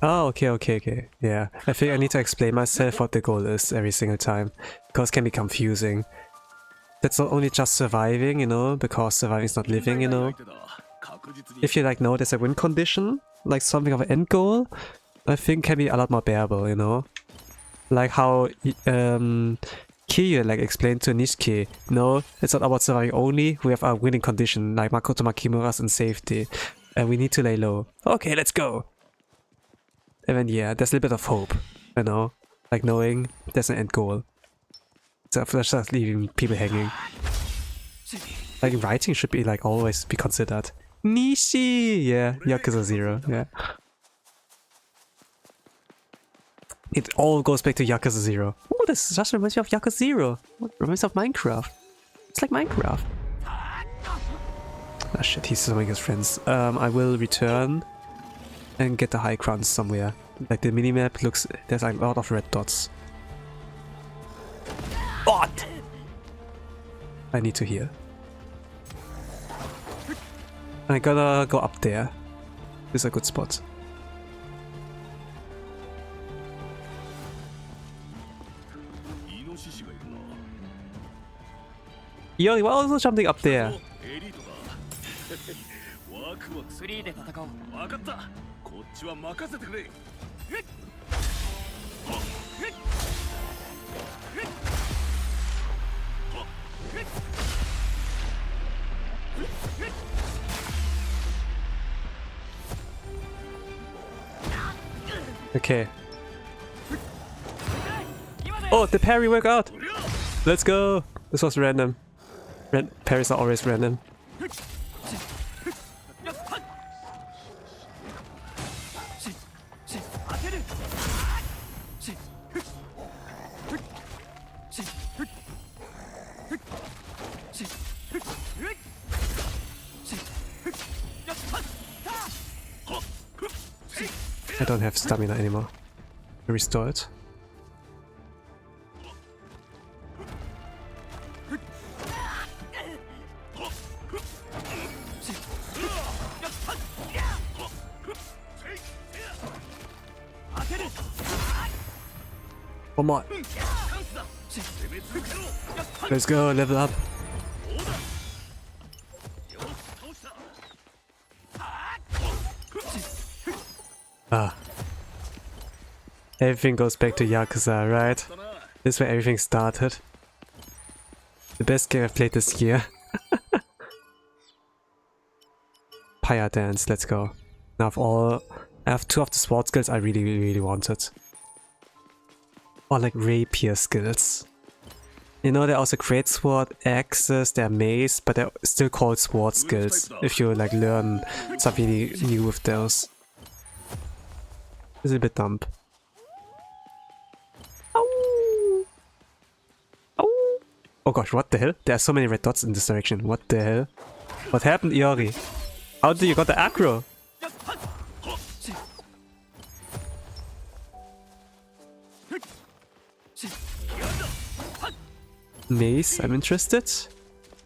Oh, okay. Yeah, I think I need to explain myself what the goal is every single time, because it can be confusing. That's not only just surviving, you know, because surviving is not living, you know. If you like know there's a win condition, like something of an end goal, I think can be a lot more bearable, you know. Like how Kiryu like explained to Nishiki, no, it's not about surviving only, we have a winning condition, like Makoto Makimura's in safety. And we need to lay low. Okay, let's go! And then yeah, there's a little bit of hope, you know? Like knowing there's an end goal. So that's just leaving people hanging. Like writing should be like always be considered. Nishi! Yeah, Yakuza 0, yeah. It all goes back to Yakuza 0. Oh, this just reminds me of Yakuza 0. What reminds me of Minecraft. It's like Minecraft. Ah shit, he's summoning his friends. I will return and get the high ground somewhere. Like the minimap looks, there's a lot of red dots. What? I need to heal. I gotta go up there. This is a good spot. Yo, why also jumping up there? フリーで戦おう。分かった。こっちは任せてくれ。Okay. Oh, the parry worked out. Let's go. This was random. Parries are always random. I don't have stamina anymore. Restore it. One more. Let's go, level up. Ah. Everything goes back to Yakuza, right? This is where everything started. The best game I've played this year. Pyre Dance, let's go. Now I have 2 of the sword skills I really wanted. Or like rapier skills. You know, they're also great sword, axes, they're mace, but they're still called sword skills if you like learn something new with those. It's a bit dumb. Ow! Ow! Oh gosh, what the hell? There are so many red dots in this direction. What the hell? What happened, Iori? How did you got the aggro? Mace, I'm interested.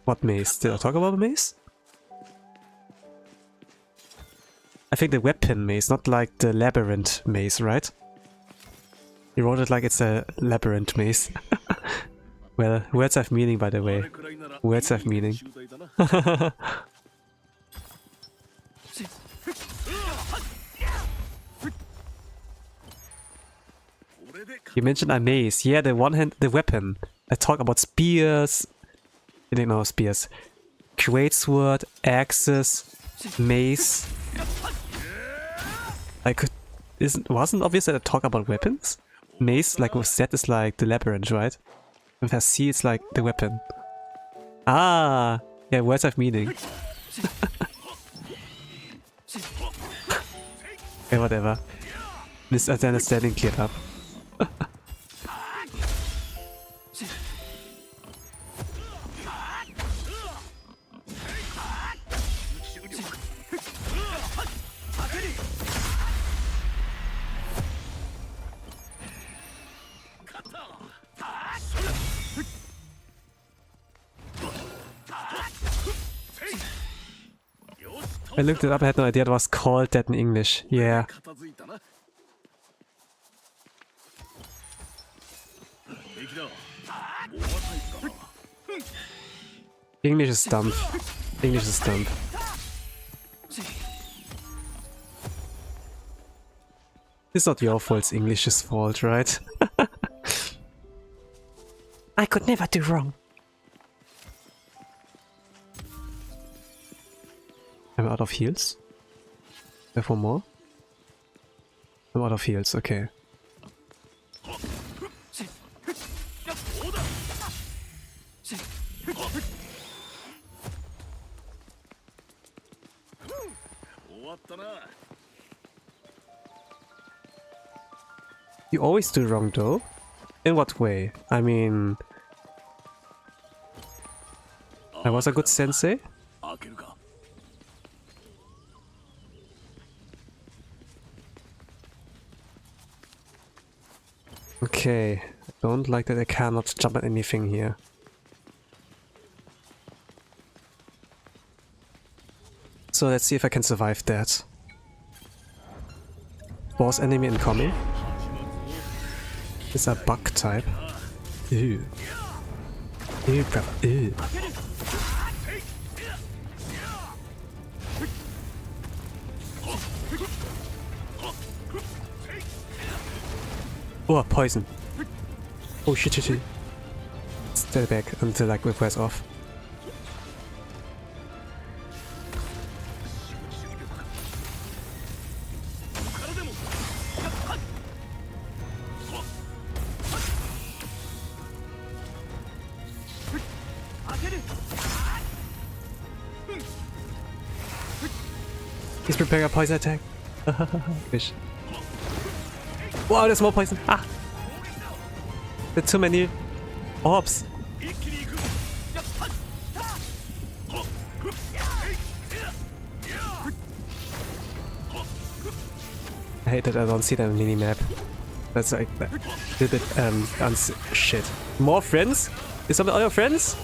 What mace? Did I talk about a mace? I think the weapon mace, not like the labyrinth mace, right? You wrote it like it's a labyrinth mace. Well, words have meaning, by the way. Words have meaning. You mentioned a mace. Yeah, the weapon. I talk about spears. I didn't know spears. Greatsword, axes, mace. Wasn't obvious that I talk about weapons? Mace, like with Z, is like the labyrinth, right? With a C, it's like the weapon. Ah! Yeah, words have meaning. Okay, whatever. Misunderstanding cleared up. I looked it up, I had no idea it was called that in English. Yeah. English is dumb. English is dumb. It's not your fault, it's English's fault, right? I could never do wrong. I'm out of heals. Therefore more. I'm out of heals, okay. You always do wrong though? In what way? I mean... I was a good sensei? Okay, Don't like that I cannot jump at anything here. So let's see if I can survive that. Boss enemy incoming. It's a bug type. Ew. Ew, crap. Ew. Oh, poison. Oh shit, shit, shit. Stay back until like it wears off. He's preparing a poison attack. Fish. Wow, there's more poison. Ah! There's too many orbs. I hate that I don't see that on the minimap. That's like a little bit shit. More friends? Is some of your friends?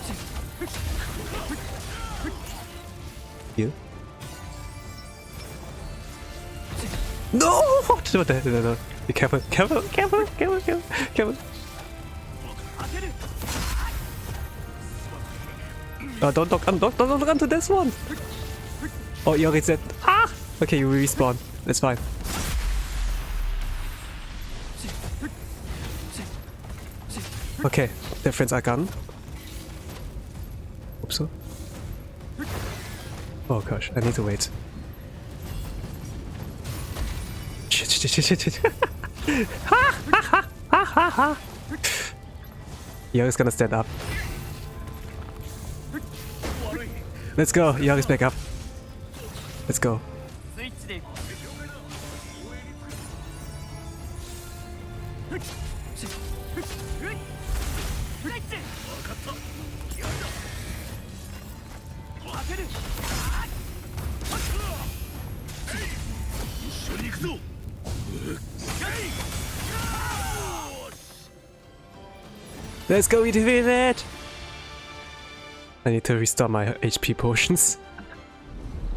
You? No! What the hell? No. Be careful, careful, careful, careful, careful, careful. Oh, don't look onto this one! Oh, you already said. Ah! Okay, you respawn. That's fine. Okay, their friends are gone. Hope so. Oh gosh, I need to wait. Shit. Ha ha ha ha ha ha. Yori's gonna stand up. Let's go, Yori's back up. Let's go. Let's go, we defeated it! I need to restore my HP potions.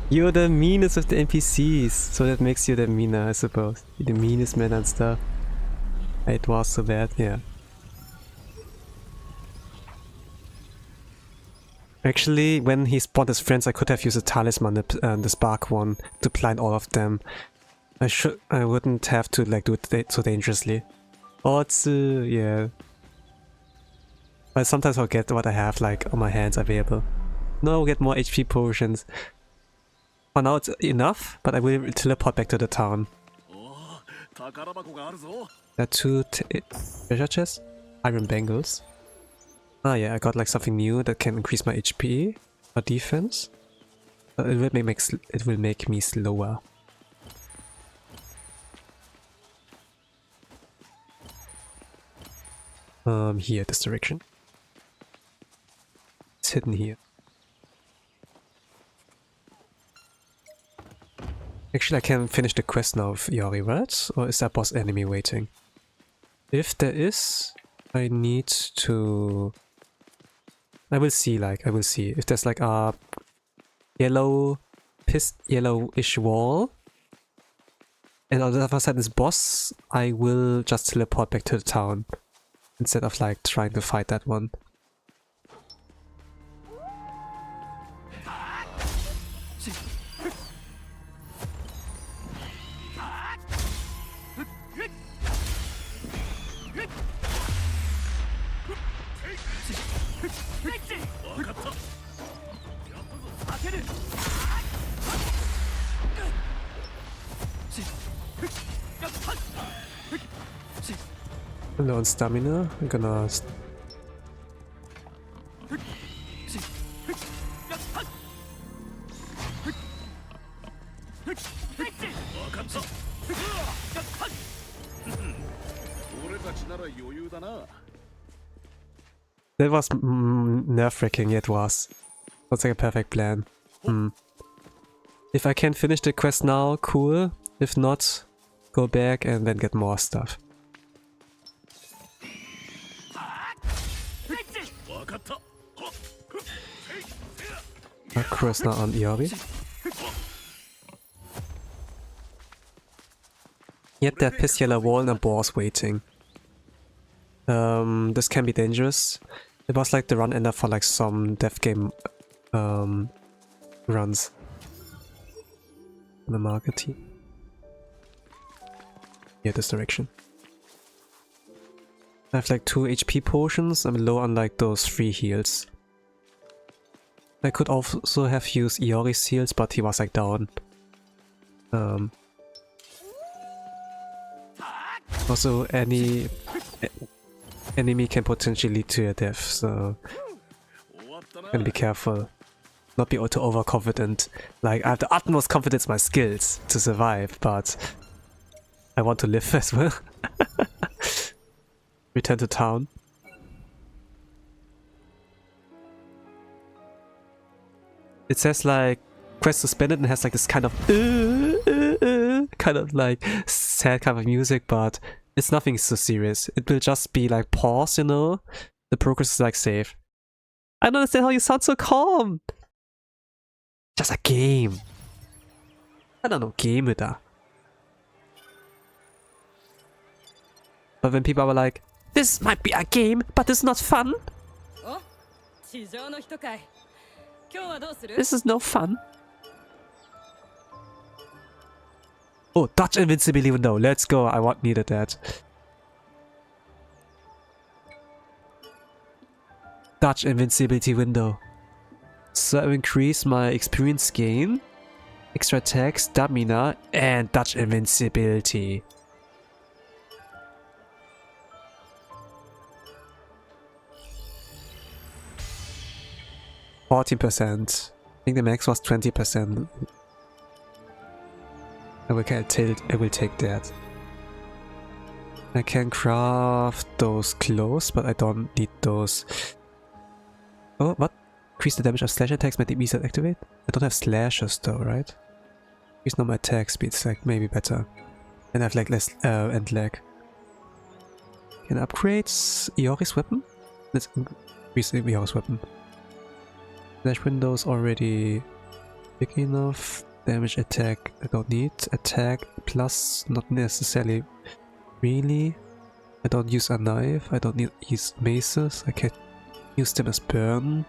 You're the meanest of the NPCs, so that makes you the meaner, I suppose. You're the meanest man and stuff. It was so bad, yeah. Actually, when he spawned his friends, I could have used a talisman, the spark one, to blind all of them. I wouldn't have to like do it so dangerously. Oh, it's yeah. I sometimes forget what I have like on my hands available. No, get more HP potions. For now it's enough, but I will teleport back to the town. There are two treasure chests, iron bangles. Ah yeah, I got like something new that can increase my HP or defense. But it will make me slower. Here, this direction. It's hidden here. Actually, I can finish the quest now with Yori, right? Or is there a boss enemy waiting? If there is, I need to... I will see, if there's like a yellowish wall, and on the other side is boss, I will just teleport back to the town instead of like trying to fight that one. Low on stamina, I'm gonna... That was nerve-wracking, it was. Looks like a perfect plan. If I can finish the quest now, cool. If not, go back and then get more stuff. Cross now on Iori. Yet that piss yellow wall and a boss waiting. This can be dangerous. It was like the run ender for like some death game runs on the market team. Yeah, this direction. I have like 2 HP potions. I'm low on like those 3 heals. I could also have used Iori's heals, but he was like down. Also, any enemy can potentially lead to your death, so gotta be careful. Not be too overconfident. Like, I have the utmost confidence in my skills to survive, but I want to live as well. Return to town. It says like quest suspended and has like this kind of kind of like sad kind of music, but it's nothing so serious. It will just be like pause, you know? The progress is like safe. I don't understand how you sound so calm. Just a game. I don't know, Gamemode. But when people are like, this might be a game, but it's not fun. This is no fun. Oh, Dutch invincibility window. Let's go. I needed that. Dutch invincibility window. So I increase my experience gain, extra attack, stamina, and Dutch invincibility. %. I think the max was 20%. I will take that. I can craft those clothes, but I don't need those. Oh, what? Increase the damage of slash attacks by the enemies that activate? I don't have slashes though, right? Increase normal attack speed, it's like maybe better. And I have like less and lag. Can upgrade Iori's weapon? Let's increase Iori's weapon. Slash windows already big enough. Damage attack I don't need. Attack plus not necessarily really. I don't use a knife. I don't need use maces. I can use them as burn.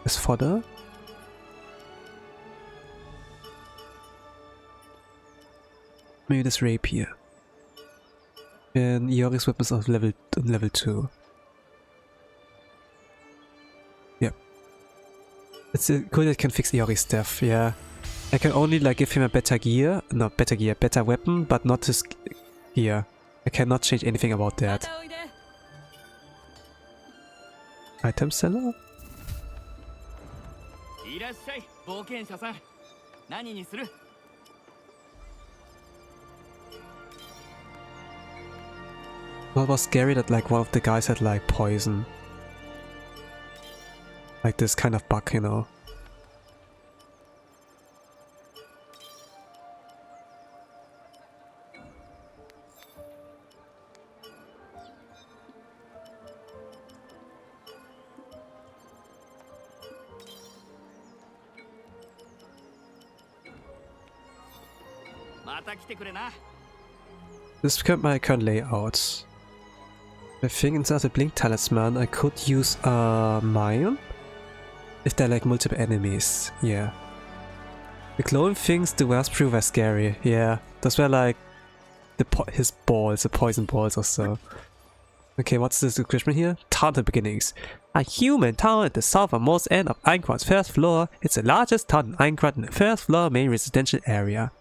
As fodder. Maybe this rapier. And Iori's weapons of level 2. It's cool that I can fix Iori's stuff, yeah. I can only like give him a better weapon, but not his gear. I cannot change anything about that. Item seller? Well, it was scary that like one of the guys had like poison. Like this kind of bug, you know. This is my current layout. I think instead of the blink talisman I could use a mine. If there are like multiple enemies, yeah. The glowing things, the wasp were scary, yeah. Those were like his balls, the poison balls or so. Okay, what's the description here? Town to beginnings. A human town at the southernmost end of Aincrad's first floor. It's the largest town in Aincrad in the first floor main residential area.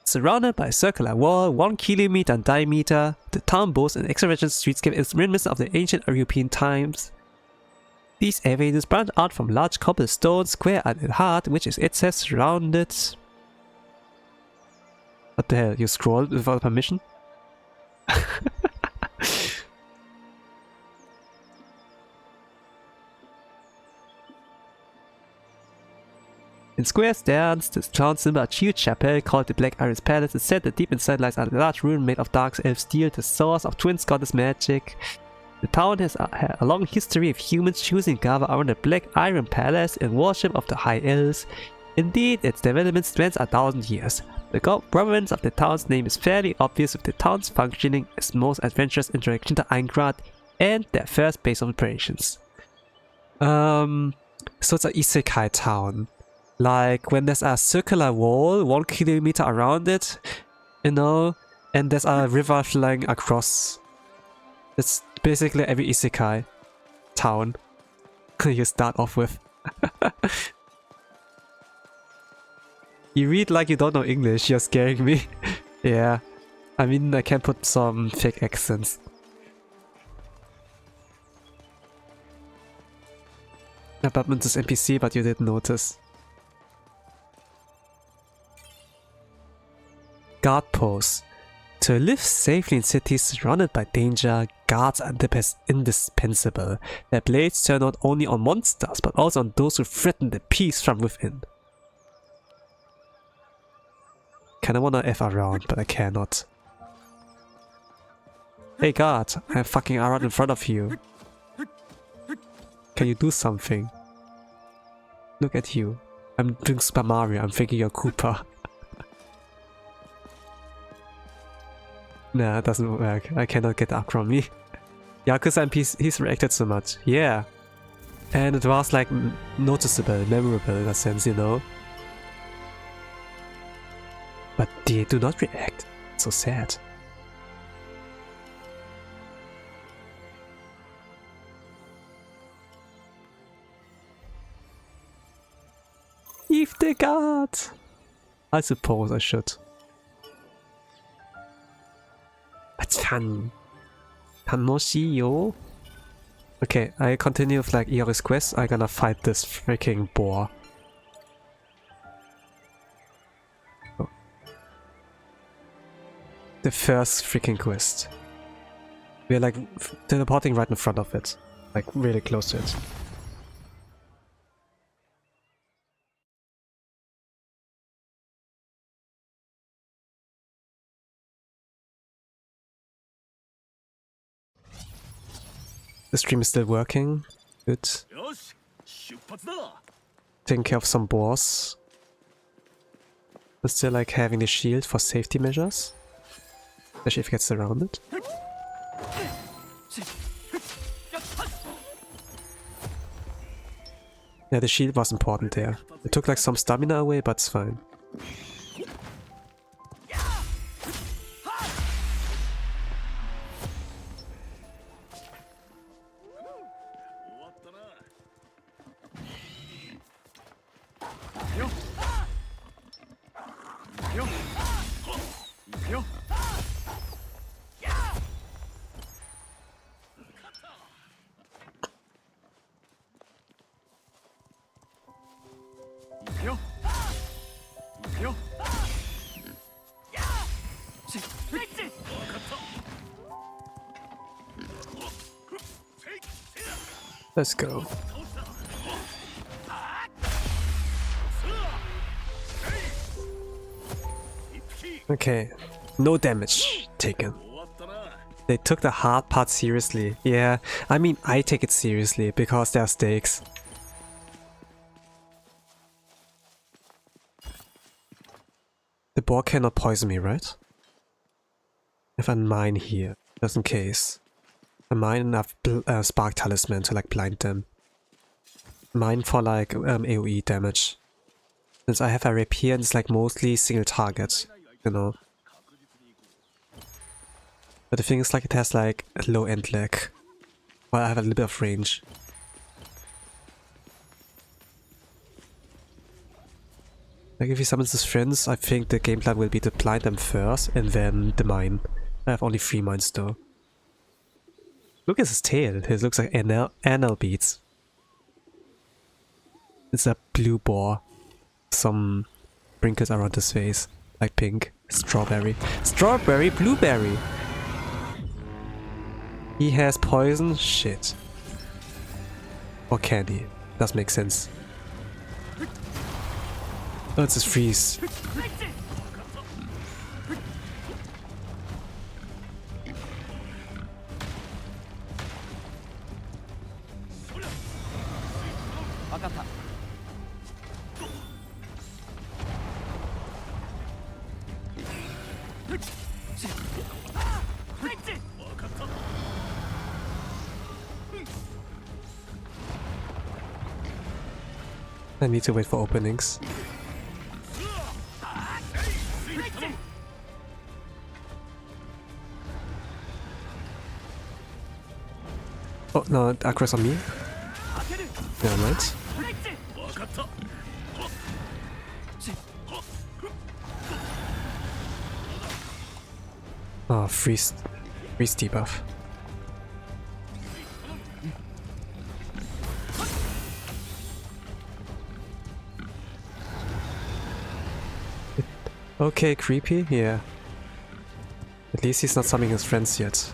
Surrounded by a circular wall 1 kilometer in diameter, the town boasts an extravagant streetscape as reminiscent of the ancient European times. These avenues branch out from large cobblestone square at the heart, which is itself surrounded. What the hell? You scrolled without permission? In square stands the town symbol, a huge chapel called the Black Iris Palace. It's said that deep inside lies a large ruin made of dark elf steel, the source of twin goddess magic. The town has had a long history of humans choosing gather around the Black Iron Palace in worship of the High Elves. Indeed, its development spans 1,000 years. The governance of the town's name is fairly obvious, with the town's functioning as most adventurous interaction to Aincrad and their first base of operations. So it's an isekai town. Like when there's a circular wall 1 kilometer around it, you know, and there's a river flowing across. It's basically every isekai town you start off with. You read like you don't know English, you're scaring me. Yeah, I mean I can put some fake accents. Abutment is NPC, but you didn't notice. Guard post. To live safely in cities surrounded by danger, guards are indispensable. Their blades turn not only on monsters, but also on those who threaten the peace from within. Kinda wanna F around, but I cannot. Hey guard, I'm fucking around in front of you. Can you do something? Look at you. I'm doing Super Mario, I'm thinking you're Koopa. Nah, it doesn't work. I cannot get up from me. Yakuza MP, he's reacted so much. Yeah. And it was like noticeable, memorable in a sense, you know. But they do not react. So sad. Leave the guard! I suppose I should. It's fun. Tanoshi-yo. Okay, I continue with like Iori's quest. I'm gonna fight this freaking boar. Oh. The first freaking quest. We're like teleporting right in front of it. Like really close to it. The stream is still working. Good. Taking care of some boars. But still like having the shield for safety measures. Especially if it gets surrounded. Yeah, the shield was important there. It took like some stamina away, but it's fine. Let's go. Okay, no damage taken. They took the hard part seriously. Yeah, I mean I take it seriously because there are stakes. The boar cannot poison me, right? If I mine here, just in case. I mine enough spark talisman to like blind them. Mine for like AoE damage. Since I have a rapier and it's like mostly single target, you know. But the thing is like it has like a low end lag. While I have a little bit of range. Like if he summons his friends, I think the game plan will be to blind them first and then the mine. I have only 3 mines though. Look at his tail, it looks like anal beads. It's a blue boar. Some wrinkles around his face, like pink. Strawberry. Strawberry, blueberry! He has poison? Shit. Or can he? Does make sense. Oh, it's his freeze. 分かった I need to wait for openings. Oh no, Acro's on me. Never mind. Oh, freeze debuff. Okay, creepy, yeah. At least he's not summoning his friends yet.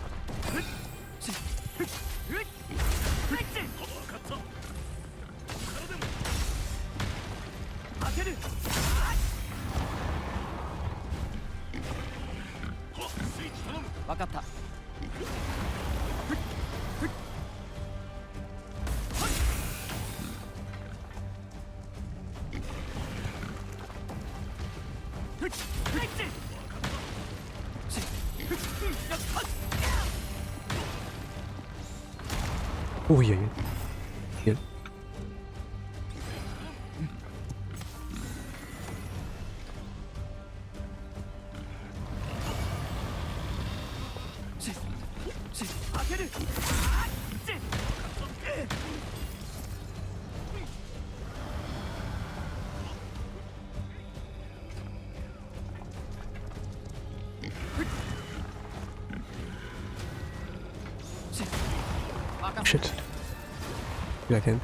Oh yeah, yeah. Shit. Yeah, I can.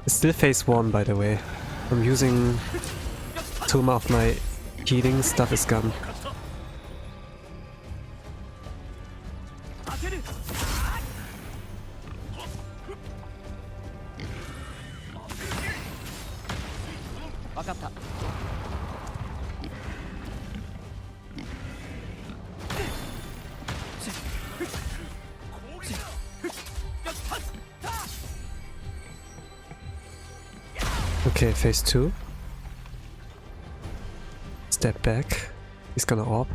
It's still phase 1, by the way. I'm using Tuma of my healing stuff is gone. Okay, phase 2. Step back. He's gonna orb.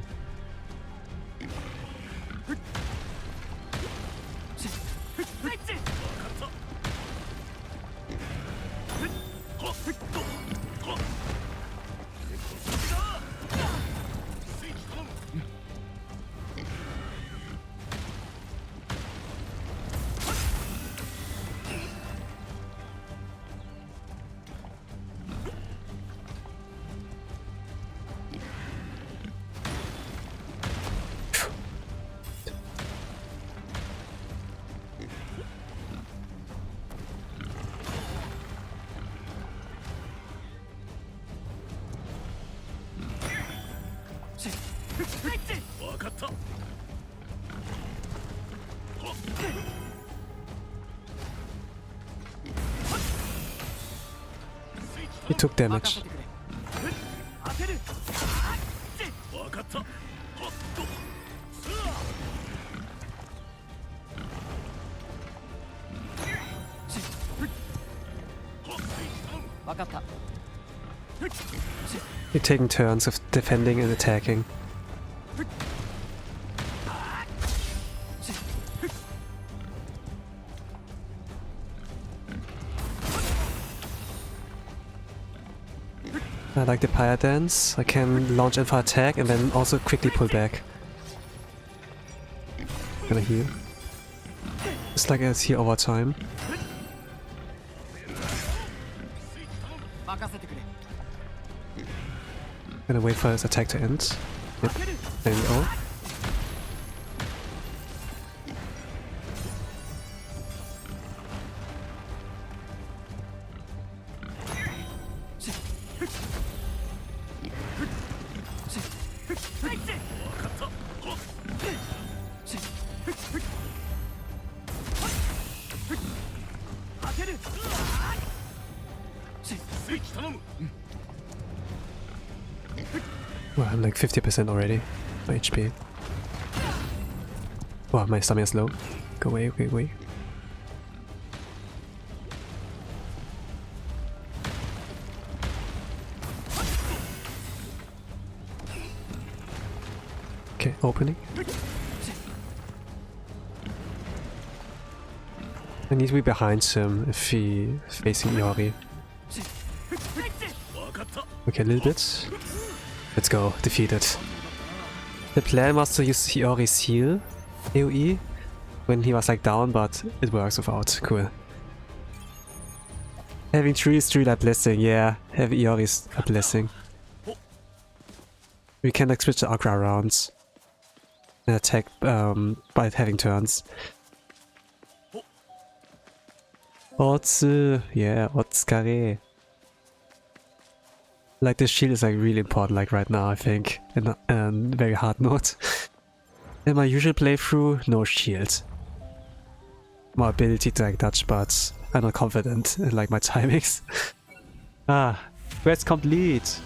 He took damage. You're taking turns of defending and attacking. I like the Pyre Dance. I can launch in for attack and then also quickly pull back. Gonna heal. It's like it's here over time. Gonna wait for his attack to end. Yep. There we go. Well, I'm like 50% already, my HP. Wow, my stamina is low. Go away, go away. Okay, opening. I need to be behind him if he facing Iori. Okay, a little bit. Let's go, defeated. The plan was to use Iori's heal AoE when he was like down, but it works without. Cool. Having 3 is 3 like blessing, yeah. Having Iori is a blessing. We can like switch the Aincrad around and attack by having turns. Otsu, yeah, Otskare. Like this shield is like really important like right now I think, and very hard note. In my usual playthrough, no shield. My ability to like dodge, but I'm not confident in like my timings. Ah, quest complete!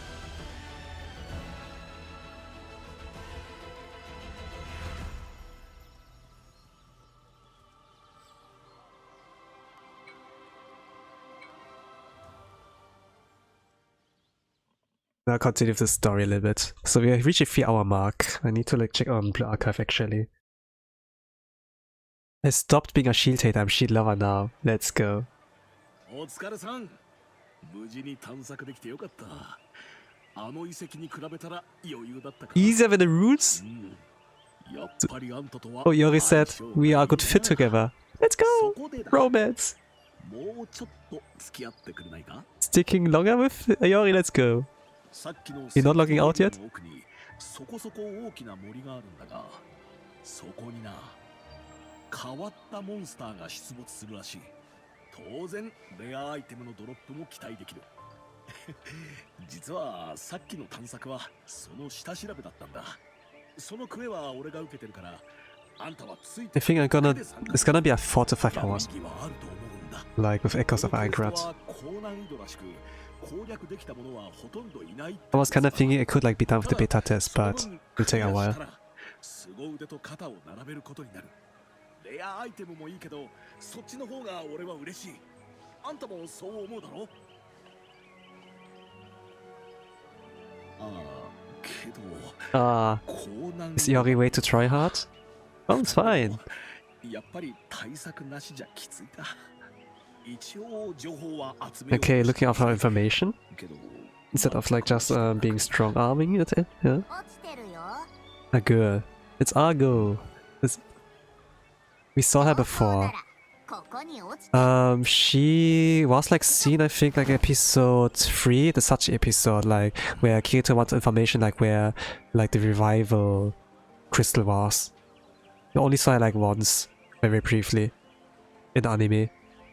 Now continue with the story a little bit. So we have reached a 3-hour mark. I need to like check on Blue Archive actually. I stopped being a shield hater, I'm shield lover now. Let's go. Easier than the roots? Oh, Iori said, we are a good fit together. Let's go! Romance! Sticking longer with Iori, let's go. You're not logging out yet? 変わったモンスターが出没するらしい。当然レアアイテムのドロップも期待できる。実はさっきの探索はその下調べだったんだ。そのクエは俺が受けてるから、あんたはついて。I think it's gonna be a 4 to 5 hours. Like with Echoes of Aincrad. I was kind of thinking it could like be done with the beta test, but it'll take a while. レアアイテムもいいけど、そっちの方が俺は嬉しい。あんたもそう思うだろ？けど。Is Iori way to try hard? Oh, it's fine. やっぱり対策なしじゃきついか。一応情報は集めよう。Okay, looking out for information instead of like just being strong arming it. Yeah. A girl. It's Argo. We saw her before. She was like seen, I think, like episode 3, the Sachi episode, like where Kirito wants information, like where like the revival crystal was. We only saw her like once, very briefly, in the anime,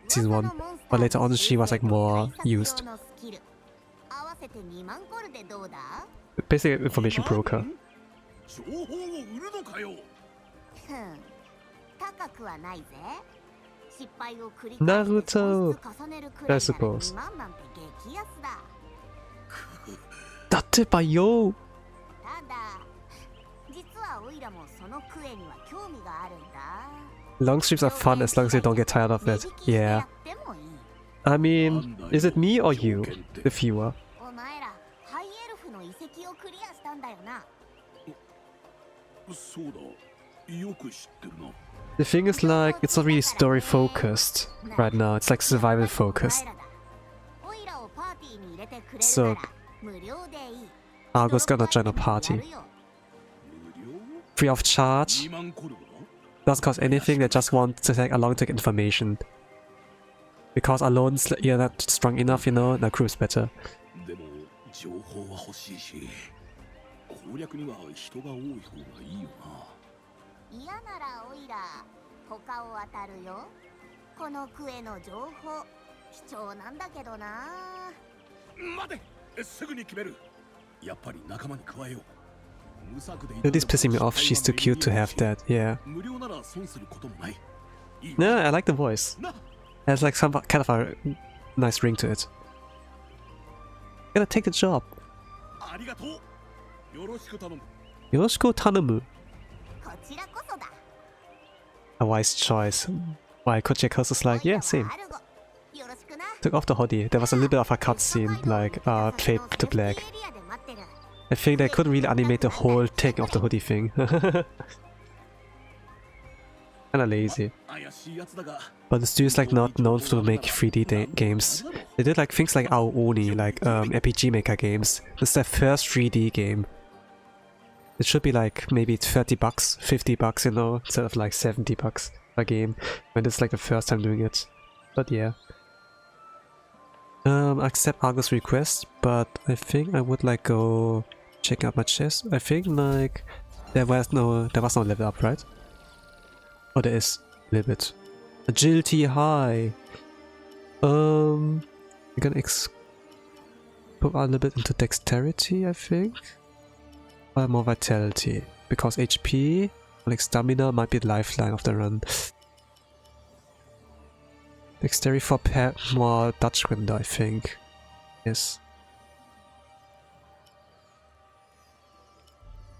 season 1. But later on, she was like more used. Basically, information broker. Naruto, I suppose. Datte Bayo! Long streams are fun as long as you don't get tired of it. Yeah. I mean, is it me or you, the viewer? The thing is like, it's not really story focused right now, it's like survival focused. So, Argo's gonna join a party. Free of charge. Doesn't cost anything, they just want to take along to get information. Because alone you're not strong enough, you know, the crew is better. It is pissing me off, she's too cute to have that, yeah. No, I like the voice. It has like some kind of a nice ring to it. I'm gonna take the job. Yoroshiku tanomu. a wise choice. While Kochekos is like, yeah, same. Took off the hoodie. There was a little bit of a cutscene, like, fade to black. I think they couldn't really animate the whole taking off the hoodie thing. Kinda lazy. But the studio's like not known to make 3D games. They did like things like Aoni, like RPG Maker games. This is their first 3D game. It should be like maybe $30, $50, you know, instead of like $70 a game. When it's like the first time doing it. But yeah. Accept Argo's request, but I think I would like go check out my chest. I think like there was no level up, right? Oh, there is a little bit. Agility high. We're gonna put a little bit into dexterity, I think. Or more vitality, because HP, like stamina, might be the lifeline of the run. Dexterity for more 𝓓𝓮𝓪𝓽𝓱, I think. Yes.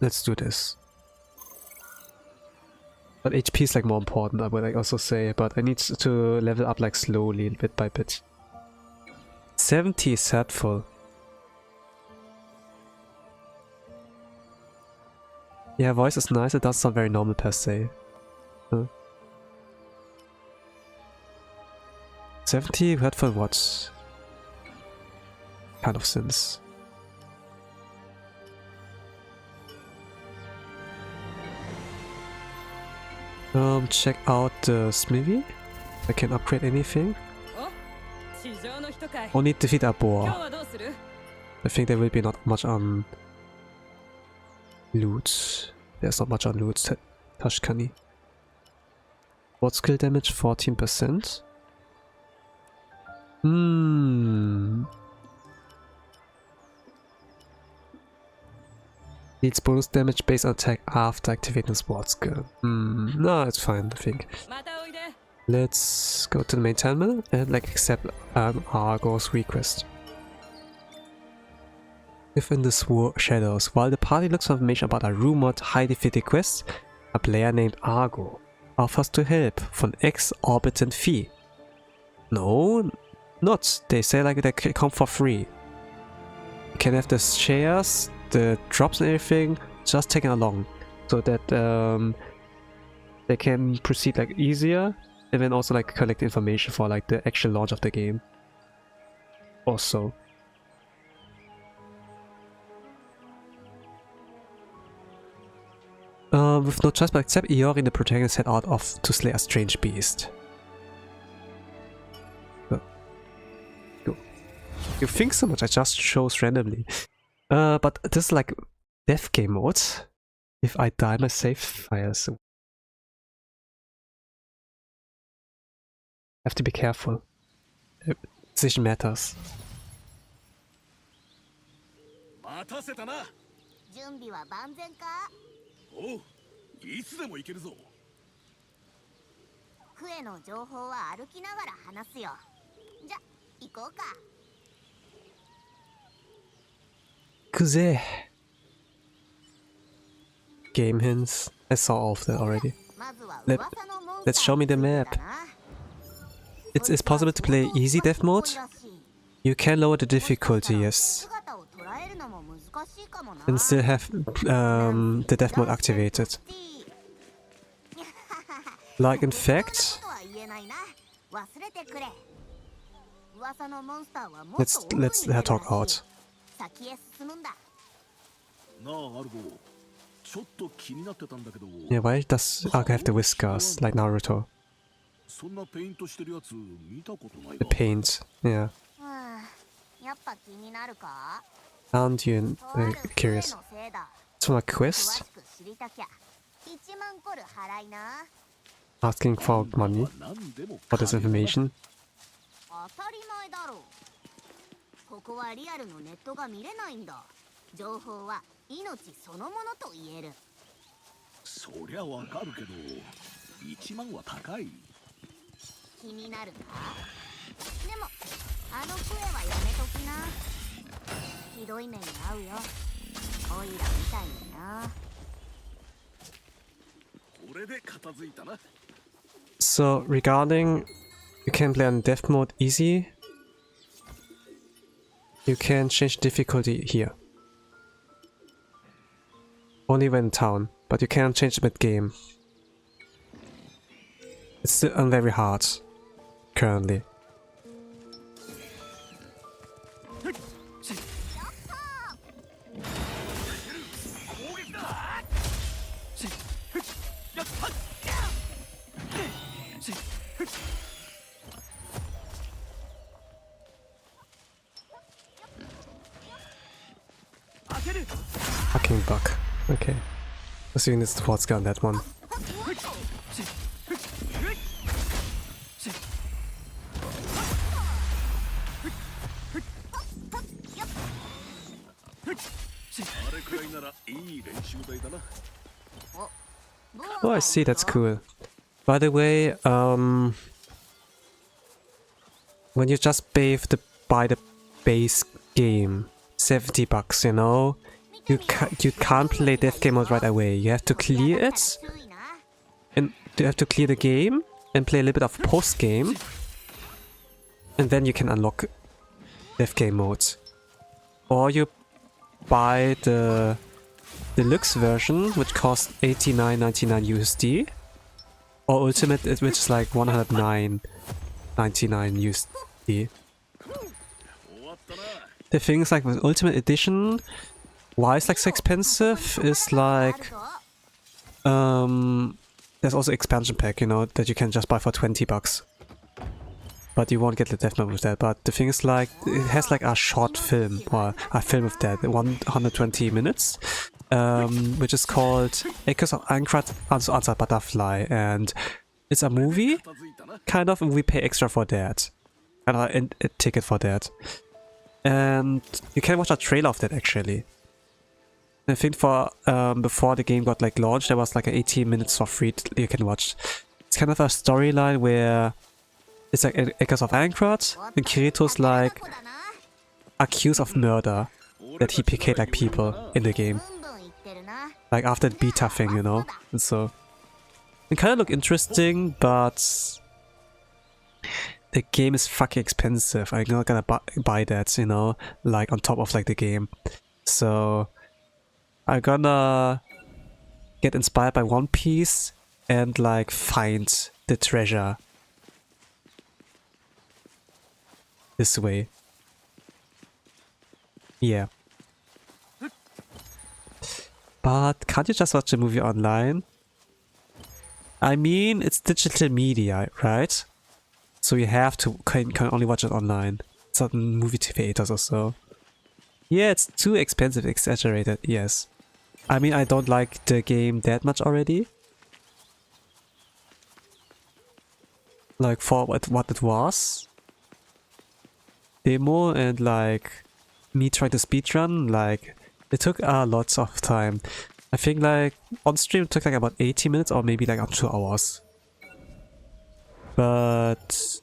Let's do this. But HP is like more important, I would like also say, but I need to level up like slowly, bit by bit. 70 is helpful. Yeah, voice is nice, it does sound very normal per se. 70 hurtful what? Kind of sense. Check out the smithy. I can upgrade anything. Only defeat a boar. I think there will be not much on loot. There's not much on loot. Tashkani. What skill damage? 14%. Needs bonus damage based on attack after activating sword skill. No, it's fine, I think. Let's go to the main terminal and like accept Argo's request. Within the shadows, while the party looks for information about a rumored highly defeated quest, a player named Argo offers to help for an exorbitant fee. No, not. They say like they come for free. You can have the shares, the drops and everything, just taken along, so that they can proceed like easier, and then also like collect information for like the actual launch of the game. Also. With no choice but accept, Iori, the protagonist, set out to slay a strange beast. You think so much, I just chose randomly. But this is like death game mode. If I die, my save files. Have to be careful. Decision matters. おう、いつでも行けるぞ。クエの情報は歩きながら話すよ。じゃ、行こうか。Kuze. Game hints. I saw all of that already. Let's show me the map. It's possible to play easy death mode. You can lower the difficulty, yes. And still have the death mode activated. Like in fact, let's talk out. Yeah, why does Argo have the whiskers like Naruto? The paint, yeah. Aren't you curious? It's from a quest? Asking for money? For this information? ここはリアルのネットが見れないんだ。情報は命そのものと言える。そりゃわかるけど、1万は高い。気になるか？でもあのクエはやめときな。ひどい目に遭うよ。オイラみたいにな。これで片付いたな。So regarding, you can play on death mode easy. You can change difficulty here. Only when in town, but you can't change mid-game. It's still very hard, currently. Fucking bug. Okay. Assuming it's the sports gun, that one. Oh, I see, that's cool. By the way, when you just buy the base game, $70, you know, you can't play death game mode right away. You have to clear it, and you have to clear the game and play a little bit of post game, and then you can unlock death game mode. Or you buy the deluxe version, which costs $89.99 USD, or ultimate, which is like $109.99 USD. The thing is, like, with ultimate edition, why it's like so expensive is like there's also expansion pack, you know, that you can just buy for $20, but you won't get the death mode with that. But the thing is, like, it has like a short film, or a film of that, 120 minutes, which is called Aincrad Unrelated Butterfly, and it's a movie, kind of, and we pay extra for that, and a ticket for that. And you can watch a trailer of that, actually. I think for before the game got like launched, there was like 18 minutes for free you can watch. It's kind of a storyline where it's like Echoes of Aincrad, and Kratos like accused of murder, that he PK'd like people in the game, like after the beta thing, you know. And so it kind of look interesting, but the game is fucking expensive. I'm not gonna buy that, you know, like on top of like the game. So I'm gonna get inspired by One Piece and like find the treasure this way. Yeah. But can't you just watch the movie online? I mean, it's digital media, right? So you have to can only watch it online. It's not in movie theaters or so. Yeah, it's too expensive, exaggerated, yes. I mean, I don't like the game that much already. Like, for what it was. Demo and like me trying to speedrun, like, it took lots of time. I think like on stream it took like about 80 minutes or maybe like up 2 hours. But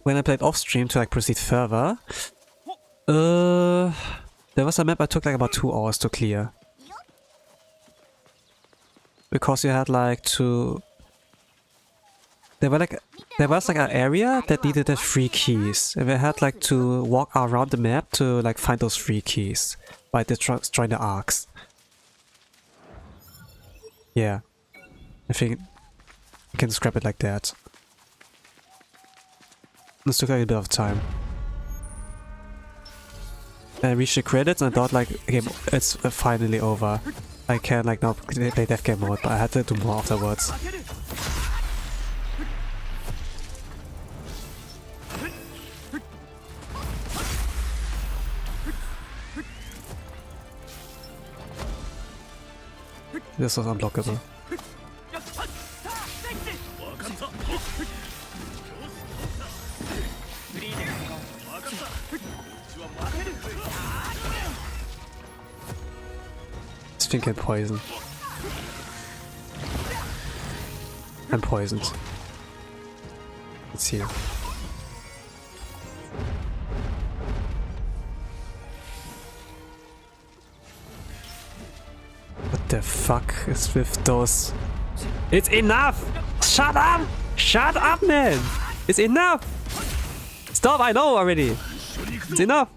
when I played off stream to like proceed further, there was a map I took like about 2 hours to clear. Because you had like to... There was like an area that needed the 3 keys, and we had like to walk around the map to like find those 3 keys by destroying the arcs. Yeah, I think you can describe it like that. This took like a bit of time. And I reached the credits and I thought like, okay, it's finally over. I can like now play death game mode, but I had to do more afterwards. This was unblockable. This thing can poison. I'm poisoned. It's here. But The fuck is with those? It's enough! Shut up! Shut up, man! It's enough! Stop! I know already. It's enough.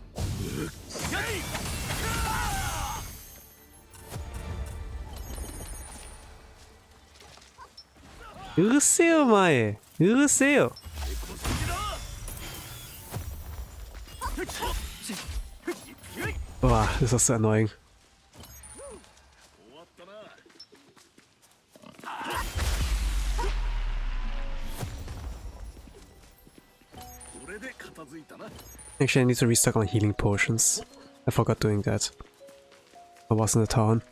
Uruseyo, mae. Uruseyo. Wow, this is so annoying. Actually, I need to restock on healing potions. I forgot doing that. I was in the town.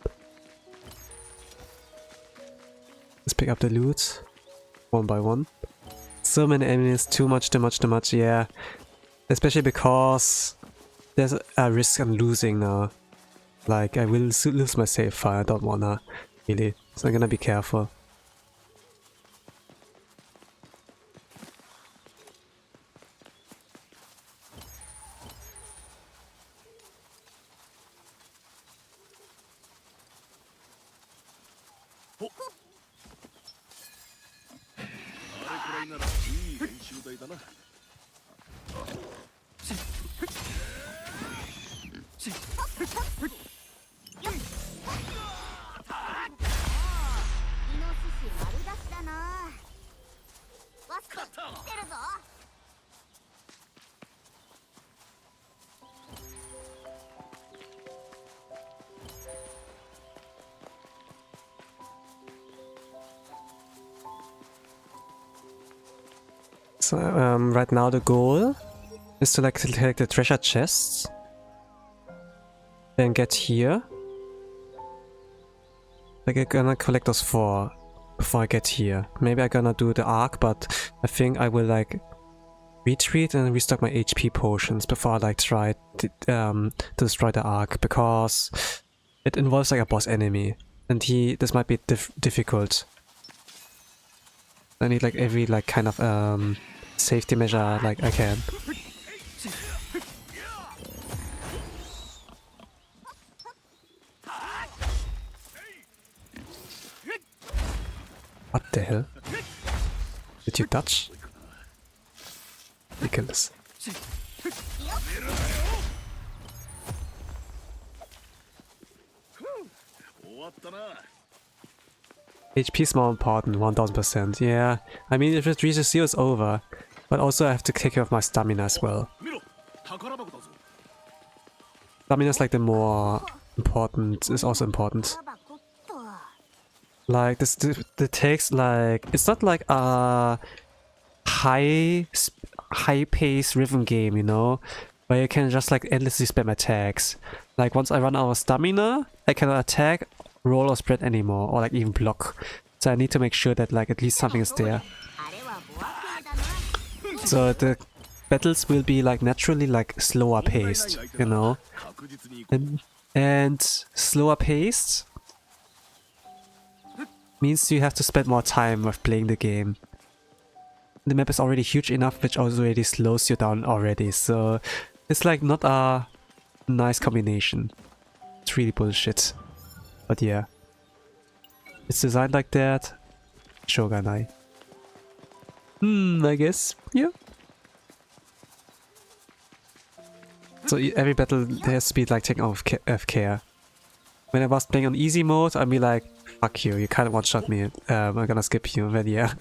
Let's pick up the loot. One by one. So many enemies, too much, yeah. Especially because there's a risk I'm losing now. Like, I will lose my save file, I don't wanna, really. So I'm gonna be careful. So, right now the goal is to like collect the treasure chests. Then get here. Like I'm gonna collect those 4 before I get here. Maybe I'm gonna do the arc, but I think I will like retreat and restock my HP potions before I like try to destroy the arc, because it involves like a boss enemy and this might be difficult. I need like every like kind of safety measure like I can. What the hell? Did you touch? Ridiculous. HP is more important, 1000%. Yeah, I mean if it reaches 0 it's over. But also I have to take care of my stamina as well. Stamina is like the more important, is also important. Like this takes like, it's not like a high pace rhythm game, you know, where you can just like endlessly spam attacks. Like once I run out of stamina, I cannot attack, roll or spread anymore, or like even block. So I need to make sure that like at least something is there. So the battles will be like naturally like slower paced, you know, and slower paced means you have to spend more time with playing the game. The map is already huge enough, which already slows you down already, so it's like not a nice combination. It's really bullshit. But yeah, it's designed like that. Shogunai. I guess, yeah. So every battle has to be like taken off care. When I was playing on easy mode, I'd be like, fuck you, you can't one-shot me, I'm gonna skip you, but yeah.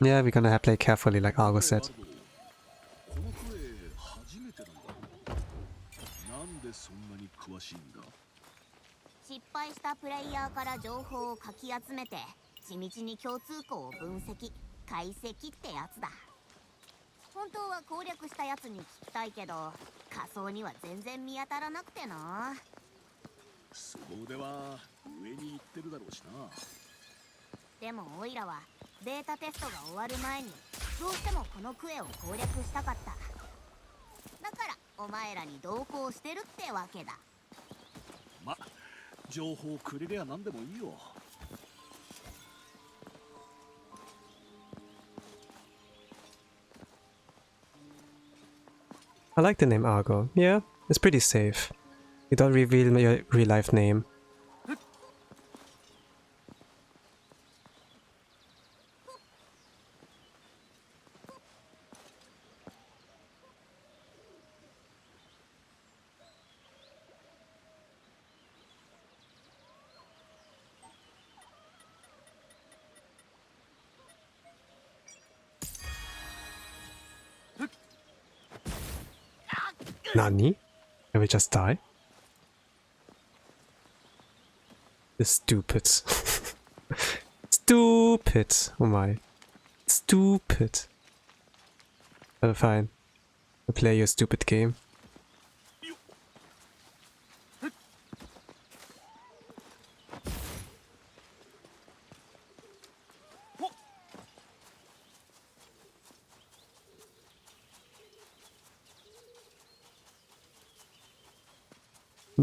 Yeah, we're gonna have to play carefully, like Argo said. 情報をくれりゃ何でもいいよ。 I like the name Argo. Yeah, it's pretty safe. You don't reveal your real life name. Nani? Can we just die? This stupid. Stupid. Oh my. Stupid. But fine. I'll play your stupid game.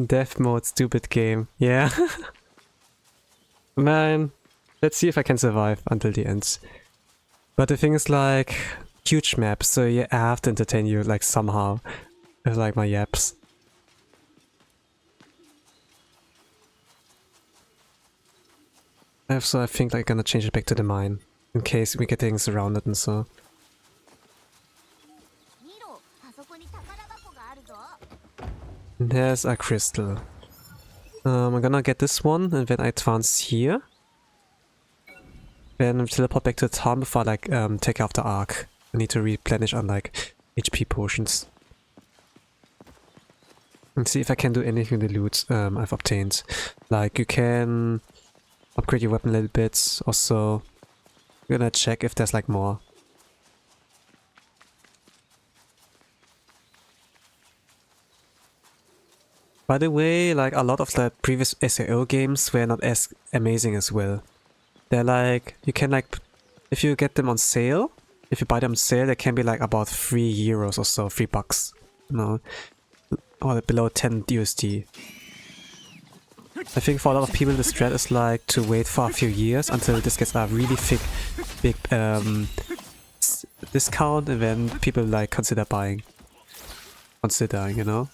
Death mode, stupid game. Yeah. Man, let's see if I can survive until the end. But the thing is, like, huge map, so yeah, I have to entertain you, like, somehow. With, like, my yaps. So I think, like, I'm gonna change it back to the mine. In case we get getting surrounded and so. There's a crystal. I'm gonna get this one, and then I advance here. Then teleport back to the town before I, like, take out the arc. I need to replenish on, like, HP potions. And see if I can do anything with the loot I've obtained. Like, you can upgrade your weapon a little bit, also. I'm gonna check if there's, like, more. By the way, like, a lot of the previous SAO games were not as amazing as well. They're like, you can, like, if you get them on sale, if you buy them on sale, they can be like about €3 or so, $3, you know, or below 10 USD. I think for a lot of people the strat is like to wait for a few years until this gets a really thick, big discount, and then people like consider buying. You know?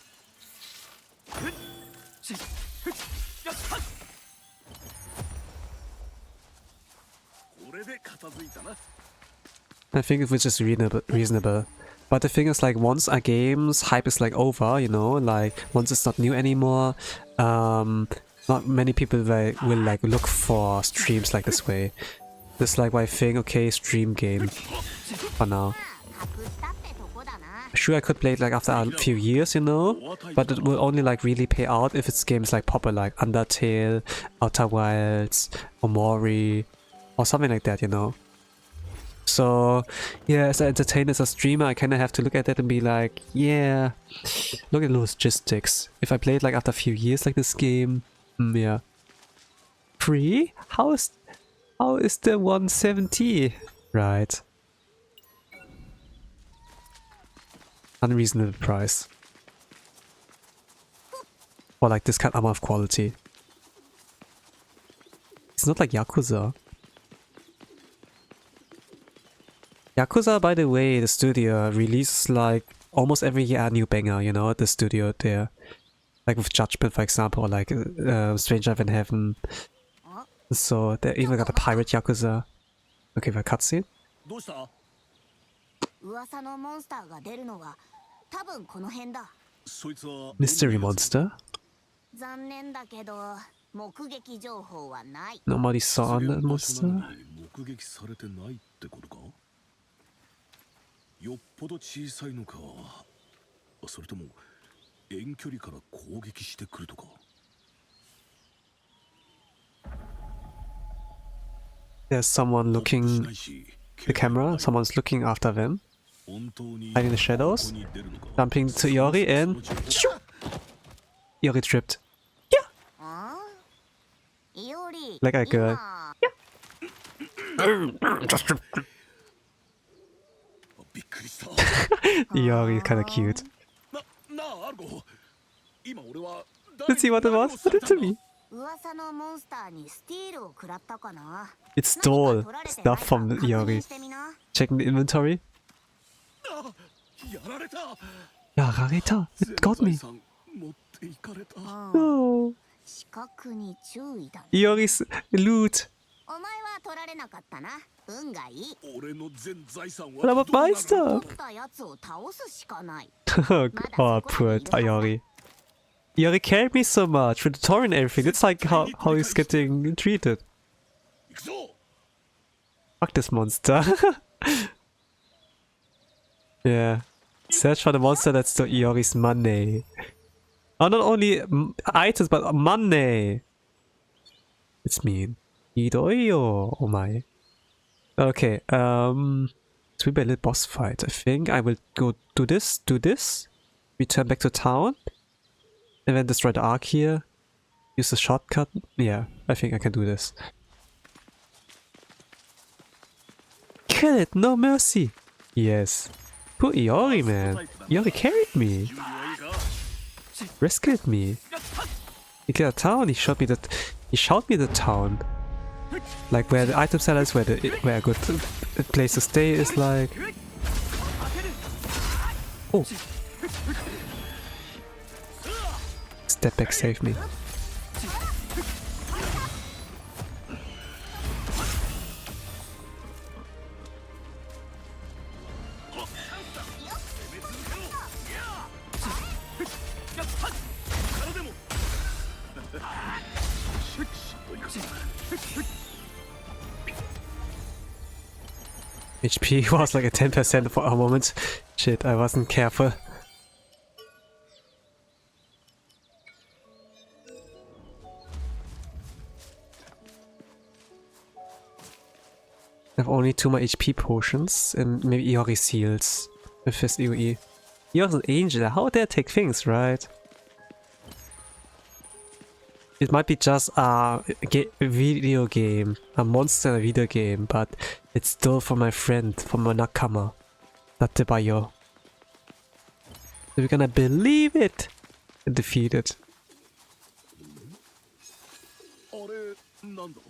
I think it was just reasonable. But the thing is, like, once a game's hype is like over, you know, like once it's not new anymore, not many people will like look for streams like this way. That's like why I think, okay, stream game for now. Sure, I could play it like after a few years, you know, but it will only like really pay out if it's games like popular, like Undertale, Outer Wilds, or Mori, or something like that, you know. So yeah, as an entertainer, as a streamer, I kind of have to look at it and be like, yeah, look at the logistics. If I play it like after a few years, like this game, yeah. Free? How is the 170? Right. Unreasonable price. For like this kind of quality. It's not like Yakuza. Yakuza, by the way, the studio releases like almost every year a new banger, you know, the studio there. Like with Judgment, for example, or like Stranger Than Heaven. So they even got a pirate Yakuza. Okay, the cutscene. Mystery monster? Nobody saw that monster? よっぽど小さいのか、それとも遠距離から攻撃してくるとか。There's someone looking the camera, someone's looking after them. Hiding in the shadows. Jumping to Iori and shoo! Iori tripped. Yeah! Like a girl. Yeah! Just tripped. Iori is kinda cute. Let's see what it was. What did it to me? It stole stuff from Iori. Checking the inventory. やられた Yeah, Rarita, it got me. 持っていかれた No. 視覚に注意だ。 Iori's loot. お前は取られなかったな。運がいい。俺の全財産 What about my stuff? 取ったやつを倒すしかない。 Oh, poor Iori. Iori carried me so much with the tutorial and everything. It's like how he's getting treated. 行くぞ Fuck this monster. Yeah. Search for the monster that stole Iori's money. Oh, not only items, but money. It's mean. Idoyo. Oh my. Okay, it will be a little boss fight. I think I will go do this, return back to town, and then destroy the arc here. Use the shortcut. Yeah, I think I can do this. Kill it, no mercy. Yes. Poor Iori, man. Iori carried me. 準備はいいか Rescued me. He got a town. He showed me that. He showed me the town. Like where the item seller is, where a good place to stay is. Like. Oh. Step back, save me. HP was like a 10% for a moment. Shit, I wasn't careful. I have only 2 more HP potions and maybe Iori seals with his AoE. Iori's an angel, how dare take things, right? It might be just a video game, a monster in a video game, but it's still for my friend, for my nakama, Datebayo. So we're gonna believe it and defeat it. あれなんだ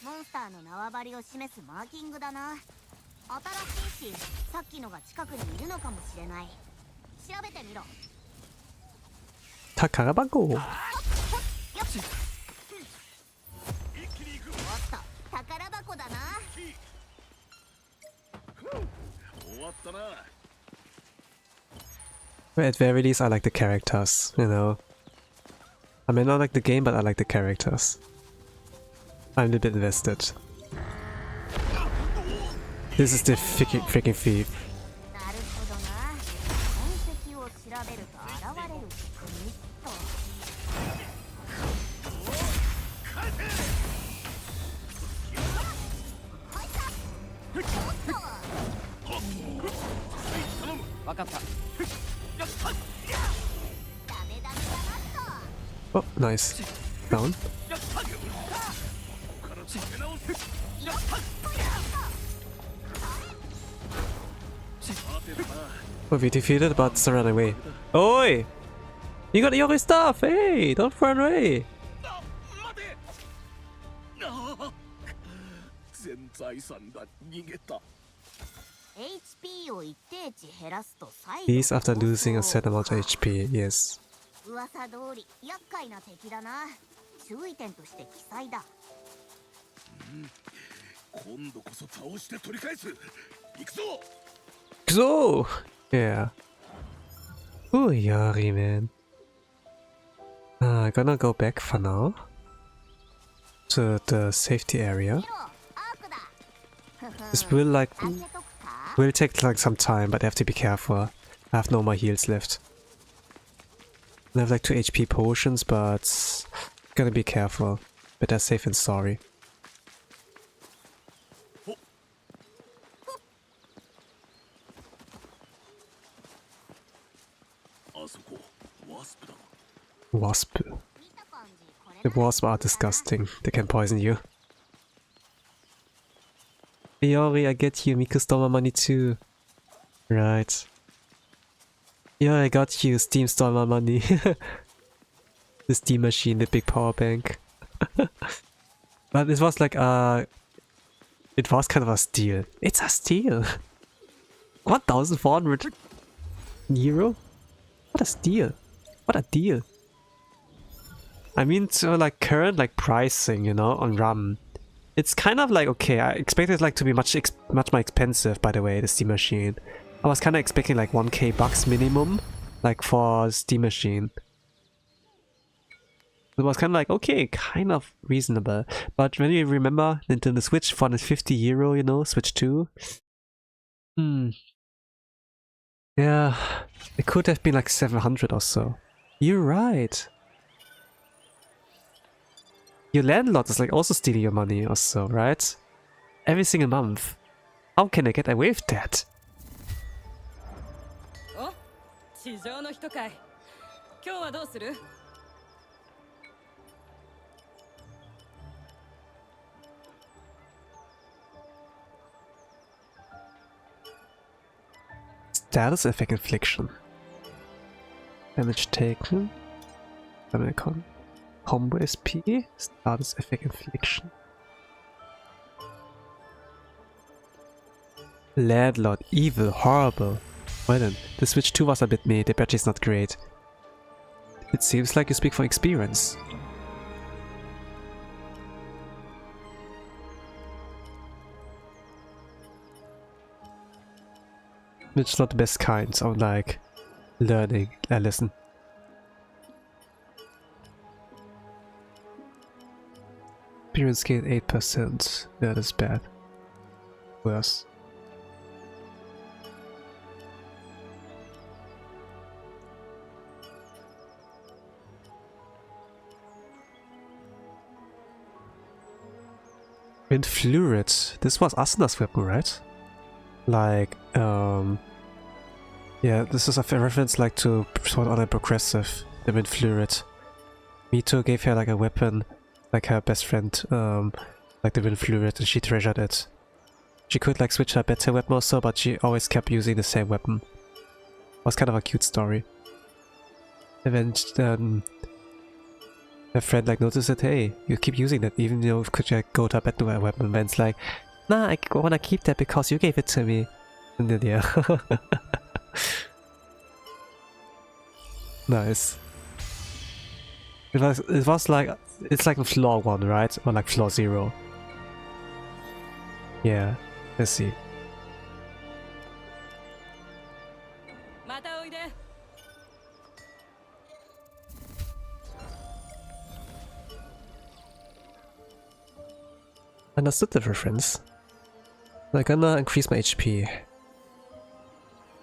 モンスターの縄張りを示すマーキングだな。新しいし、さっきのが近くにいるのかもしれない。調べてみろ。Takarabago. おっと、宝箱だな。終わったな But at very least I like the characters, you know. I may not like the game, but I like the characters. I'm a little bit invested. This is the freaking thief. なるほどな。痕跡を調べると現れる仕組みと。わかった Oh, nice. Down. Oh, we defeated, but still ran away. Oi! You got your stuff! Hey! Don't run away! 待て全財産が逃げた HP を一定値減らすと再度 These after losing a set amount of HP, yes. 噂通り厄介な敵だな。注意点として記載だ。今度こそ倒して取り返す行くぞ So! Yeah. Oh, Yari, man. I'm gonna go back for now. To the safety area. アークだ。 This will like 開けとくか will take like some time, but I have to be careful. I have no more heals left. I have like 2 HP potions, but gotta be careful. Better safe than sorry. あそこワスプだ Wasp. 見た感じこれ The wasps are disgusting. They can poison you. Iori, I get you. Miku stole my money too. Right. Yeah, I got you. Steam stole my money. The steam machine, the big power bank. But it was like it was kind of a steal. It's a steal. 1,400 euro? What a steal. What a deal. I mean, so like current like pricing, you know, on RAM. It's kind of like, okay, I expected it like to be much more expensive, by the way, the Steam Machine. I was kind of expecting like 1k bucks minimum, like for Steam Machine. It was kind of like, okay, kind of reasonable. But when you remember Nintendo Switch, 450 euro, you know, Switch 2. Yeah, it could have been like 700 or so. You're right. Your landlord is like also stealing your money or so, right? Every single month. How can I get away with that? Oh, 地上の人かい。今日はどうする? Status effect infliction. Damage taken. Combo SP. Status effect infliction. Landlord. Evil. Horrible. Well then, the Switch 2 was a bit meh. The battery is not great. It seems like you speak from experience. It's not the best kind of like learning a lesson. Experience gain 8%. That is bad. Worse. Inflated. This was Asuna's weapon, right? Like, yeah, this is a reference like to Sword Art Progressive, the Inflated. Mito gave her like a weapon, like her best friend, like the Inflated, and she treasured it. She could like switch her better weapon also, but she always kept using the same weapon. It was kind of a cute story. And then her friend like noticed that, hey, you keep using that even though you could like, go to a better weapon. And it's like, nah, I wanna keep that because you gave it to me. And then yeah. Nice. It was like, it's like a floor 1, right? Or like floor 0. Yeah, let's see. Understood the reference. I'm gonna increase my HP.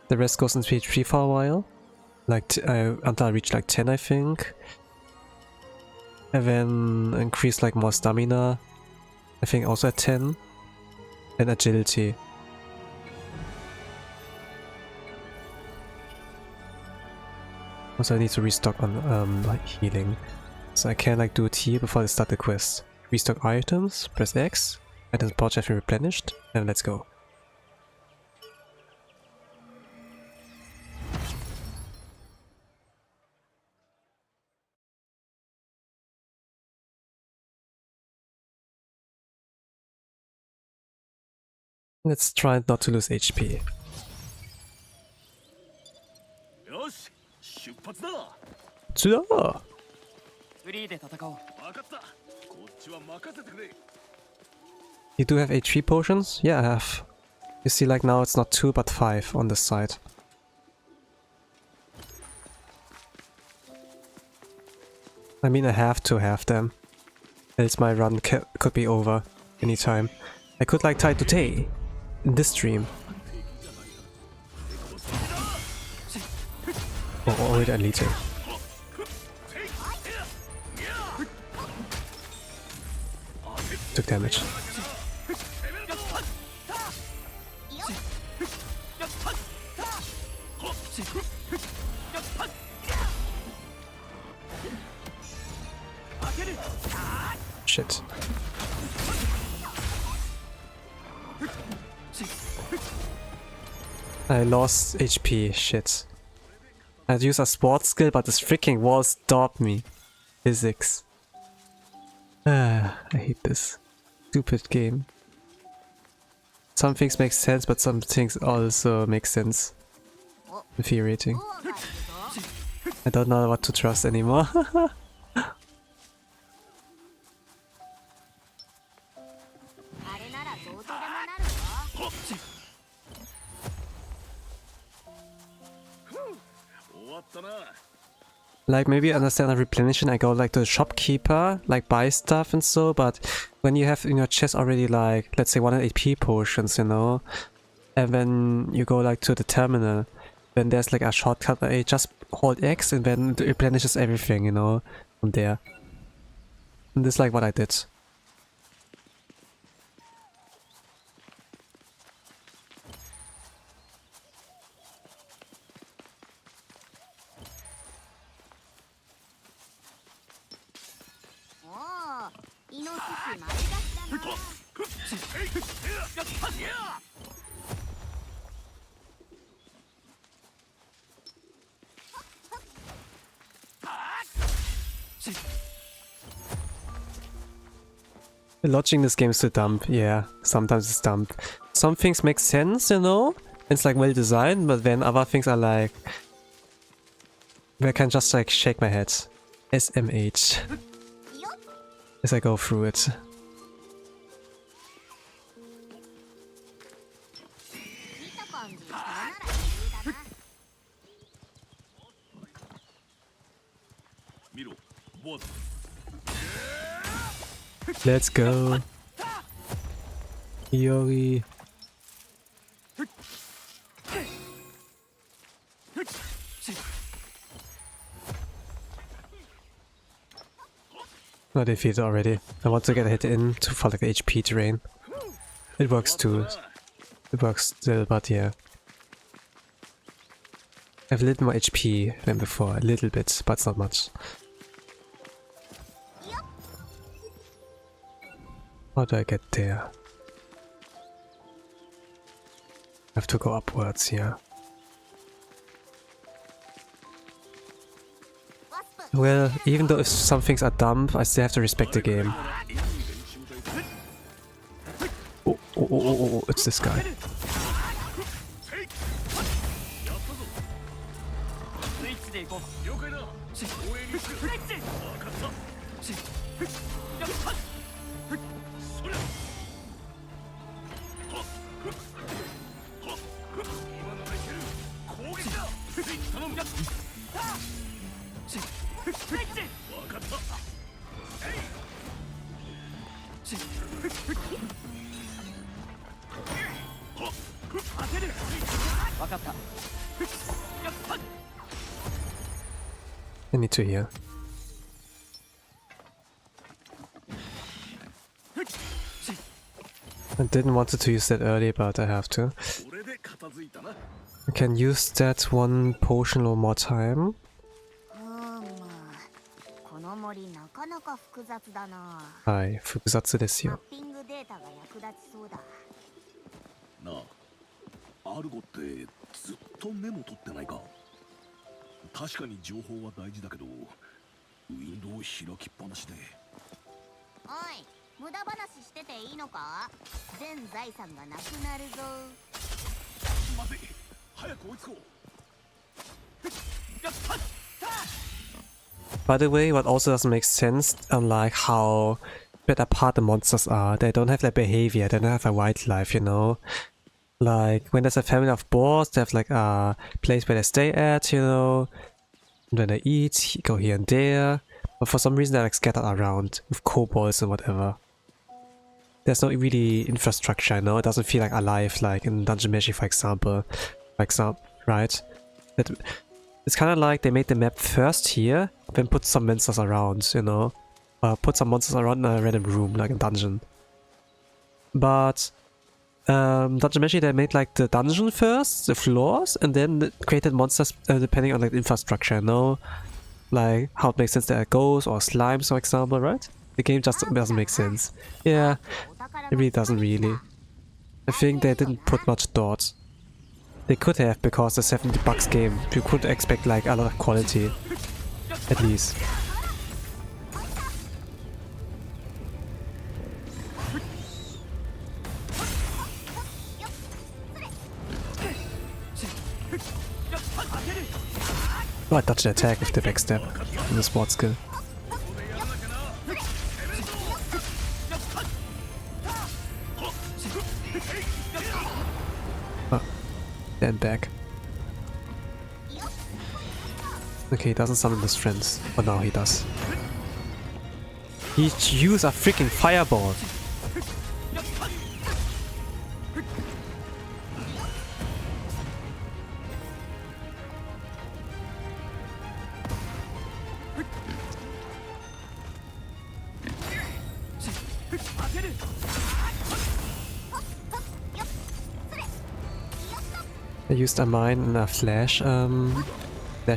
The rest goes into HP for a while. Like until I reach like 10, I think. And then increase like more stamina. I think also at 10. And agility. Also I need to restock on like healing. So I can like do it here before I start the quest. Restock items, press X, items pouch have been replenished, and let's go. Let's try not to lose HP. よし、出発だ。フリーで戦おう。分かった。こっちは任せてくれ。 You do have HP potions? Yeah, I have. You see, like now it's not 2 but 5 on this side. I mean, I have to have them. Else my run could be over anytime. I could like tie today, in this stream. Or wait, elite. Took damage. Shit. I lost HP, shit. I'd use a sports skill, but this freaking wall stopped me. Physics. Ah, I hate this stupid game. Some things make sense, but some things also make sense. Infuriating. I don't know what to trust anymore. あれならどうとでもなるぞ。 終わったな。 Like, maybe I understand a replenishing, I go like to the shopkeeper, like buy stuff and so, but when you have in your chest already like, let's say 100 AP potions, you know, and then you go like to the terminal, then there's like a shortcut, I just hold X and then it replenishes everything, you know, from there. And this is like what I did. Oh, イノシシ丸出しだな。 Lodging this game is too dumb, yeah, sometimes it's dumb. Some things make sense, you know, it's like well designed, but then other things are like, where I can just like shake my head. SMH. As I go through it. 見た感じ、これなら余裕だな。 見ろ、ボアだ。 Let's go. Yori. I defeated already. I want to get a hit in to for like HP drain. It works too. It works still, but yeah. I have a little more HP than before, a little bit, but it's not much. How do I get there? I have to go upwards, yeah. Well, even though if some things are dumb, I still have to respect the game. Oh, it's this guy. I need to heal. I didn't want to use that early, but I have to. これで片付いたな。 I can use that one potion one more time. この森なかなか複雑だな。はい、複雑ですよ。マッピングデータが役立ちそうだ。なあ、アルゴってずっとメモ取ってないか。確かに情報は大事だけど、ウィンドウ開きっぱなしで。おい、無駄話してていいのか？全財産がなくなるぞ。まずい、早く追いつこう。 By the way, what also doesn't make sense, unlike how split apart the monsters are, they don't have their behavior, they don't have a wildlife, you know? Like, when there's a family of boars, they have like a place where they stay at, you know? And when they eat, go here and there. But for some reason they're like scattered around, with kobolds and whatever. There's no really infrastructure, you know? It doesn't feel like alive, like in Dungeon Magic, for example. Right? It's kind of like they made the map first here, then put some monsters around, you know? Put some monsters around in a random room, like a dungeon. But Dungeon Magic, they made like the dungeon first, the floors, and then created monsters depending on like the infrastructure, you know? Like how it makes sense that it goes, or slimes, for example, right? The game just doesn't make sense. Yeah, it really doesn't really. I think they didn't put much thought. They could have, because the 70 bucks game, you could expect like a lot of quality, at least. Oh, I dodged the attack with the backstab in the sport skill. Oh, then back. Okay, he doesn't summon his friends. Oh, now he does. He used a freaking fireball. I used a mine and a flash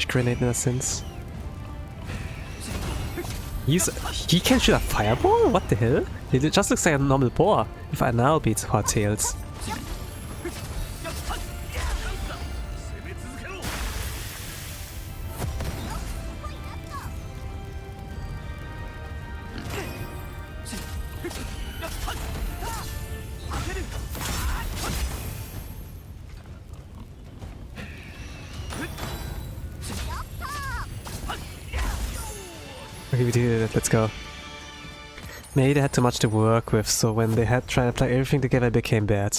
grenade in a sense. He can shoot a fireball? What the hell? It just looks like a normal boar with a nail beats for tails. Okay, we did it, let's go. Maybe they had too much to work with, so when they had tried to play everything together, it became bad.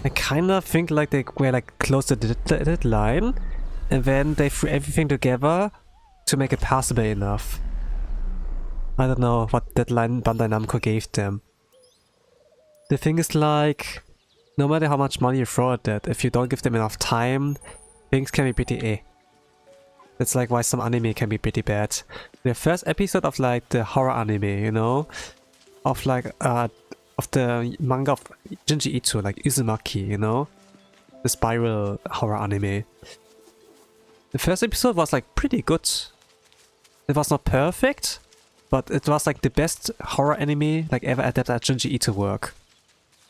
I kinda think like they were like close to the deadline, and then they threw everything together to make it passable enough. I don't know what deadline Bandai Namco gave them. The thing is like, no matter how much money you throw at that, if you don't give them enough time, things can be pretty eh. That's like why some anime can be pretty bad. The first episode of like the horror anime, you know? Of like, of the manga of Junji Ito, like Uzumaki, you know? The spiral horror anime. The first episode was like pretty good. It was not perfect, but it was like the best horror anime like ever adapted at Junji Ito work.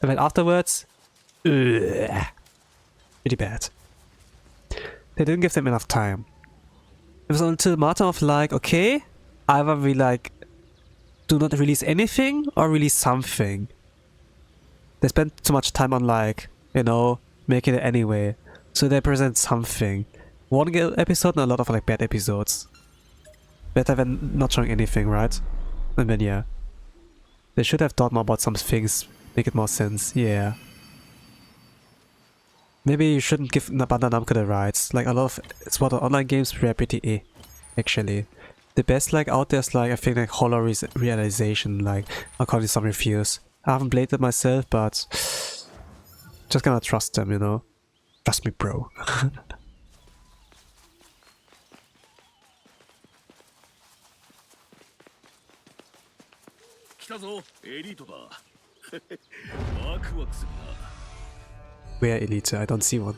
And then afterwards, pretty bad. They didn't give them enough time. It was until a matter of like, okay, either we like do not release anything or release something. They spent too much time on like, you know, making it anyway. So they present something. One good episode and a lot of like bad episodes. Better than not showing anything, right? And then yeah. They should have thought more about some things, make it more sense, yeah. Maybe you shouldn't give Bandai Namco the rights. Like a lot of Sword Art Online games were pretty eh, actually. The best like out there is like I think like Hollow Realization, like according to some reviews. I haven't played it myself, but just gonna trust them, you know. Trust me, bro. 来たぞ、エリートだ。ワクワクするな。 Where Elite? I don't see one.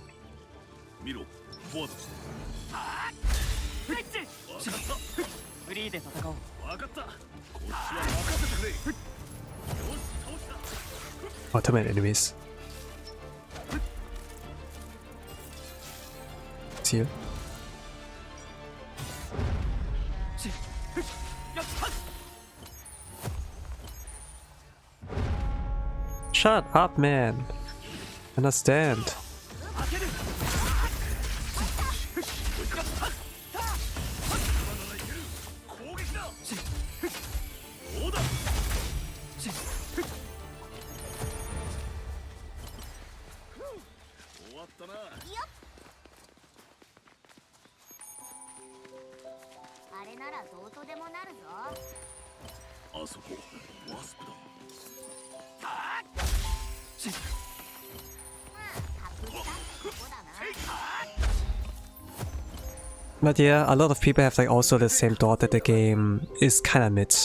見ろ、フォワード。フリーで戦おう。分かった。こっちは任せてくれ。よし、倒した。 Oh, too many enemies. It's here. Shut up, man. Understand. But yeah, a lot of people have like also the same thought that the game is kinda mid,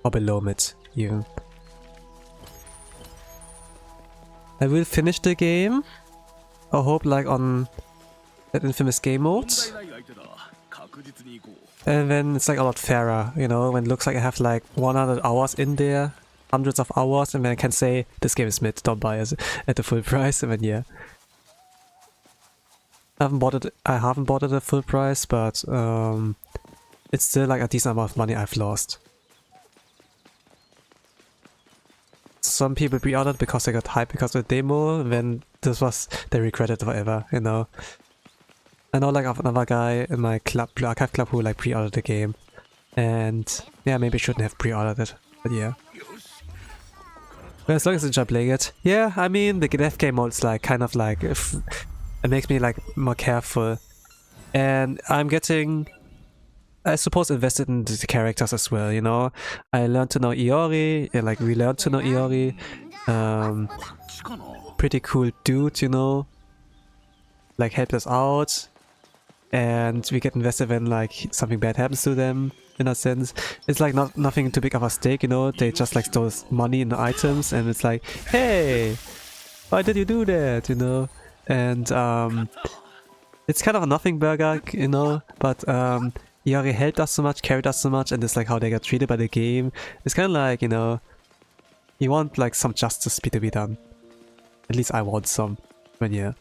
or below mid even. I will finish the game, I hope like on that infamous game mode. And then it's like a lot fairer, you know, when it looks like I have like 100 hours in there, hundreds of hours, and then I can say this game is mid, don't buy it at the full price, and then yeah. I haven't bought it at full price, but it's still like a decent amount of money I've lost. Some people pre-ordered because they got hyped because of the demo, then this was they regretted forever, you know. I know like another guy in my club, archive club, who like pre-ordered the game, and yeah, maybe shouldn't have pre-ordered it, but yeah. But as long as I enjoy playing it, yeah. I mean, the death game mode is like kind of like it makes me like more careful, and I'm getting, I suppose, invested in the characters as well. You know, I learned to know Iori, like we learned to know Iori. Pretty cool dude, you know, like helped us out, and we get invested when like something bad happens to them. In a sense, it's like nothing too big of a stake, you know. They just like stole money in the items, and it's like, hey, why did you do that, you know? And it's kind of a nothing burger, you know. But Iori helped us so much, carried us so much, and it's like how they got treated by the game. It's kind of like, you know, you want like some justice to be done. At least I want some. But yeah.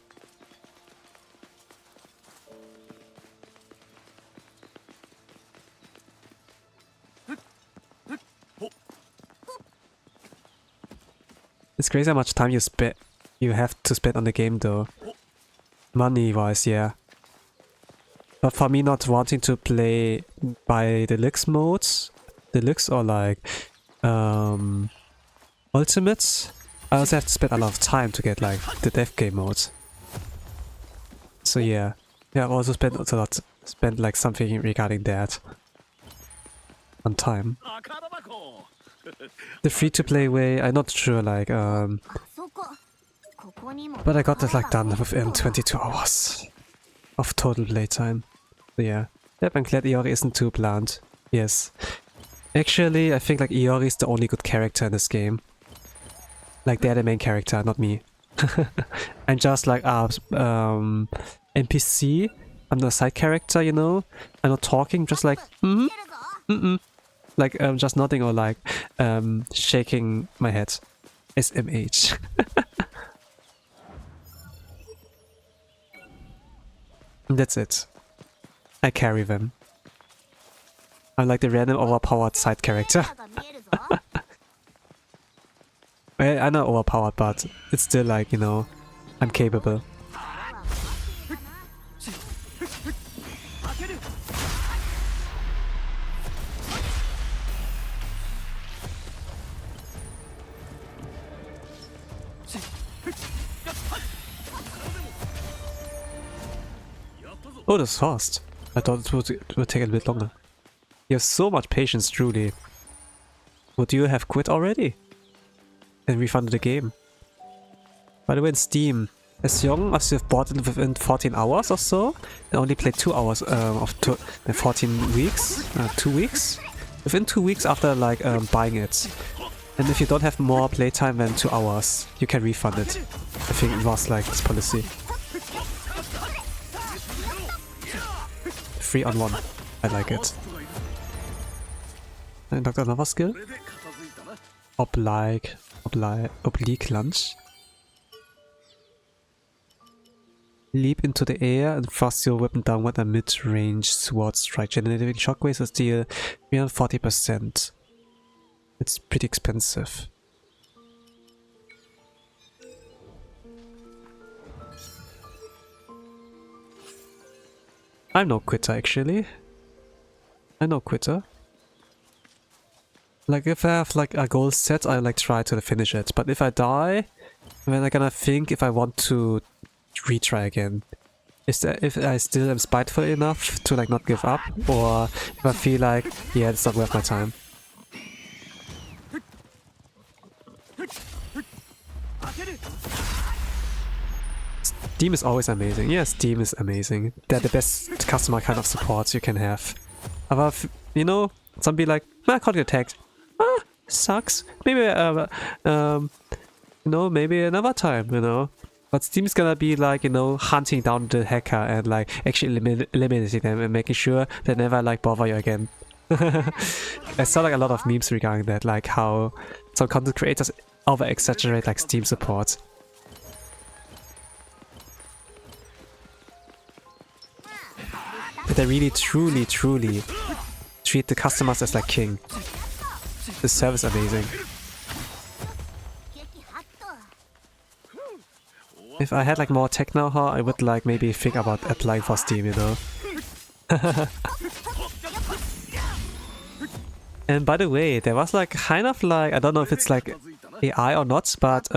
It's crazy how much time you have to spend on the game though. Money-wise, yeah. But for me not wanting to play by deluxe modes, deluxe or like ultimates, I also have to spend a lot of time to get like the death game mode. So yeah. Yeah, I've also spent like something regarding that on time. The free-to-play way, I'm not sure, like, but I got it like done within 22 hours of total playtime. So yeah. Yep, I'm glad Iori isn't too bland. Yes. Actually, I think like Iori is the only good character in this game. Like they're the main character, not me. I'm just like NPC. I'm the side character, you know. I'm not talking, just like like just nodding or like shaking my head. SMH. That's it. I carry them. I'm like the random overpowered side character. I'm not overpowered, but it's still like, you know, I'm capable. Oh, that's fast. I thought it would take a bit longer. You have so much patience, truly. Would you have quit already? And refunded the game? By the way, in Steam, as long as you've bought it within 14 hours or so, and only played 2 hours of 14 weeks, 2 weeks? Within 2 weeks after like buying it. And if you don't have more playtime than 2 hours, you can refund it. I think it was like this policy. 3 on 1. I like it. I unlocked another skill. Oblique lunge. Leap into the air and thrust your weapon downward a mid-range sword strike, generating shockwaves that deal 340%. It's pretty expensive. I'm no quitter actually. I'm no quitter. Like if I have like a goal set, I like try to finish it. But if I die, then I'm gonna think if I want to retry again. If I still am spiteful enough to like not give up, or if I feel like, yeah, it's not worth my time. Steam is always amazing. Yeah, Steam is amazing. They're the best customer kind of support you can have. But you know, some be like, I can't get tagged. Sucks. Maybe you know, maybe another time, you know. But Steam's gonna be like, you know, hunting down the hacker and like actually eliminating them and making sure they never like bother you again. I saw like a lot of memes regarding that, like how some content creators over exaggerate like Steam support. But they really truly treat the customers as like king. The service amazing. if I had like more tech know-how, I would like maybe think about applying for Steam, you know. And by the way, there was like kind of like, I don't know if it's like AI or not, but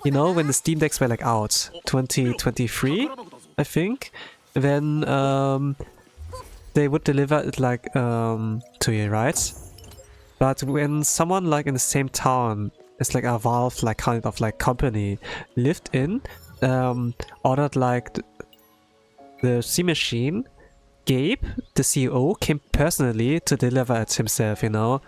you know, when the Steam Decks were like out, 2023, I think, then they would deliver it like to you, right? But when someone like in the same town, it's like a Valve like kind of like company lived in, ordered like the Steam machine, Gabe, the CEO, came personally to deliver it himself, you know.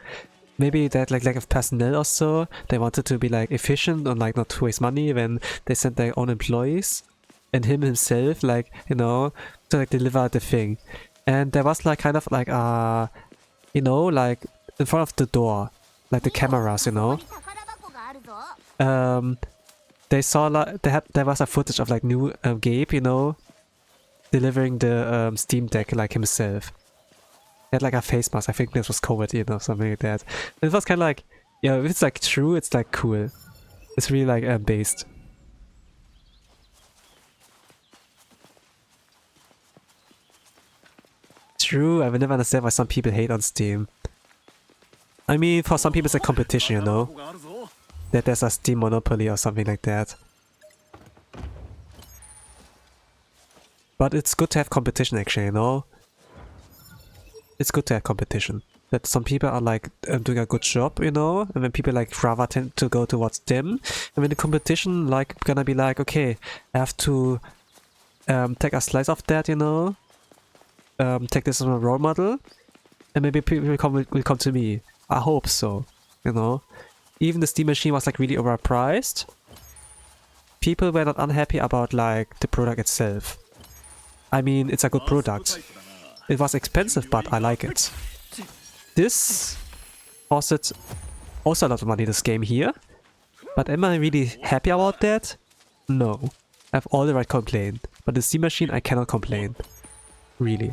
Maybe that like lack of personnel or so, they wanted to be like efficient and like not to waste money when they sent their own employees, and him himself like, you know, to like deliver the thing. And there was like kind of like you know, like in front of the door, like the cameras, you know. They saw like there was a footage of like new Gabe, you know, delivering the Steam Deck like himself. He had like a face mask. I think this was COVID, you know, something like that. It was kind of like, yeah, if it's like true, it's like cool. It's really like based. True, I will never understand why some people hate on Steam. I mean, for some people it's a competition, you know, that there's a Steam monopoly or something like that. But it's good to have competition actually, you know? It's good to have competition. That some people are like doing a good job, you know? And then people like rather tend to go towards them. And when the competition like gonna be like, okay, I have to take a slice of that, you know? Take this as a role model. And maybe people will come to me. I hope so, you know? Even the Steam machine was like really overpriced. People were not unhappy about like the product itself. I mean, it's a good product. It was expensive, but I like it. This costed also a lot of money, this game here. But am I really happy about that? No. I have all the right complaint. But the Steam machine, I cannot complain. Really.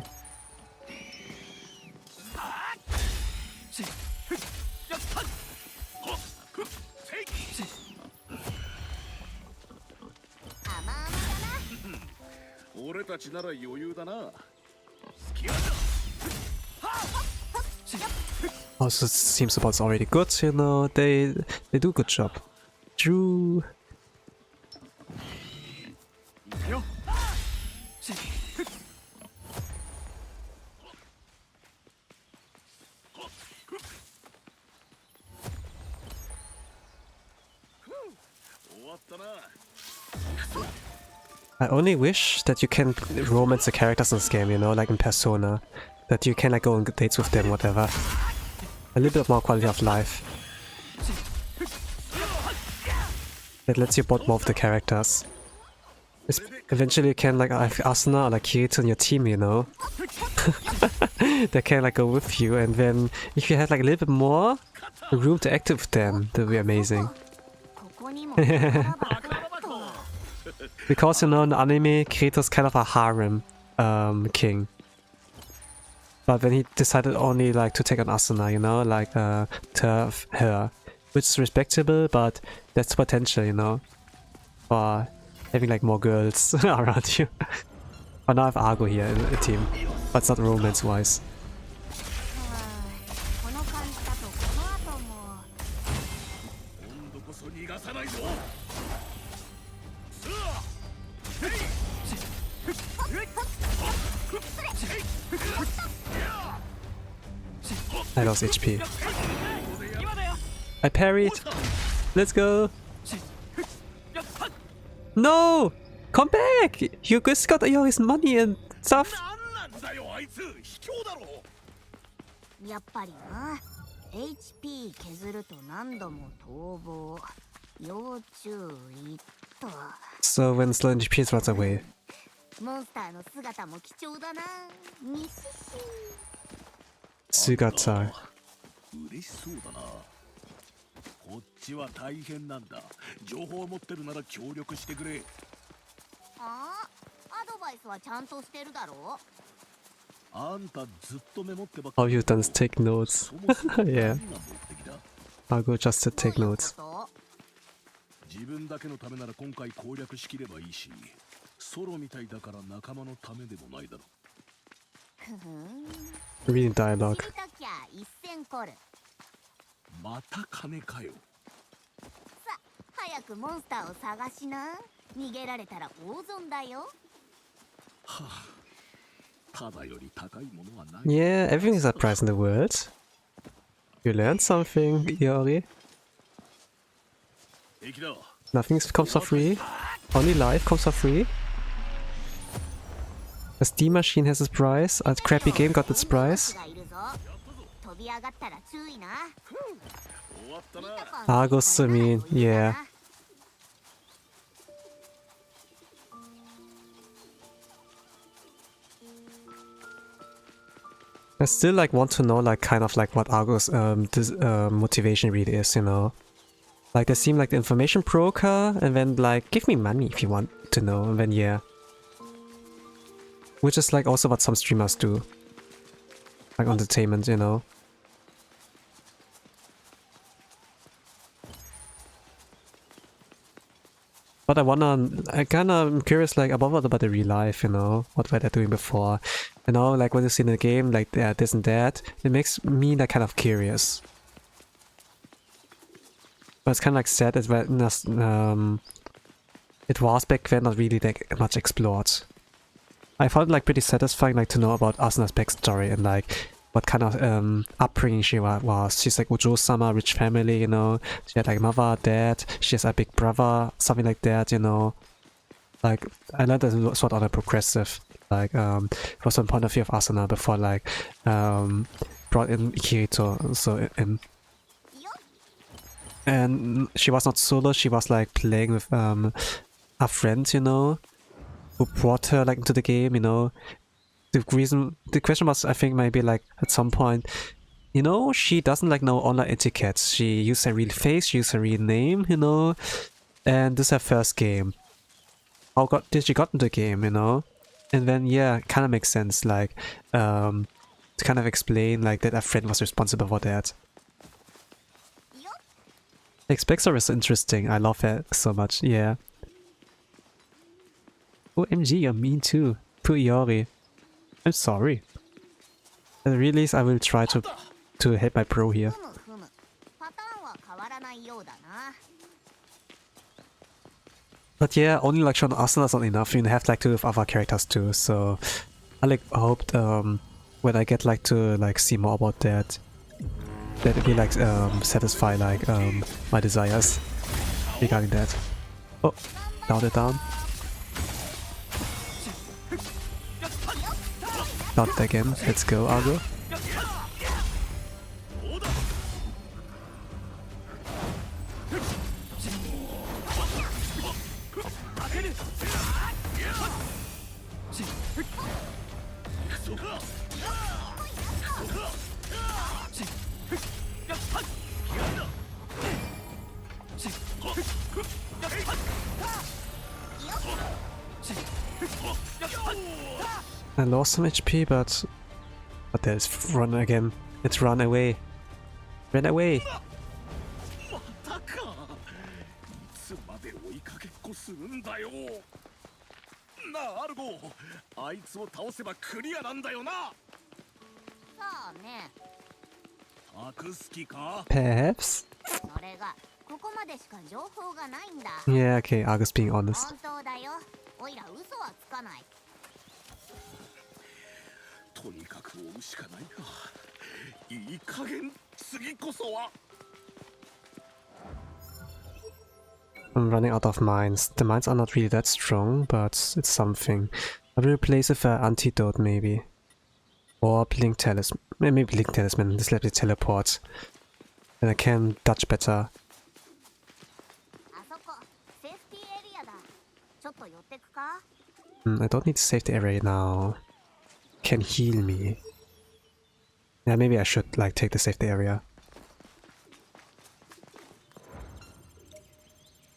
Also, Steam support's already good, you know, they do a good job. True. I only wish that you can romance the characters in this game, you know, like in Persona. That you can like go on dates with them, whatever. A little bit more quality of life. That lets you bond more of the characters. Eventually you can like have Asuna or like Kirito on your team, you know. They can like go with you, and then if you had like a little bit more room to act with them, that would be amazing. Because, you know, in the anime, Kirito's kind of a harem king. But then he decided only like to take on Asuna, you know, like to have her. Which is respectable, but that's potential, you know, for having like more girls around you. But now I have Argo here in the team, but it's not romance-wise. I lost HP. I parried. Let's go. No! Come back! You just got all his money and stuff. やっぱりな。HP 削ると何度も逃亡。要注意と。 So when slow HP runs away. モンスターの姿も貴重だな。にしし。姿。嬉しそうだな。こっちは大変なんだ。情報を持ってるなら協力してくれ。ああ、アドバイスはちゃんとしてるだろう。 All you've done is take notes. Yeah. Argo just to take notes. 自分だけのためなら今回攻略しきればいいし、ソロみたいだから仲間のためでもないだろ。 Reading dialogue. 知りたきゃ一銭コル。また金かよ。さ、早くモンスターを探しな。逃げられたら大損だよ。はあ、ただより高いものはない。 Yeah, everything is a price in the world. You learned something, Iori. 駅だ。 Nothing comes for free. Only life comes for free. A Steam machine has its price. A crappy game got its price. 飛び上がったら注意な。終わったな。 Argus, I mean, yeah. I still like want to know like kind of like what Argus motivation really is, you know. Like they seem like the information broker and then like give me money if you want to know, and then yeah. Which is like also what some streamers do. Like entertainment, you know. But I kinda am curious like about the real life, you know, what were they doing before. You know, like when you see in the game, like this and that, it makes me like kind of curious. But it's kind of like sad as well. It was back then not really like much explored. I found it like pretty satisfying like to know about Asuna's backstory and like what kind of upbringing she was. She's like Ujo-sama, rich family, you know. She had like mother, dad, she has a big brother, something like that, you know. Like I learned that sort of progressive. Like from some point of view of Asuna before like brought in Kirito. So and she was not solo, she was like playing with a friend, you know, who brought her like into the game, you know. The question was, I think, maybe like at some point, you know, she doesn't like know online etiquette. She used her real face, she used her real name, you know, and this is her first game. How did she got into the game, you know? And then yeah, kind of makes sense, like to kind of explain like that a friend was responsible for that. X-Backstory is interesting. I love it so much. Yeah. OMG, you're mean too. Poor Iori. I'm sorry. At the release, I will try to help my bro here. But yeah, only like showing Asuna is not enough. You have like to have other characters too. So I like hoped when I get like to like see more about that, that it will like satisfy like my desires regarding that. Oh, down it down. Not it again. Let's go, Argo. I lost some HP, but there's run again. It's run away. Run away. またか。いつまで追いかけっこするんだよ。なあ、アルゴ、あいつを倒せばクリアなんだよな。さあね。隠す気か？ Perhaps? それがここまでしか情報がないんだ。 Yeah, okay, Argus being honest. 本当だよ。おいら嘘はつかない。とにかく追うしかないか。いい加減次こそは。 I'm running out of mines. The mines are not really that strong, but it's something. I will replace it with an antidote maybe. Or Blink Talisman. Maybe Blink Talisman. This lets me teleport. Then I can dodge better. あそこ、セーフティーエリアだ。ちょっと寄ってくか？ I don't need to save the area now. Can heal me. Yeah, maybe I should like take the safety area.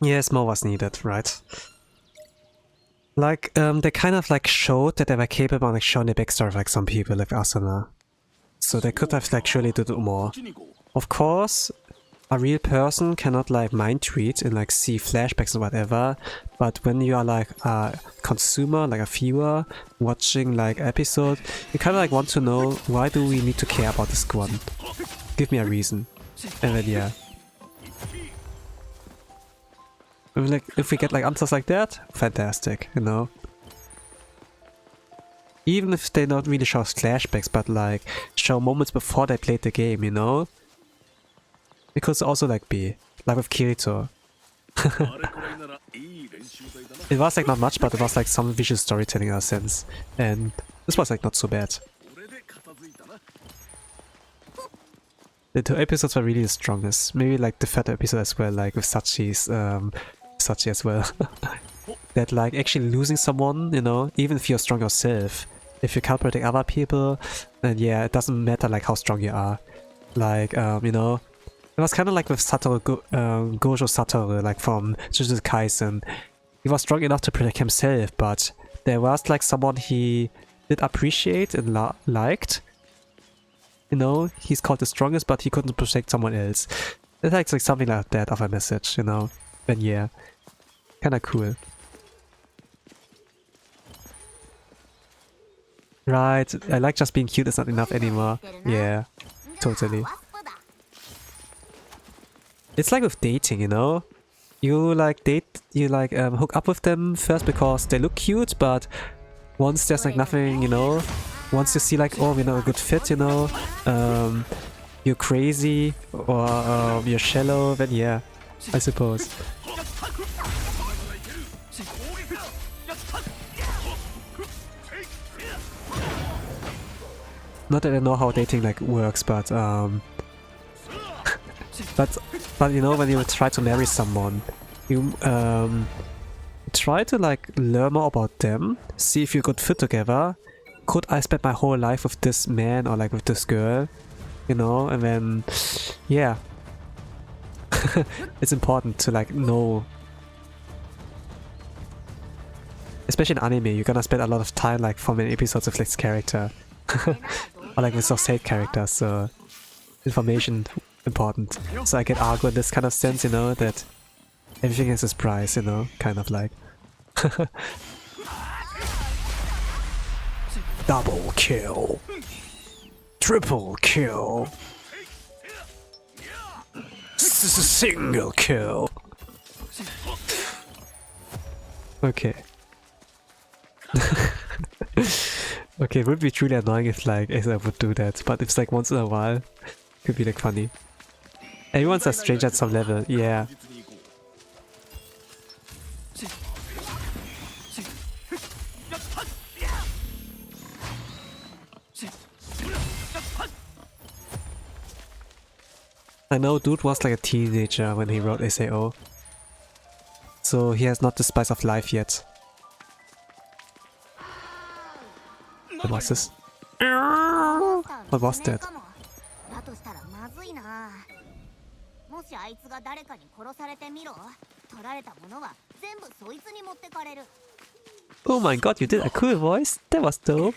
Yes, more was needed, right? Like, they kind of like showed that they were capable of like showing the backstory of like some people like Asuna. So they could have like surely do more. Of course, a real person cannot like mind read and like see flashbacks or whatever, but when you are like a consumer, like a viewer watching like episode, you kind of like want to know, why do we need to care about this one? Give me a reason. And then yeah, if we get like answers like that, fantastic, you know. Even if they not really show flashbacks, but like show moments before they played the game, you know. It could also like be like with Kirito. It was like not much, but it was like some visual storytelling in a sense, and this was like not so bad. The 2 episodes were really the strongest. Maybe like the 3rd episode as well, like with Sachi as well. That like actually losing someone, you know, even if you're strong yourself, if you can't protect other people, then yeah, it doesn't matter like how strong you are. Like you know, it was kind of like with Gojo Satoru, like from Jujutsu Kaisen. He was strong enough to protect himself, but there was like someone he did appreciate and liked. You know, he's called the strongest, but he couldn't protect someone else. It's like something like that of a message, you know. And yeah, kinda cool. Right, I like just being cute is not enough anymore. Yeah, totally. It's like with dating, you know. You like hook up with them first because they look cute, but once there's like nothing, you know, once you see like, oh, we're not a good fit, you know, you're crazy or you're shallow, then yeah, I suppose. Not that I know how dating like works, but but you know, when you try to marry someone, you try to like learn more about them, see if you could fit together. Could I spend my whole life with this man or like with this girl, you know? And then yeah, it's important to like know, especially in anime, you're gonna spend a lot of time like forming episodes with this character or like with those characters, so information important. So I get Argo in this kind of sense, you know, that everything has its price, you know, kind of like. Double kill. Triple kill. Single kill. Okay. Okay, it would be truly annoying if like I would do that, but if it's like once in a while, it could be like funny. Everyone's a stranger at some level, yeah. I know dude was like a teenager when he wrote SAO, so he has not the spice of life yet. What was this? What was that? Oh my god, you did a cool voice? That was dope.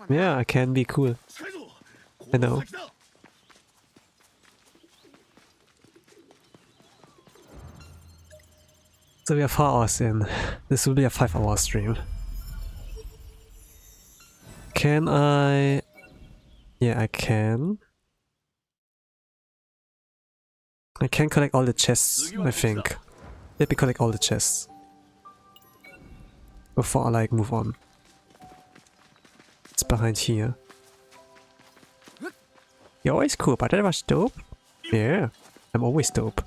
Yeah, I can be cool. I know. So we are 4 hours in. This will be a 5-hour stream. Can I... Yeah, I can. I can collect all the chests, I think. Let me collect all the chests before I like move on. It's behind here. You're always cool, but that was dope. Yeah, I'm always dope.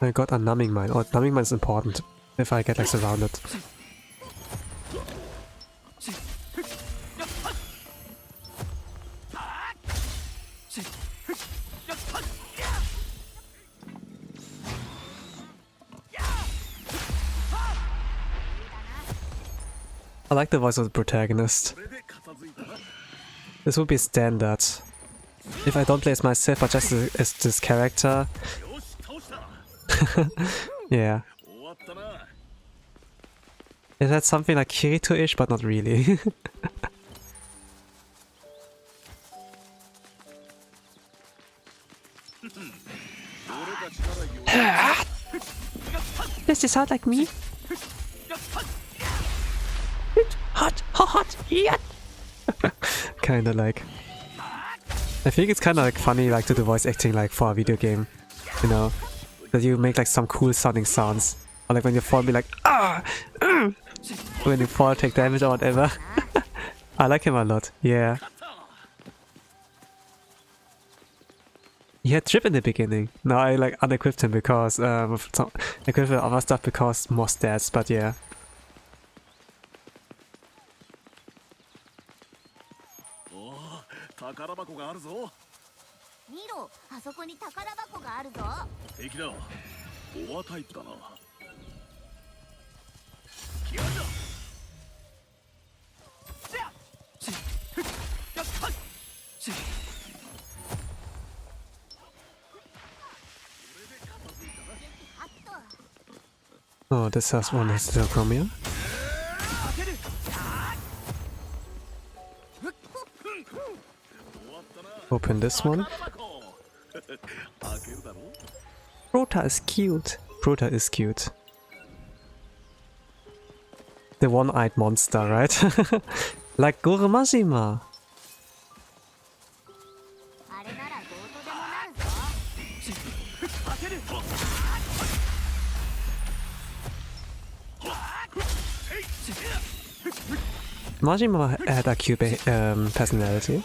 I got a numbing mine. Oh, numbing mine is important if I get like surrounded. I like the voice of the protagonist. This would be standard. If I don't play as myself but just as this character, Yeah. 終わったな。 Is that something like Kirito-ish, but not really? 俺たちならよ。 Does this sound like me? Hot, hot, hot, yeah. Kinda like. I think it's kinda like funny, like to do voice acting like for a video game, you know, that you make like some cool sounding sounds, or like when you fall, be like ah, when you fall, take damage or whatever. I like him a lot. Yeah. He had trip in the beginning. Now I like unequipped him because with some equipped with other stuff because more stats. But yeah. おお、宝箱があるぞ。見ろ、あそこに宝箱があるぞ。敵だ。オアタイプだな。気合いだ。 Oh, this has one has to come here. Open this one. Prota is cute. Prota is cute. The one-eyed monster, right? Like 𝓓𝓮𝓪𝓽𝓱. あれならどうとでもなるぞ。 Majima had a cute personality.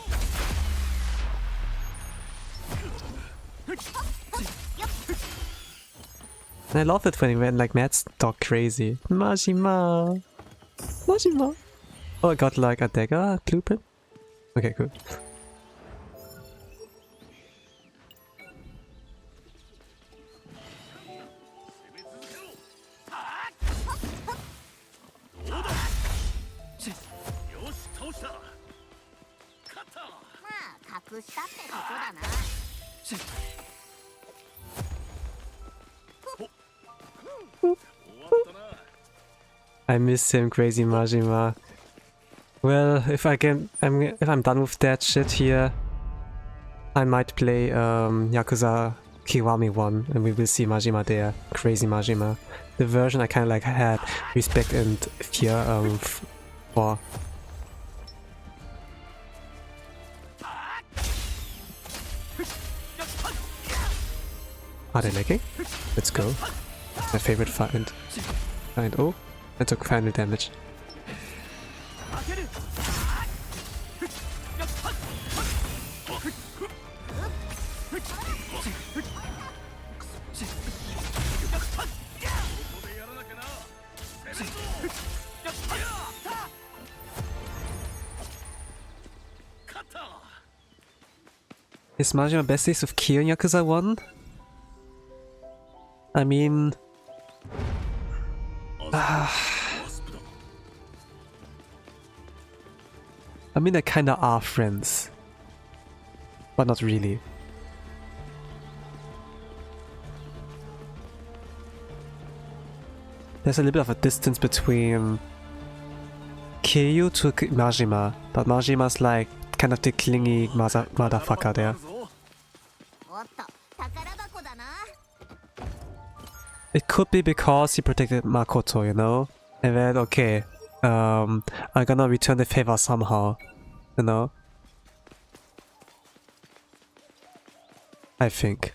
And I love it when he went like mad dog crazy. Majima! Majima! Oh, I got like a dagger blueprint. Okay, cool. I miss him, crazy Majima. Well, if I'm done with that shit here, I might play Yakuza Kiwami 1 and we will see Majima there. Crazy Majima. The version I kinda like had respect and fear for. Are they lagging? Let's go. My favorite find. Oh, I took final damage. Is Majima best days of Kyo in Yakuza 1? I mean... I mean, they kinda are friends. But not really. There's a little bit of a distance between Kiryu to Majima, but Majima's like kind of the clingy motherfucker there. It could be because he protected Makoto, you know? And then, okay, I'm gonna return the favor somehow, you know? I think.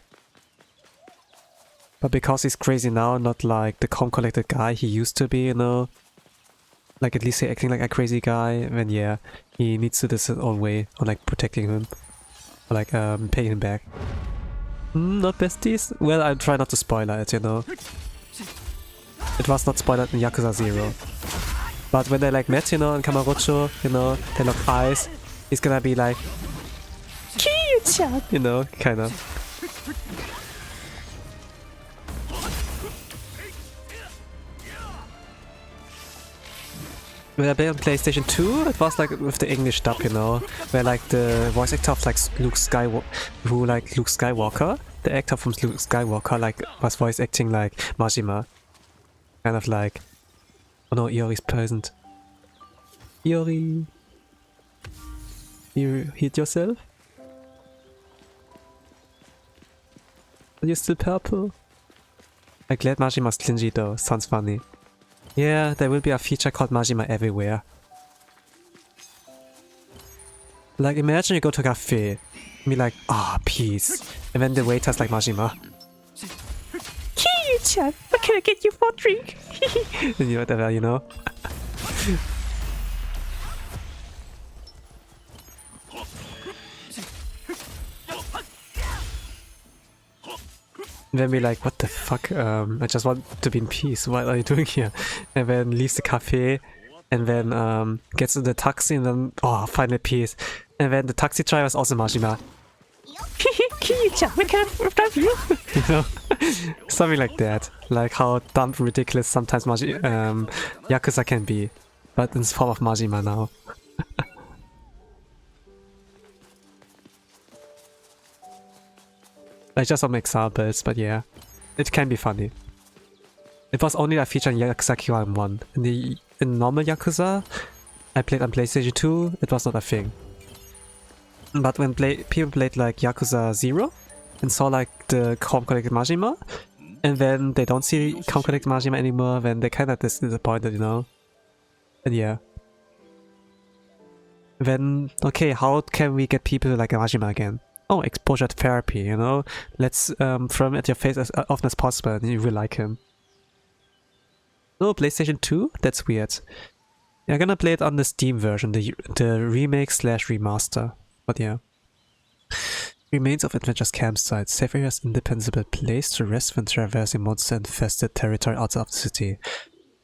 But because he's crazy now, not like the calm collected guy he used to be, you know? Like at least he's acting like a crazy guy, then yeah, he needs to do this his own way, or like protecting him. Or like paying him back. Not besties? Well, I'll try not to spoiler it, you know. It was not spoiled in Yakuza 0. But when they like met, you know, in Kamurocho, you know, they lock eyes, he's gonna be like Kiryu-chan, you know, kinda. When I played on PlayStation 2, it was like with the English dub, you know, where like the voice actor of like Luke Skywalker, the actor from Luke Skywalker like was voice acting like Majima. Kind of like, oh no, Iori's present. Iori, you hit yourself? Are you still purple? I'm glad Majima's clingy though, sounds funny. Yeah, there will be a feature called Majima everywhere. Like, imagine you go to a cafe and be like, ah, peace. And then the waiter's like, Majima. Kii-chan, what can I get you for a drink? And you whatever, you know? And then be like, what the fuck, I just want to be in peace, what are you doing here? And then leaves the cafe, and then gets in the taxi, and then, oh, finally peace. And then the taxi driver is also Majima. Kii-chan, when can I drive you? You know? Something like that. Like how dumb and ridiculous sometimes Yakuza can be. But in the form of Majima now. Like just some examples, but yeah. It can be funny. It was only a feature in Yakuza Kiwami 1. In normal Yakuza, I played on PlayStation 2, it was not a thing. But when people played like Yakuza 0 and saw like the Calm Collected Majima, and then they don't see Calm Collected Majima anymore, then they kinda disappointed, you know? And yeah. Then, okay, how can we get people like Majima again? Oh, exposure therapy, you know? Let's throw him at your face as often as possible and you will like him. No, PlayStation 2? That's weird. Yeah, I'm gonna play it on the Steam version, the remake slash remaster. But yeah. Remains of Adventure's campsite. Safe areas indefensible place to rest when traversing monster-infested territory outside of the city.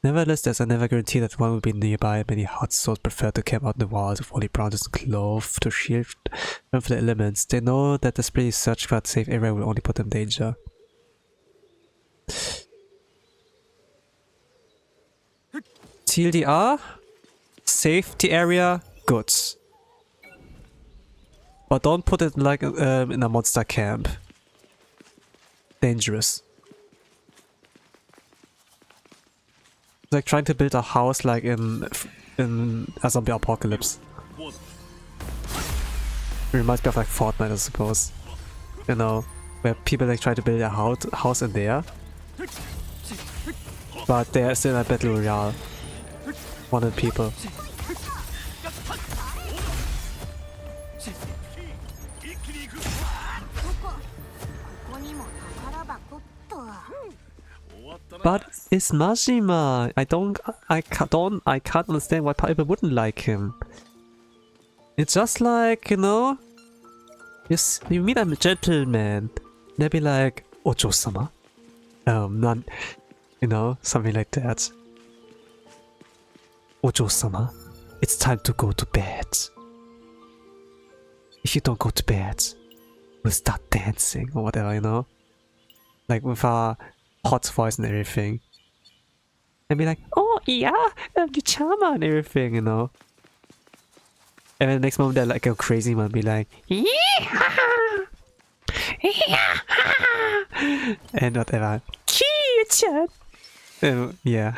Nevertheless, there's a never guarantee that one will be nearby. Many huts souls prefer to camp out in the wilds with only branches and cloth to shield them from the elements. They know that desperately search for a safe area will only put them in danger. TLDR? Safety area? Goods. But don't put it like in a monster camp. Dangerous. It's like trying to build a house like in a zombie apocalypse. It reminds me of like Fortnite, I suppose. You know, where people like try to build a house in there, but they're still a battle royale. 100 people. But it's Majima. I can't understand why people wouldn't like him. It's just like, you know, you meet a gentleman, they'll be like, Ojo-sama? None, you know, something like that. Ojo-sama, it's time to go to bed. If you don't go to bed, we'll start dancing or whatever, you know? Like with a hot voice and everything. And be like, oh yeah, you charmer and everything, you know? And then the next moment they're like a crazy one, be like, yeah, and whatever. Kii-chan. Yeah.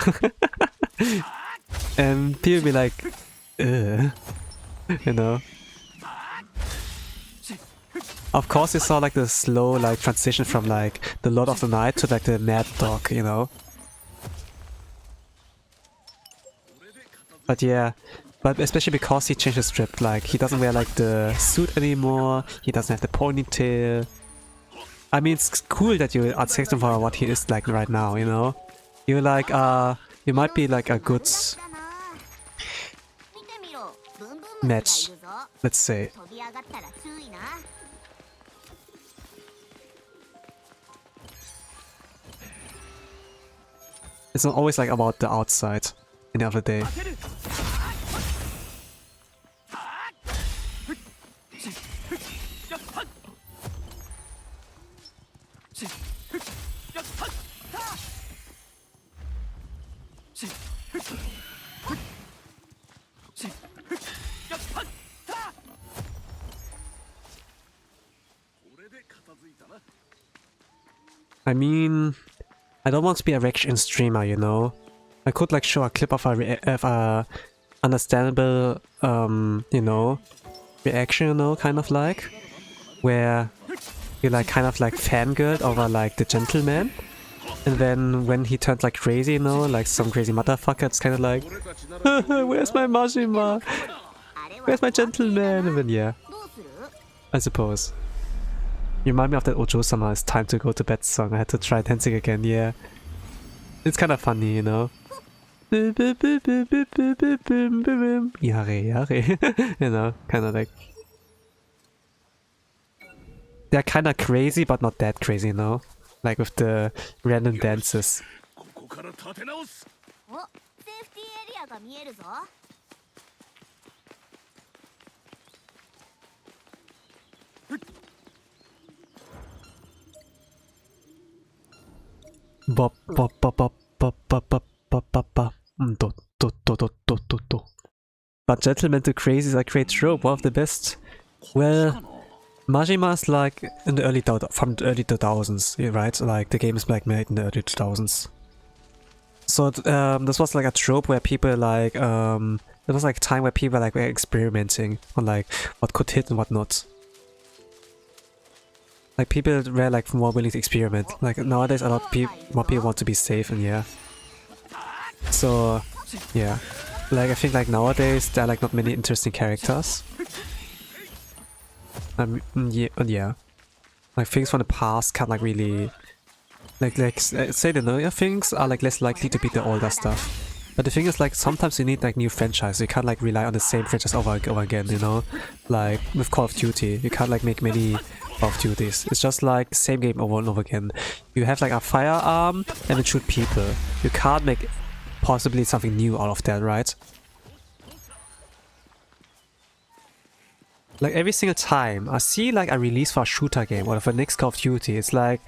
And people be like, ugh. You know? Of course you saw like the slow like transition from like the Lord of the Night to like the Mad Dog, you know? But yeah, but especially because he changed his strip, like he doesn't wear like the suit anymore, he doesn't have the ponytail. I mean, it's cool that you accept him for what he is like right now, you know? You're like, you might be like a good match, let's say. It's not always like about the outside at the end of the day. I mean, I don't want to be a reaction streamer, you know? I could like show a clip of a understandable, you know, reaction, you know, kind of like, where you like kind of like fangirled over like the gentleman, and then when he turned like crazy, you know, like some crazy motherfucker, it's kind of like, where's my Majima? Where's my gentleman? And then yeah, I suppose. You remind me of that Ojo-sama, it's time to go to bed song. I had to try dancing again, yeah. It's kind of funny, you know. Yare, yare. You know, kind of like... They're kind of crazy, but not that crazy, you know? Like with the random dances. ここから立て直す。お、セーフティーエリアが見えるぞ。Bop, bop, bop, bop, bop, bop, bop, bop, bop, bop. Do, do, do, do, do, do, do. But Gentleman to Crazy is a great trope, one of the best. Well, Majima's like in the from the early 2000s, right? Like the game is like made in the early 2000s. So this was like a trope where people like it was like a time where people like were experimenting on like what could hit and what not. Like people were like more willing to experiment. Like nowadays a lot of more people want to be safe, and yeah. So yeah, like I think like nowadays there are like not many interesting characters. Yeah, like things from the past can't like really like say the newer things are like less likely to beat the older stuff. But the thing is, like, sometimes you need like new franchise. You can't like rely on the same franchise over and over again, you know? Like with Call of Duty, you can't like make many Call of Duties. It's just like the same game over and over again. You have like a firearm and then shoot people. You can't make possibly something new out of that, right? Like every single time I see like a release for a shooter game or for the next Call of Duty, it's like,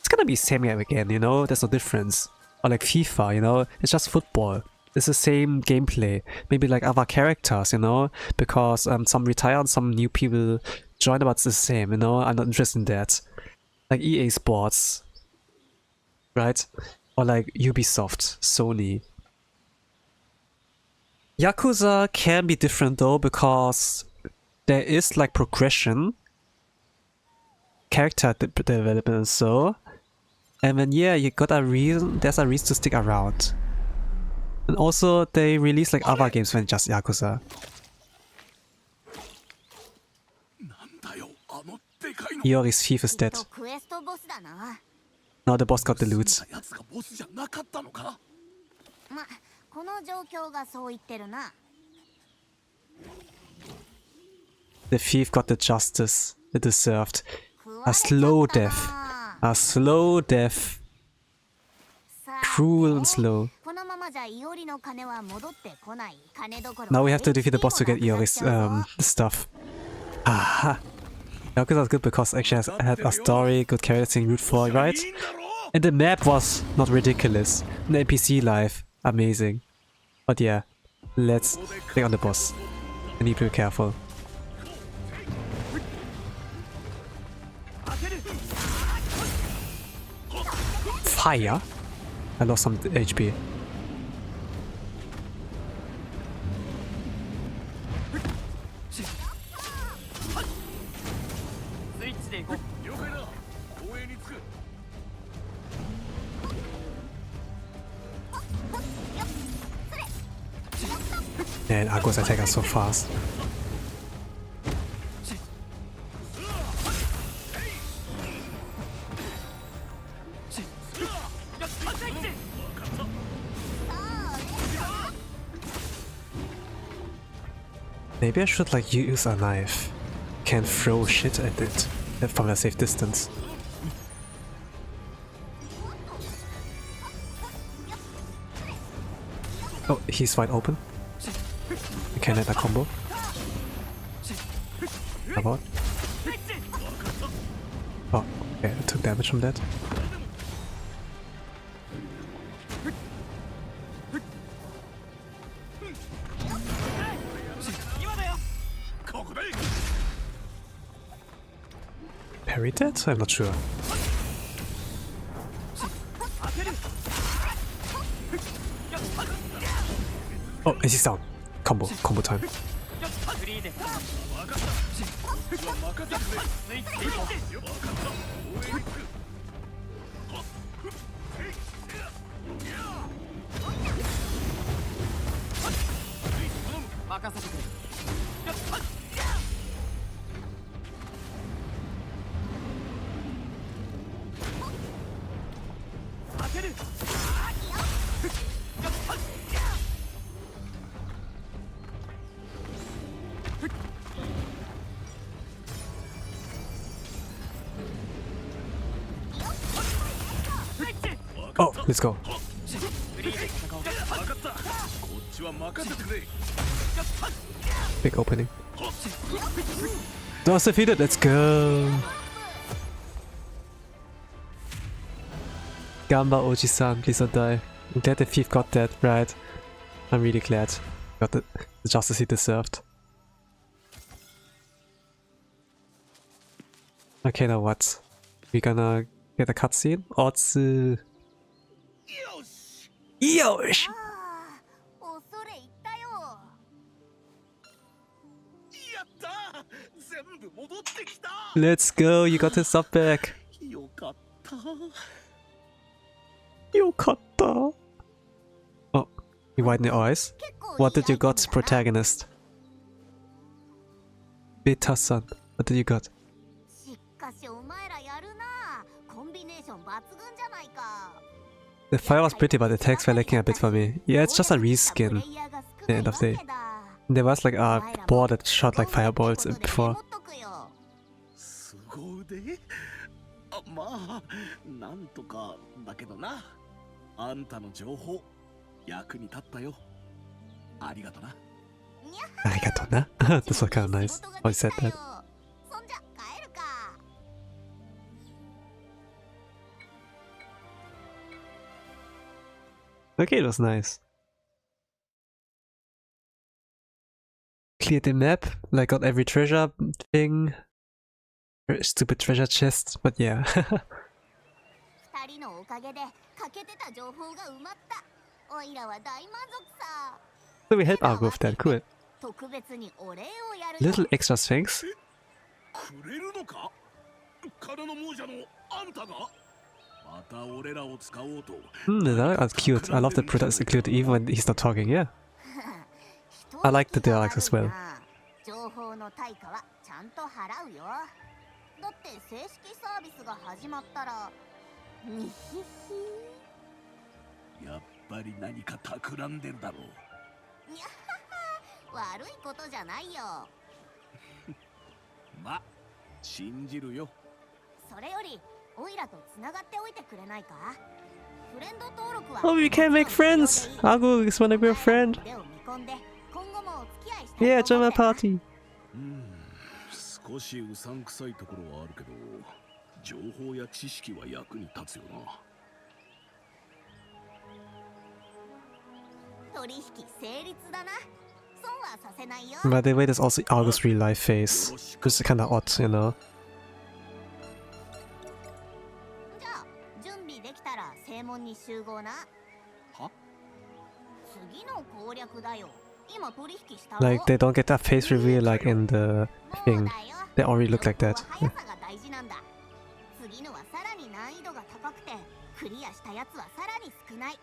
it's gonna be the same game again, you know? There's no difference. Or like FIFA, you know? It's just football. It's the same gameplay. Maybe like other characters, you know? Because some retire and some new people join, but it's the same, you know? I'm not interested in that. Like EA Sports, right? Or like Ubisoft, Sony. Yakuza can be different though, because there is like progression, character development and so. And then yeah, you got a reason, there's a reason to stick around. And also they release like other games than just Yakuza. Iori's thief is dead. Now the boss got the loot. The thief got the justice it deserved. A slow death. A slow death. Cruel and slow. Now we have to defeat the boss to get Iori's stuff. Ah. Yakuza is good because it actually had a story, good characters to root for, right? And the map was not ridiculous. And the NPC life, amazing. But yeah, let's take on the boss. I need to be careful. Fire? I lost some HP. Man, Agos attack us so fast. Maybe I should like use a knife. Can throw shit at it from a safe distance. Oh, he's wide open. I can hit a combo. How about? Oh, okay, I took damage from that. Parry that? I'm not sure. Oh, he's down. Combo time. フリーで戦おう。スイッチでいこう。任せてくれ。当てる。Oh, let's go. フリーで戦おう。分かった。こっちは任せてくれ。 Big opening. That's defeated. Let's go. Gamba Oji-san, please don't die. I'm glad the thief got that right. I'm really glad. Got the justice he deserved. Okay, now what? We gonna get a cutscene? Otsu. よし。 Yosh! ああ、恐れ入ったよ。やった。全部戻ってきた。 Let's go, you got his stuff back. よかった。 Yokatta. Oh, you widen your eyes? 結構 What did you いいアイ got, テムだな。 protagonist? Betaster. What did you got? しかしお前らやるな。コンビネーション抜群じゃないか。 The fire was pretty, but the attacks were lacking a bit for me. Yeah, it's just a reskin. The end of the day. There was like a board that shot like fireballs before. すご腕。あ、まあ、なんとかだけどな。あんたの情報役に立ったよ。ありがとな。 Arigato. This was kind of nice. How you said that. そんじゃ帰るか。 Okay, it was nice. Cleared the map, like got every treasure thing. Stupid treasure chest, but yeah. 二人のおかげで欠けてた情報が埋まった。おいらは大満足さ。 So we help Argo with that, cool. 特別にお礼をやるよ。 Little extra thanks. くれるのか。金の亡者のあんたが。また俺らを使おうと。 That's cute. I love that Prota is included even when he's not talking, yeah. I like the dialogues as well. 情報の対価はちゃんと払うよ。だって正式サービスが始まったら。にひひ。やっぱり何か企んでるだろう。にゃはは、悪いことじゃないよ。ま、信じるよ。それより、オイラとつながっておいてくれないか。フレンド登録は。 Oh, we can make friends! Argo just wanna be a friend. 腕を見込んで、今後もお付き合いした Yeah, いと join 思 my ってな。 party. 少しうさんくさいところはあるけど、情報や知識は役に立つよな。取引成立だな。損はさせないよ。 By the way, there's also Argo's real life face, which is kinda odd, you know? じゃあ、準備できたら正門に集合な。は？次の攻略だよ。今取引したろ。 Like, they don't get that face reveal like in the もう thing. だよ。 They already look like that. 速さが大事なんだ。次のはさらに難易度が高くて、クリアしたやつはさらに少ない。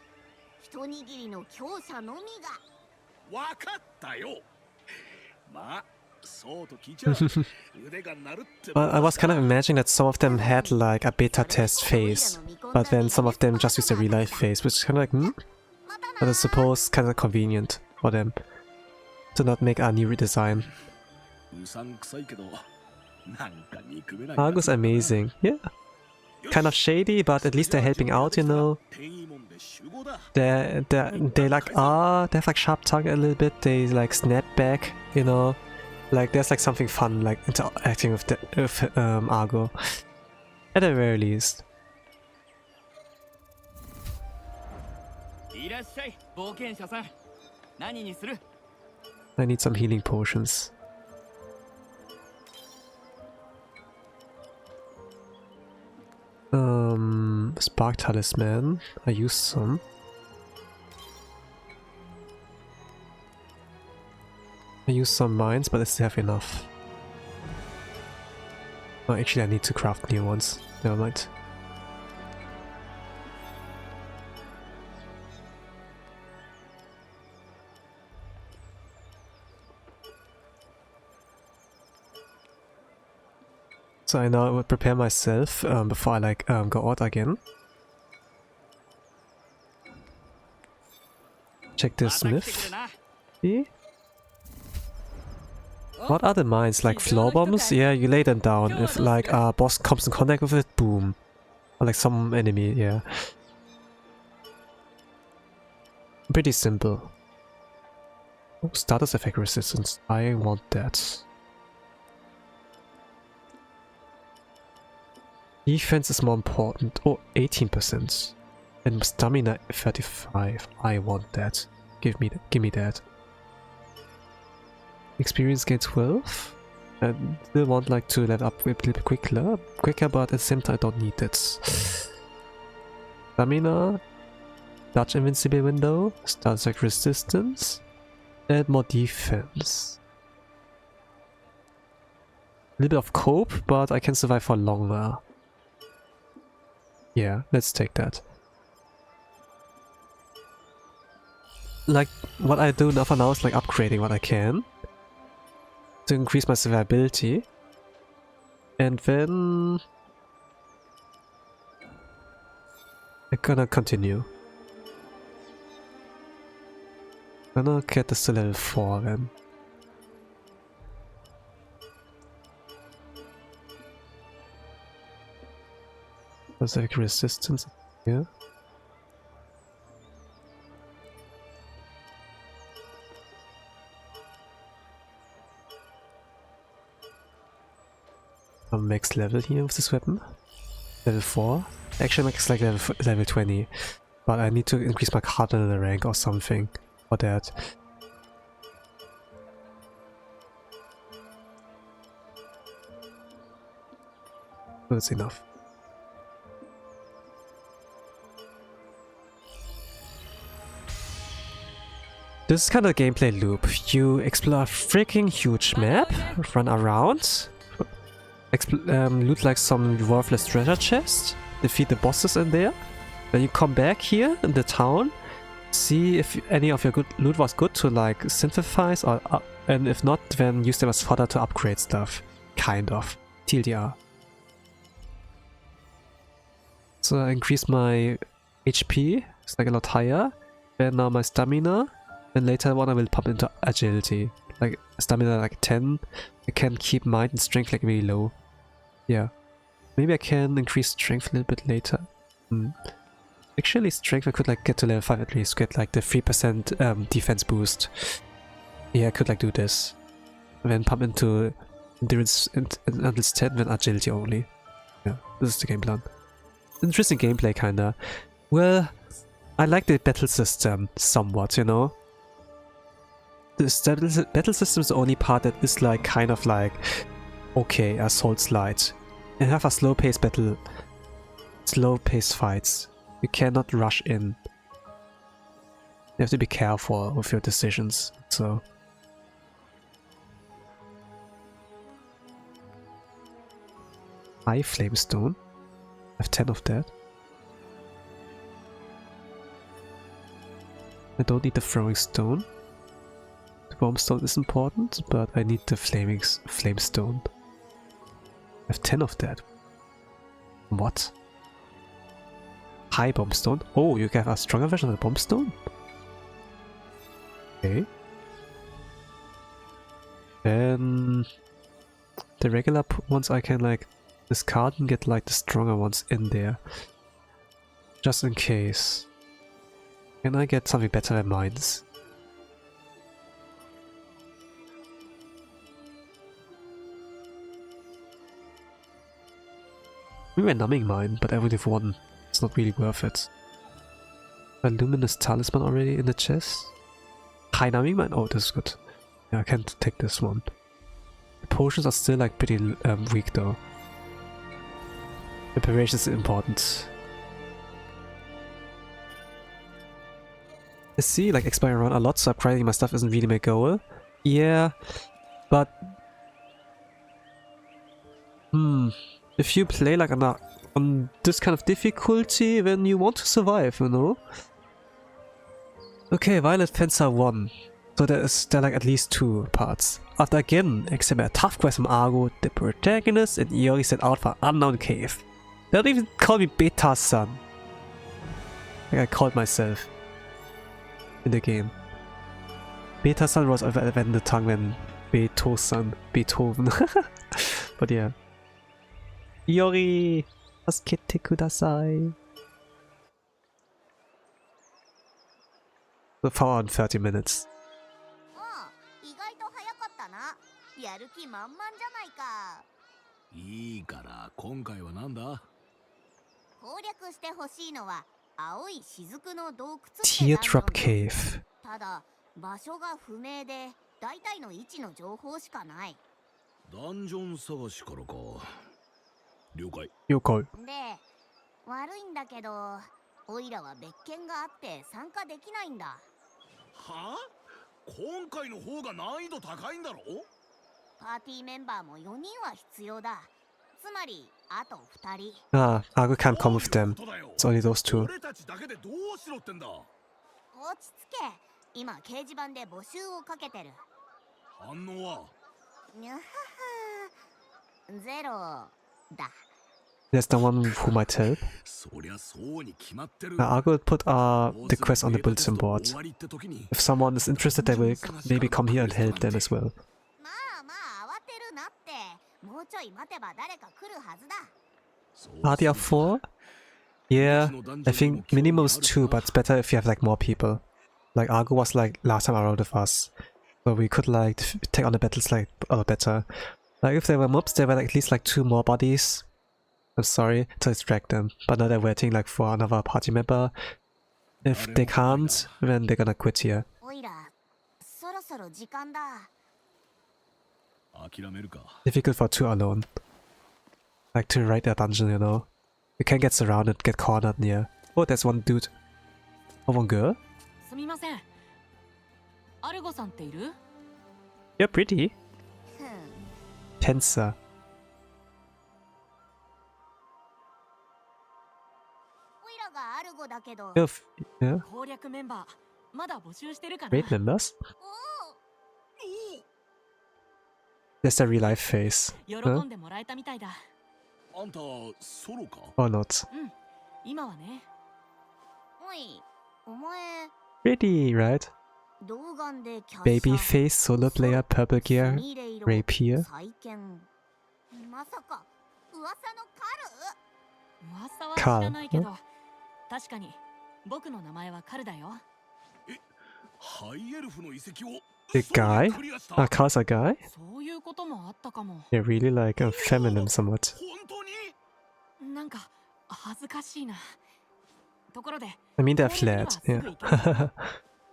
一握りの強者のみが。わかったよ。まあ、そうと聞いちゃう。腕が鳴るって。 Well, I was kind of imagining that some of them had like a beta test face, but then some of them just used a real life face, which is kind of like, hmm? またな。 But I suppose kind of convenient for them to not make a new redesign. うさんくさいけど、なんか憎めない。 Argo's amazing, yeah. Kind of shady, but at least they're helping out, you know. They like they have like sharp tongue a little bit. They like snap back, you know. Like there's like something fun like interacting with Argo, at the very least. いらっしゃい、冒険者さん。何にする？ I need some healing potions. Spark Talisman. I used some. I use some mines, but I still have enough. Oh, actually I need to craft new ones. Never mind. So I now would prepare myself before I like go out again. Check this smith. See? What are the mines? Like floor bombs? Yeah, you lay them down. If like a boss comes in contact with it, boom. Or like some enemy, yeah. Pretty simple. Oh, status effect resistance. I want that. Defense is more important. Oh, 18%. And stamina 35. I want that. Give me that. Experience gain 12. I still want like to level up a little bit quicker, but at the same time I don't need it. Stamina, dodge invincible window, status effect resistance, and more defense. A little bit of cope, but I can survive for longer. Yeah, let's take that. Like, what I do now for now is like upgrading what I can to increase my survivability. And then I'm gonna continue. I'm gonna get this to level 4 then. Specific resistance here. Max level here with this weapon. Level 4. Actually max like level 20. But I need to increase my cardinal rank or something for that. That's enough. This is kind of a gameplay loop. You explore a freaking huge map, run around, loot like some worthless treasure chest, defeat the bosses in there, then you come back here in the town, see if any of your good loot was good to like synthesize, or and if not, then use them as fodder to upgrade stuff. Kind of. TLDR. So I increase my HP, it's like a lot higher, and now my stamina. And later on I will pump into agility. Like stamina like 10. I can keep might and strength like really low. Yeah. Maybe I can increase strength a little bit later. Actually strength I could like get to level 5 at least. Get like the 3% defense boost. Yeah, I could like do this. And then pump into endurance until 10, then agility only. Yeah, this is the game plan. Interesting gameplay kinda. Well, I like the battle system somewhat, you know. The battle system is the only part that is like kind of like okay as Souls-lite. And have a slow-paced battle, slow-paced fights. You cannot rush in. You have to be careful with your decisions. So high flame stone. I have 10 of that. I don't need the throwing stone. Bomb stone is important, but I need the flame stone. I have 10 of that. What? High bomb stone? Oh, you have a stronger version of the bomb stone? Okay. Then the regular ones I can like discard and get like the stronger ones in there. Just in case. Can I get something better than mines? Maybe a numbing mine, but I only have one. It's not really worth it. A luminous talisman already in the chest. High numbing mine? Oh, this is good. Yeah, I can't take this one. The potions are still like pretty weak though. Preparation is important. I see, like exploring around a lot, so upgrading my stuff isn't really my goal. Yeah, but if you play like on this kind of difficulty, then you want to survive, you know? Okay, Violet Fencer 1. So there are like at least 2 parts. After again accepting a tough quest from Argo, the protagonist and Iori set out for unknown cave. They don't even call me Beta-san. Like I called myself in the game. Beta-san was when the tongue when Tosan, Beethoven. But yeah. Iori, tasukete kudasai. So far on 30 minutes. 意外と早かったな。やる気満々じゃないか。いいから今回はなんだ。攻略してほしいのは青い雫の洞窟ってダンジョン Teardrop Cave. ただ場所が不明で大体の位置の情報しかない。ダンジョン探しからか。了解。よこい。で、悪いんだけど、オイラは別件があって参加できないんだ。はあ？今回の方が難易度高いんだろ？パーティーメンバーも4人は必要だ。つまり、あと2人。Ah, Argo can't come with them. It's only those 2. 俺たちだけでどうしろってんだ。落ち着け。今掲示板で募集をかけてる。反応は？にゃはは。ゼロだ。There's no one who might help. そりゃそうに決まってる。 Argo would put the quest on the bulletin board. If someone is interested, they will maybe come here and help them as well. まあまあ慌てるなって。もうちょい待てば誰か来るはずだ。Party of 4? Yeah, I think minimum is 2, but it's better if you have like more people. Like Argo was like last time around with us. So we could like take on the battles like a lot better. Like if there were mobs, there were like, at least like 2 more bodies. I'm sorry to distract them, but now they're waiting like for another party member. If they can't, then they're gonna quit here. オイラ、そろそろ時間だ。諦めるか。 Difficult for 2 alone. Like to ride their dungeon, you know. You can't get surrounded, get cornered near. Oh, there's one dude. Oh, one girl? すみません。アルゴさんっている？ You're pretty. ふん。 Tenser. オイラがアルゴだけど。 Yeah. 攻略メンバーまだ募集してるかな？ Great members. お There's the real life face. 喜 Huh? んでもらえたみたいだ。あんたソロか？ Or not. 今はね。おい、お前、 Pretty, right? 童顔でキャッシャー Baby face, solo player, purple gear, スミレ色 rapier. 再建。まさか、噂の噂は知らないけど、確かに僕の名前はカルだよ。ハイエルフの遺跡を The guy? Ah, Carl's a guy? そういうこともあったかも。 They're really like feminine somewhat. 本当に？なんか恥ずかしいな。ところで、 I mean, they're flat, yeah.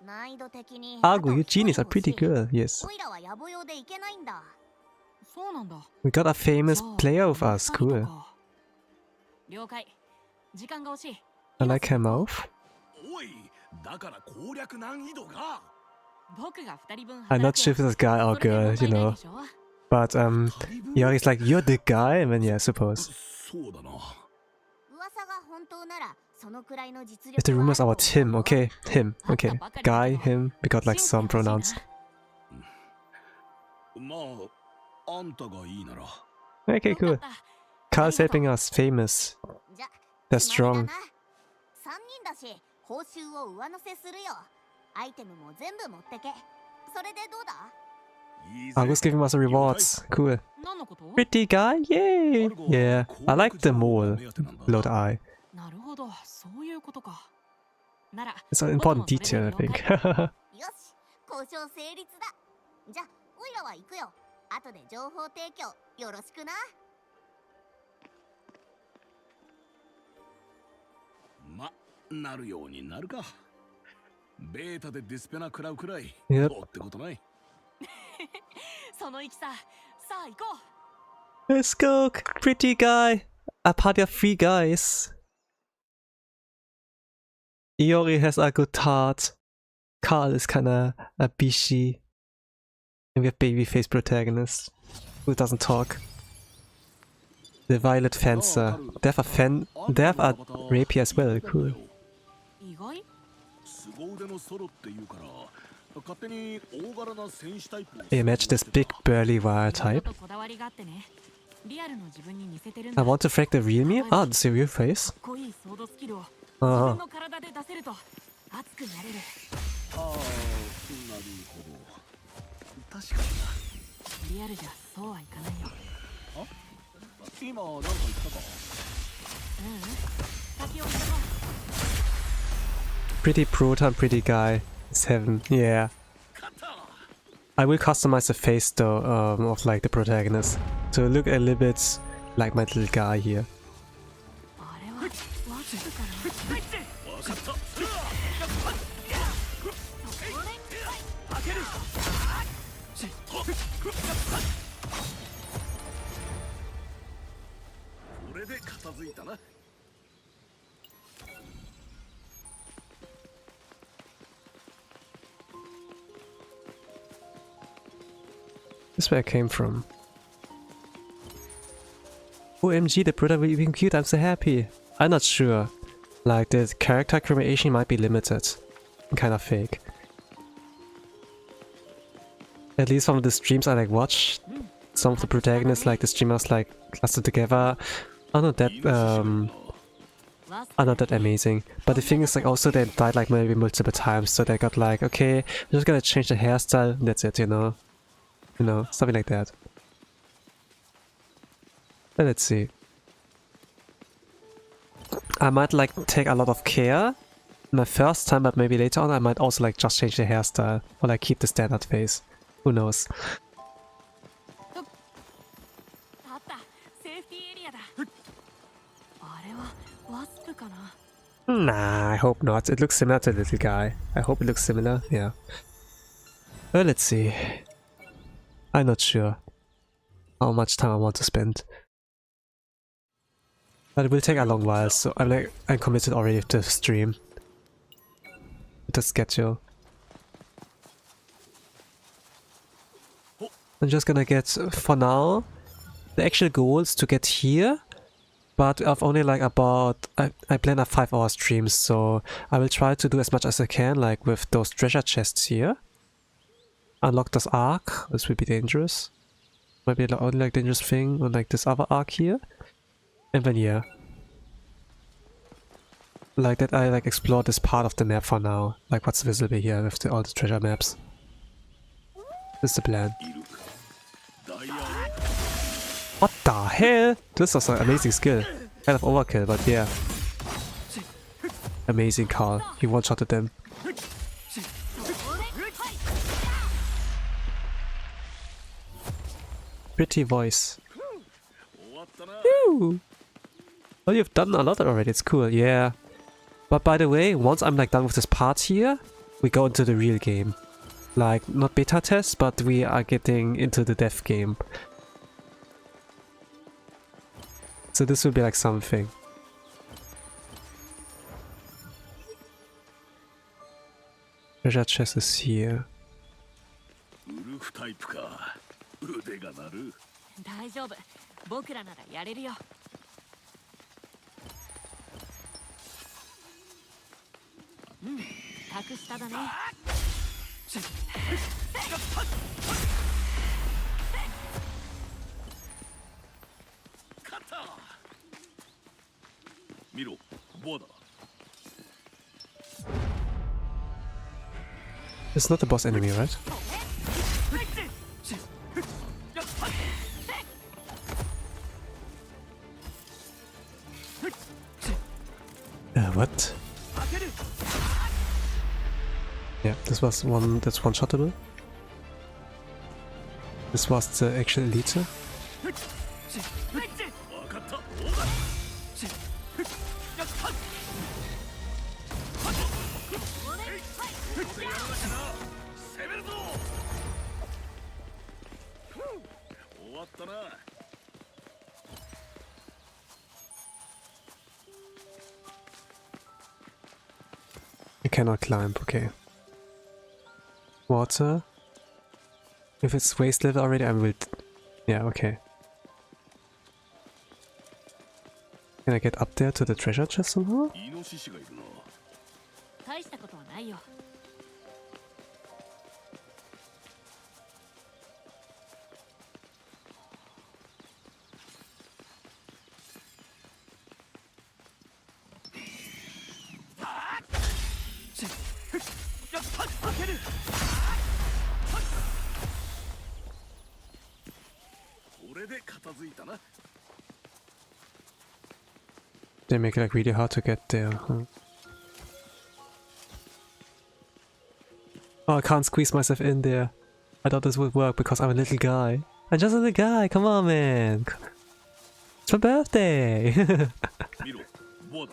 難易度的に Argo, you genius, a pretty girl, yes. オイラは野暮用でいけないんだ。そうなんだ。 We got a famous player with us, cool. 了解。時間が惜しい。 I like her mouth. おい、だから攻略難易度が。僕が2人分 I'm not sure if it's a guy or girl, you know. But Yori's like, you're the guy? And then yeah, I suppose. そうだな。噂が本当ならそのくらいの実 If the 力は rumors ある about him, okay, him, okay. Guy, him, we got like some pronouns. まあ、あんたがいいなら。 Okay, cool. Carl's helping us, famous. じゃ They're 決まり strong. だな。3人だし報酬を上乗せするよ。アイテムも全部持ってけ。それでどうだ？ Argo's giving us rewards. Cool. 何のこと？ Pretty guy, yay! Yeah, I like the mole below the eye. なるほど、そういうことか。なら、 It's an important detail, I think. よし、交渉成立だ。じゃ、オイラは行くよ。後で情報提供よろしくな。ま、なるようになるか。ベータでディスペナ食らうくらい。 Yep. どうってことない。その行きさ、さあ行こう。 Let's go, pretty guy. A party of 3 guys. Iori has a good heart. Carl is kinda a bishy. And we have babyface protagonist who doesn't talk. The Violet Fencer. They have a rapier as well, cool. 意外？ 凄腕のソロっていうから勝手に大柄な戦士タイプを I imagine this big burly warrior type. こだわりがあってね。リアルの自分に似せてるん I だ。 want to frag the real me? Ah, this is your real face? かっこいいソードスキルを自 Uh 分の体で出せると熱くなれる。ああなるほど確かになリアルじゃそうはいかないよ。今なんか言ったか先を急ごう。 Pretty proton, pretty guy. It's heaven. Yeah. I will customize the face though, of like the protagonist to look a little bit like my little guy here. あれはワスプかな。分かったこれで片付いたな This is where I came from. OMG, the product will be cute, I'm so happy. I'm not sure. Like, the character creation might be limited. Kind of fake. At least from the streams I like watch, some of the protagonists, like the streamers like clustered together, are not that amazing. But the thing is, like, also they died like maybe multiple times, so they got like, okay, I'm just gonna change the hairstyle, and that's it, you know? You know, something like that. But let's see. I might like take a lot of care my first time, but maybe later on I might also like just change the hairstyle or like keep the standard face. Who knows? あったセーフティーエリアだ。あれはワスプかな。 Nah, I hope not. It looks similar to the little guy. I hope it looks similar, yeah. Well, let's see. I'm not sure how much time I want to spend. But it will take a long while, so I'm committed already to the stream. With the schedule. I'm just gonna get, for now, the actual goal is to get here. But I've only like about, I plan a 5-hour stream, so I will try to do as much as I can, like with those treasure chests here. Unlock this arc, this will be dangerous. Might be the only like dangerous thing on like this other arc here. And then yeah. Like that I like explore this part of the map for now. Like what's visible here with all the treasure maps. This is the plan. What the hell? This was an amazing skill. Kind of overkill, but yeah. Amazing call. He one-shotted them. Pretty voice. Woo! Well, you've done a lot already, it's cool, yeah. But by the way, once I'm like done with this part here, we go into the real game. Like, not beta test, but we are getting into the dev game. So this will be like something. Treasure chest is here. ウルフタイプか腕が鳴る大丈夫。僕らならやれるよ。格下だね。勝った見ろボアだ It's not the boss enemy, right? What? Yeah, this was one that's one-shottable. This was the actual elite. I cannot climb, okay. Water. If it's waste level already, I will... Yeah, okay. Can I get up there to the treasure chest somehow? イノシシがいるな。大したことはないよ。これで片付いたな。 They make it like really hard to get there. Huh? Oh, I can't squeeze myself in there. I thought this would work because I'm a little guy. I'm just a little guy, come on man. It's my birthday. 見ろ、ボアだ。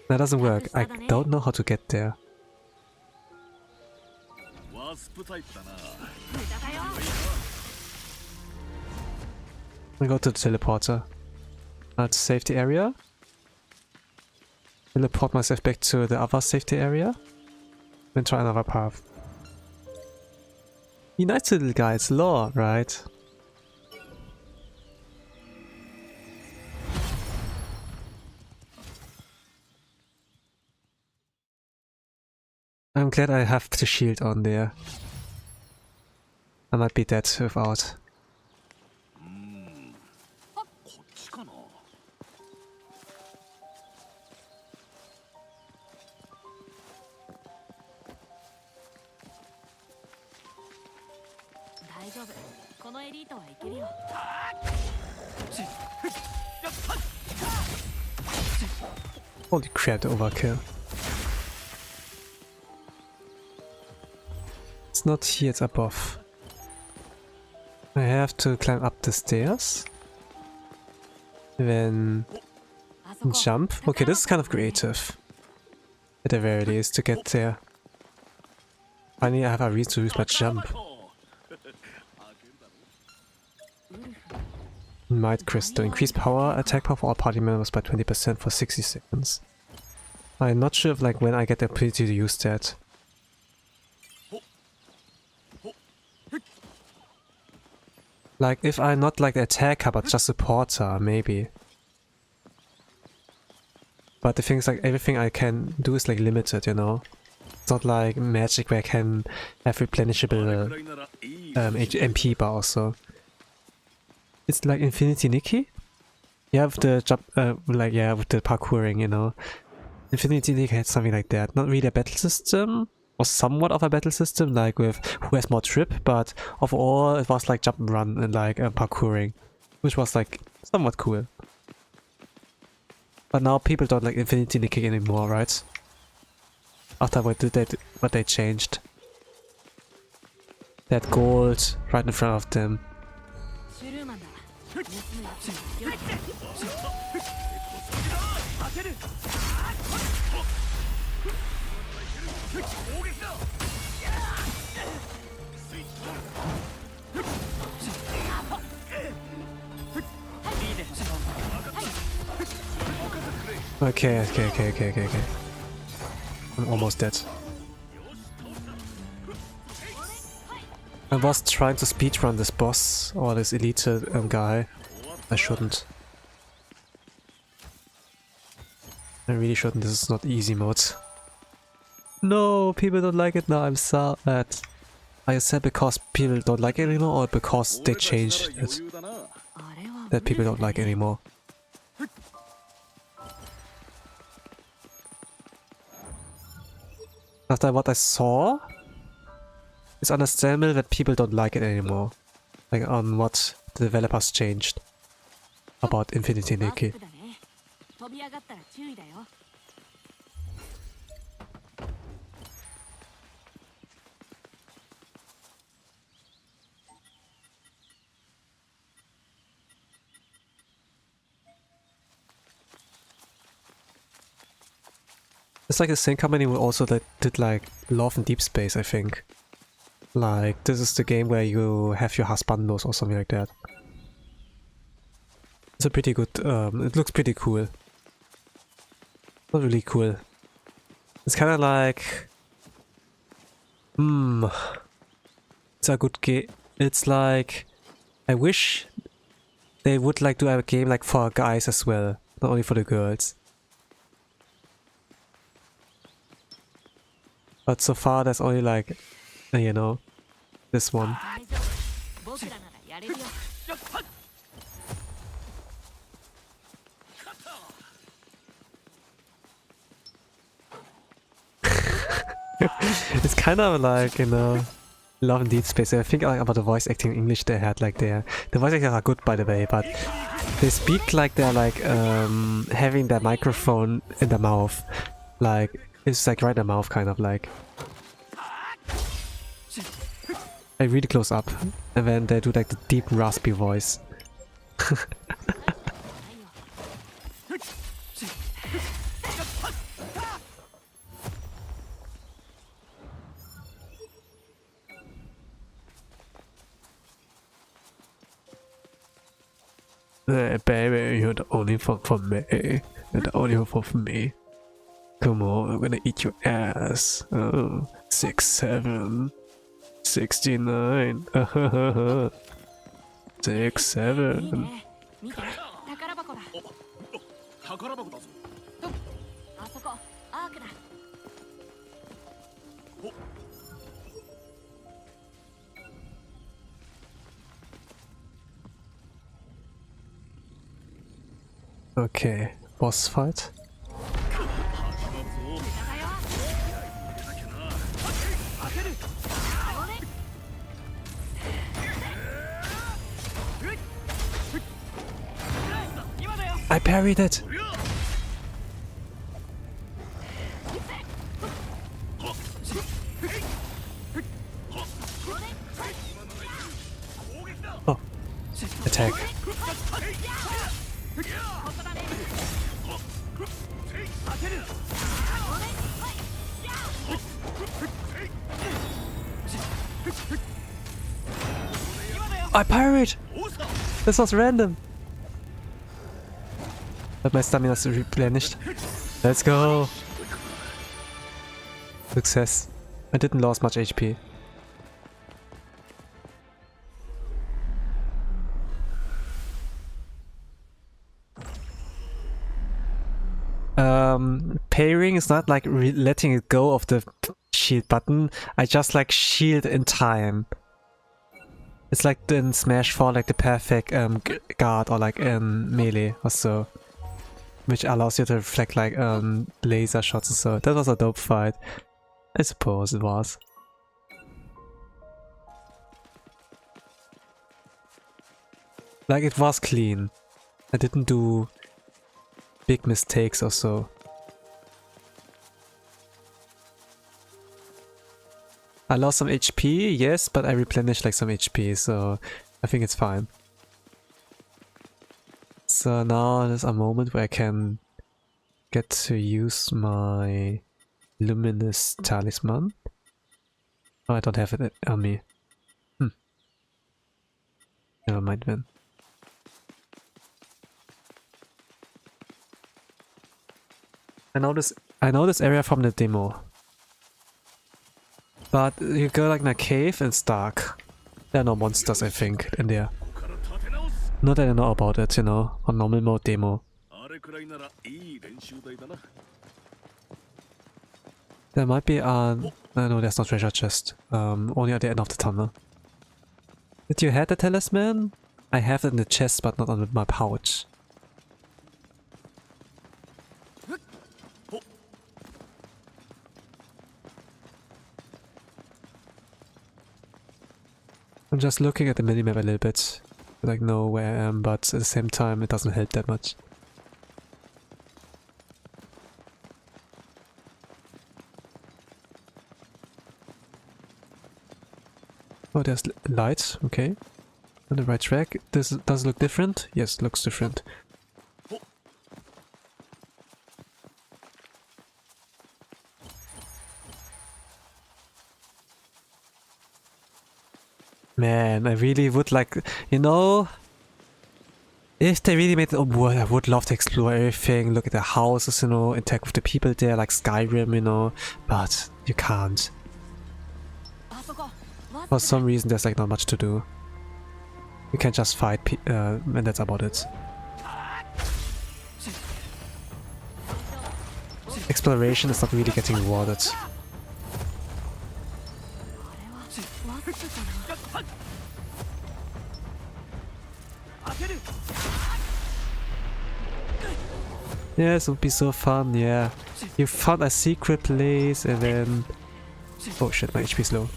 That doesn't work. I don't know how to get there. ワスプタイプだな。 I go to the teleporter. To safety area. Teleport myself back to the other safety area. Then try another path. Be nice to little guy, it's law, right? I'm glad I have the shield on there. I might be dead without. こっちかな。 大丈夫。このエリートはいけるよ。 Holy crap, the overkill. It's not here, it's above. I have to climb up the stairs. Then あそこ。 jump. Okay, this is kind of creative. At the very least, to get there. Finally, I have a reason to use my jump. Might Crystal. Increase power, attack power for all party members by 20% for 60 seconds. I'm not sure if like when I get the ability to use that. Like if I'm not like the attacker but just supporter, maybe. But the thing is like everything I can do is like limited, you know? It's not like magic where I can have replenishable MP bar also. It's like Infinity Nikki? You have the jump, like yeah, with the parkouring, you know? Infinity Nikki had something like that. Not really a battle system, or somewhat of a battle system, like with who has more trip, but overall it was like jump and run and like parkouring, which was like somewhat cool. But now people don't like Infinity Nikki anymore, right? After what they changed. That gold right in front of them. シュルーマンだ。盗むやつによって。 Okay. I'm almost dead. I was trying to speedrun this boss or this elite guy. I shouldn't. I really shouldn't. This is not easy mode. No, people don't like it now. I'm sad. Are you sad because people don't like it anymore or because they changed it? That people don't like anymore. After what I saw, it's understandable that people don't like it anymore. Like on what the developers changed about Infinity Nikki. 飛び上がったら注意だよ。 It's like the same company who also did like Love and Deep Space, I think. Like, this is the game where you have your husbandos or something like that. It's a pretty good, it looks pretty cool. Not really cool. It's kind of like... it's a good game. It's like, I wish they would like do a game like for guys as well, not only for the girls. But so far there's only like, you know, this one. 僕らならやれるよ。 It's kind of like, you know, Love and Deed Space. I think like about the voice acting in English they had like there. The voice actors are good by the way, but they speak like they're like having their microphone in the mouth. Like it's like right in the mouth kind of like. Like really close up. And then they do like the deep raspy voice. Hey, baby, you're the only one for me. You're the only one for me. Come on, I'm gonna eat your ass. Oh, 6'7". 69. 6'7". 見て、宝箱だ。宝箱だぞ。あそこ、アークだ。 Okay, boss fight. I parried it! Oh, attack. I parried! This was random! But my stamina is replenished. Let's go! Success. I didn't lose much HP. Parrying is not like letting it go of the shield button. I just like shield in time. It's like in Smash 4, like the perfect guard or like in Melee or so. Which allows you to reflect like laser shots and so. That was a dope fight. I suppose it was. Like it was clean. I didn't do big mistakes or so. I lost some HP, yes, but I replenished like some HP, so I think it's fine. So now there's a moment where I can get to use my luminous talisman. Oh, I don't have it on me. Never mind then. I know this area from the demo. But you go like in a cave and it's dark. There are no monsters, I think, in there. Not that I know about it, you know, on normal mode demo. There might be no, there's no treasure chest. Only at the end of the tunnel. Did you have the talisman? I have it in the chest, but not on my pouch. I'm just looking at the minimap a little bit, like know where I am, but at the same time it doesn't help that much. Oh, there's light, okay. On the right track. Does it look different? Yes, it looks different. Man, I really would like, you know, if they really made it, oh, I would love to explore everything, look at the houses, you know, interact with the people there, like Skyrim, you know, but you can't. For some reason there's like not much to do. You can just fight and that's about it. Exploration is not really getting rewarded. Yeah, this would be so fun, yeah. You found a secret place and then... Oh shit, my HP is low.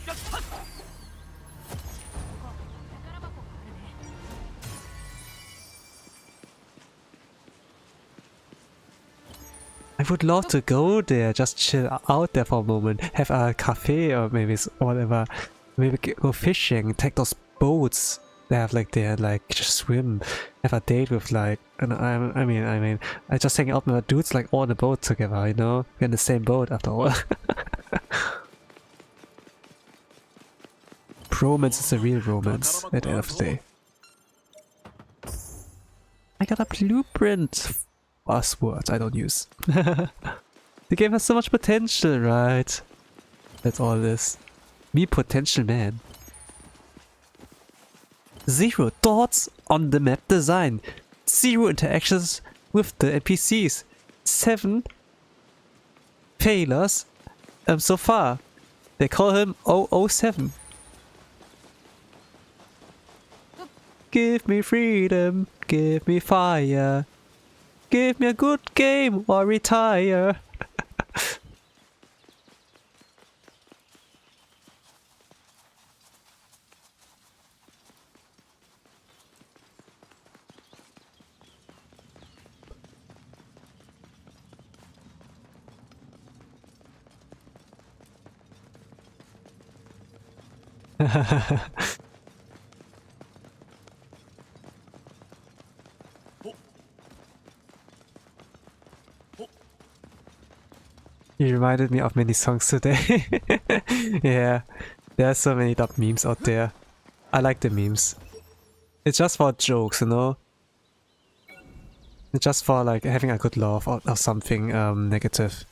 I would love to go there, just chill out there for a moment, have a cafe or maybe whatever, maybe go fishing, take those boats they have like there, like just swim, have a date with like, and I mean, I just hang out with my dudes like all on the boat together, you know, we're in the same boat after all. Bromance is a real romance at the end of the day. I got a blueprint. Buzzwords I don't use. The game has so much potential, right? That's all it is. Me potential man. 0 thoughts on the map design. 0 interactions with the NPCs. 7 failures so far. They call him 007. Give me freedom, give me fire. Give me a good game or retire. You reminded me of many songs today. Yeah, there are so many dumb memes out there. I like the memes. It's just for jokes, you know? It's just for like having a good laugh or something negative.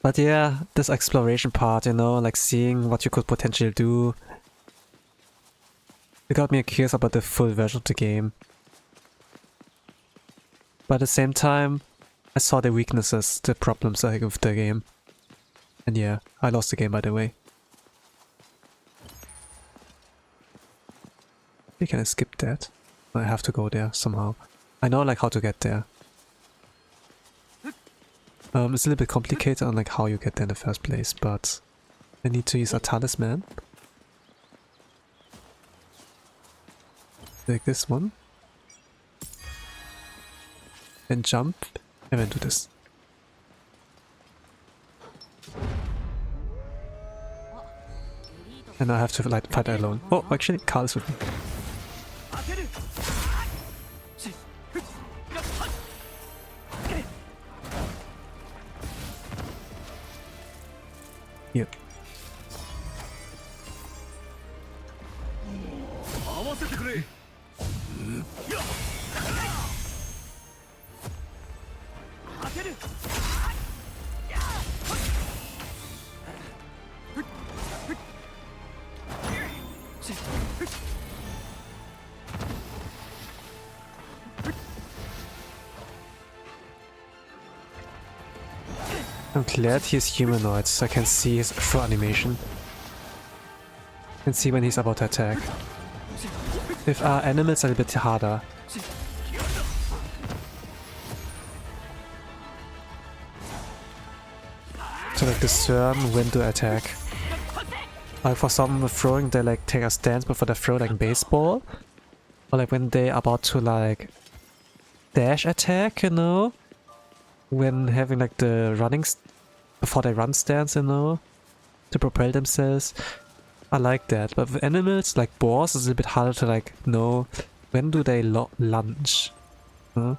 But yeah, this exploration part, you know, like seeing what you could potentially do. It got me curious about the full version of the game. But at the same time, I saw the weaknesses, the problems like with the game. And yeah, I lost the game by the way. You can skip that. I have to go there somehow. I know like how to get there. It's a little bit complicated on like how you get there in the first place, but I need to use a talisman. Like this one. And jump. And then do this. And I have to like fight alone. Oh, actually, Carl is with me. Here. I'm glad he's humanoid, so I can see his throw animation. I can see when he's about to attack. If our animals are a bit harder. To like discern when to attack. Like for some throwing they like take a stance before they throw like baseball. Or like when they are about to like dash attack, you know? When having like the running before they run stance, you know, to propel themselves. I like that, but with animals like boars, it's a bit harder to like know when do they lunge. Huh?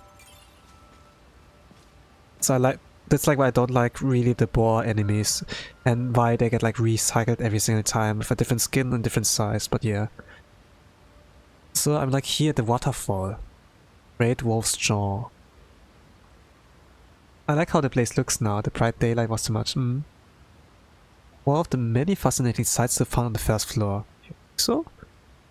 So I like that's like why I don't like really the boar enemies and why they get like recycled every single time with a different skin and different size. But yeah. So I'm like here at the waterfall. Great Wolf's Jaw. I like how the place looks now. The bright daylight was too much. One of the many fascinating sights to find on the first floor. You think so?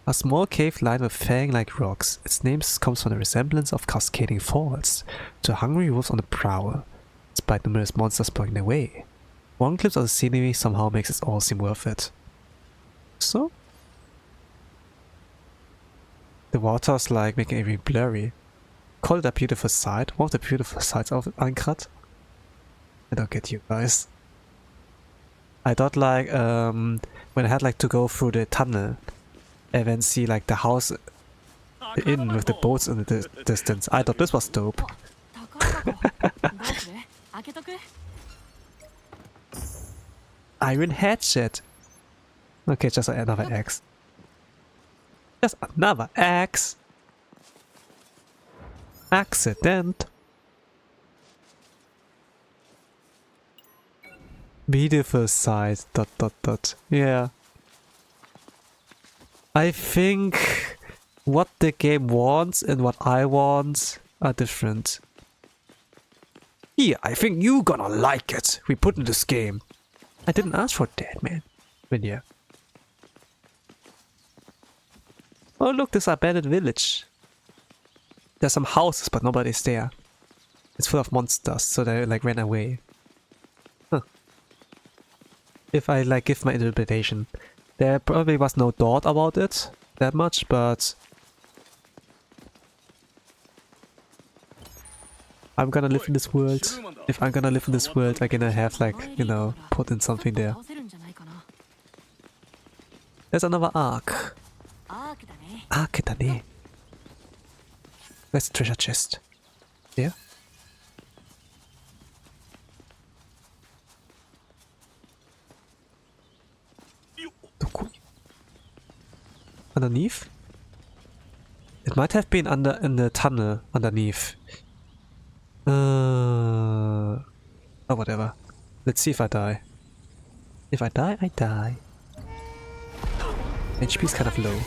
A small cave lined with fang-like rocks. Its name comes from the resemblance of cascading falls to hungry wolves on the prowl, despite numerous monsters blocking their way. One glimpse of the scenery somehow makes it all seem worth it. So? The water's like making everything blurry. Call it a beautiful sight. One of the beautiful sights of Aincrad. I don't get you guys. I thought like when I had like to go through the tunnel and then see like the house, the inn with the boats in the distance. I thought this was dope. Iron hatchet. Okay, just another axe. Just another axe. Accident. Beautiful sight. ... Yeah. I think what the game wants and what I want are different. Yeah, I think you gonna like it. We put in this game. I didn't ask for that, man. But yeah. Oh look, this abandoned village. There's some houses, but nobody's there. It's full of monsters, so they like ran away. Huh. If I like give my interpretation. There probably was no thought about it that much, but I'm gonna live in this world. If I'm gonna live in this world, I'm gonna have like, you know, put in something there. There's another arc. Arcだね. Where's the treasure chest? There? Underneath? It might have been in the tunnel underneath. Oh, whatever. Let's see if I die. If I die, I die. HP's kind of low.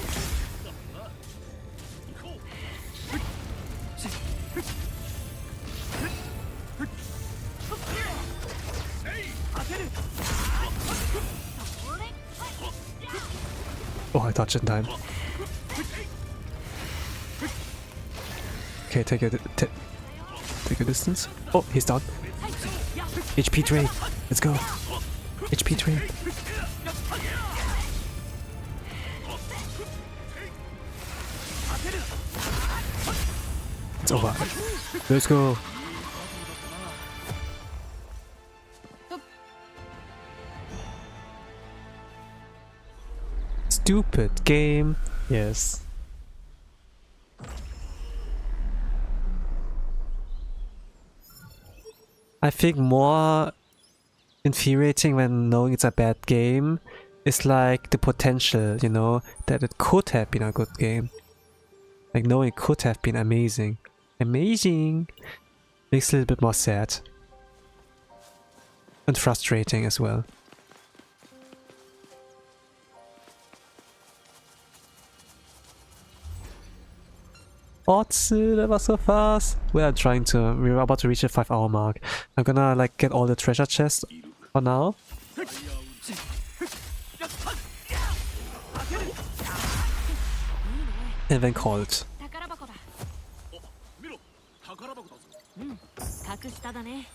Oh, I dodged in time. Okay, take a distance. Oh, he's down. HP trade. Let's go. HP trade. It's over. Let's go. Stupid game. Yes. I think more infuriating when knowing it's a bad game is like the potential, you know, that it could have been a good game. Like knowing it could have been amazing. Amazing! Makes it a little bit more sad. And frustrating as well. Odds, that was so fast. We're about to reach the 5-hour mark. I'm gonna like get all the treasure chests for now. And then call it.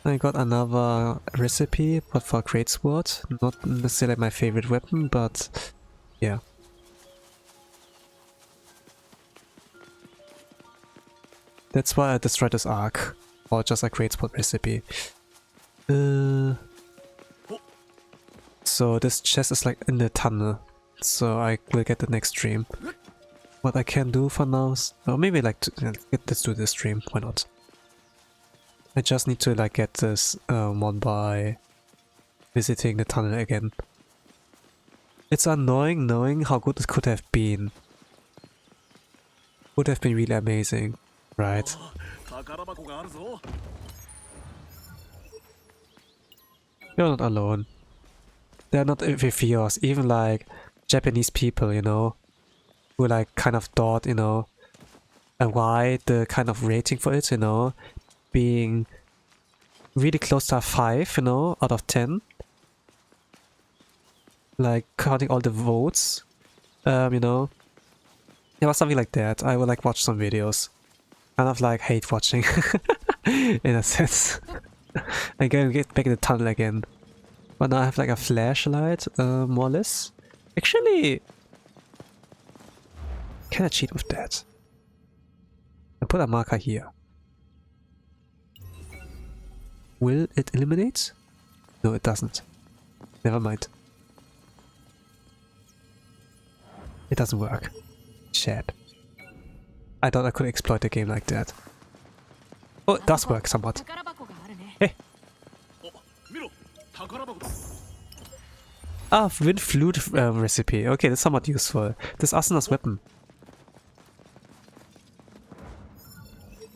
I got another recipe, but for great sword. Not necessarily my favorite weapon, but yeah. That's why I destroyed this arc, or just a great sword recipe. So this chest is like in the tunnel, so I will get the next stream. What I can do for now is, or maybe like let's do this stream. Why not? I just need to like get this one by visiting the tunnel again. It's annoying knowing how good this could have been. Would have been really amazing, right? You're not alone. They're not with yours. Even like Japanese people, you know, who like kind of thought, you know, and why the kind of rating for it, you know, being really close to a 5, you know, out of 10. Like, counting all the votes, you know. It was something like that. I would like watch some videos. Kind of like hate watching, in a sense. I'm gonna get back in the tunnel again. But now I have like a flashlight, more or less. Actually, can I cheat with that? I put a marker here. Will it eliminate? No, it doesn't. Never mind. It doesn't work. Shit. I thought I could exploit the game like that. Oh, it does work somewhat. Hey! Ah, wind flute recipe. Okay, that's somewhat useful. This Asuna's weapon.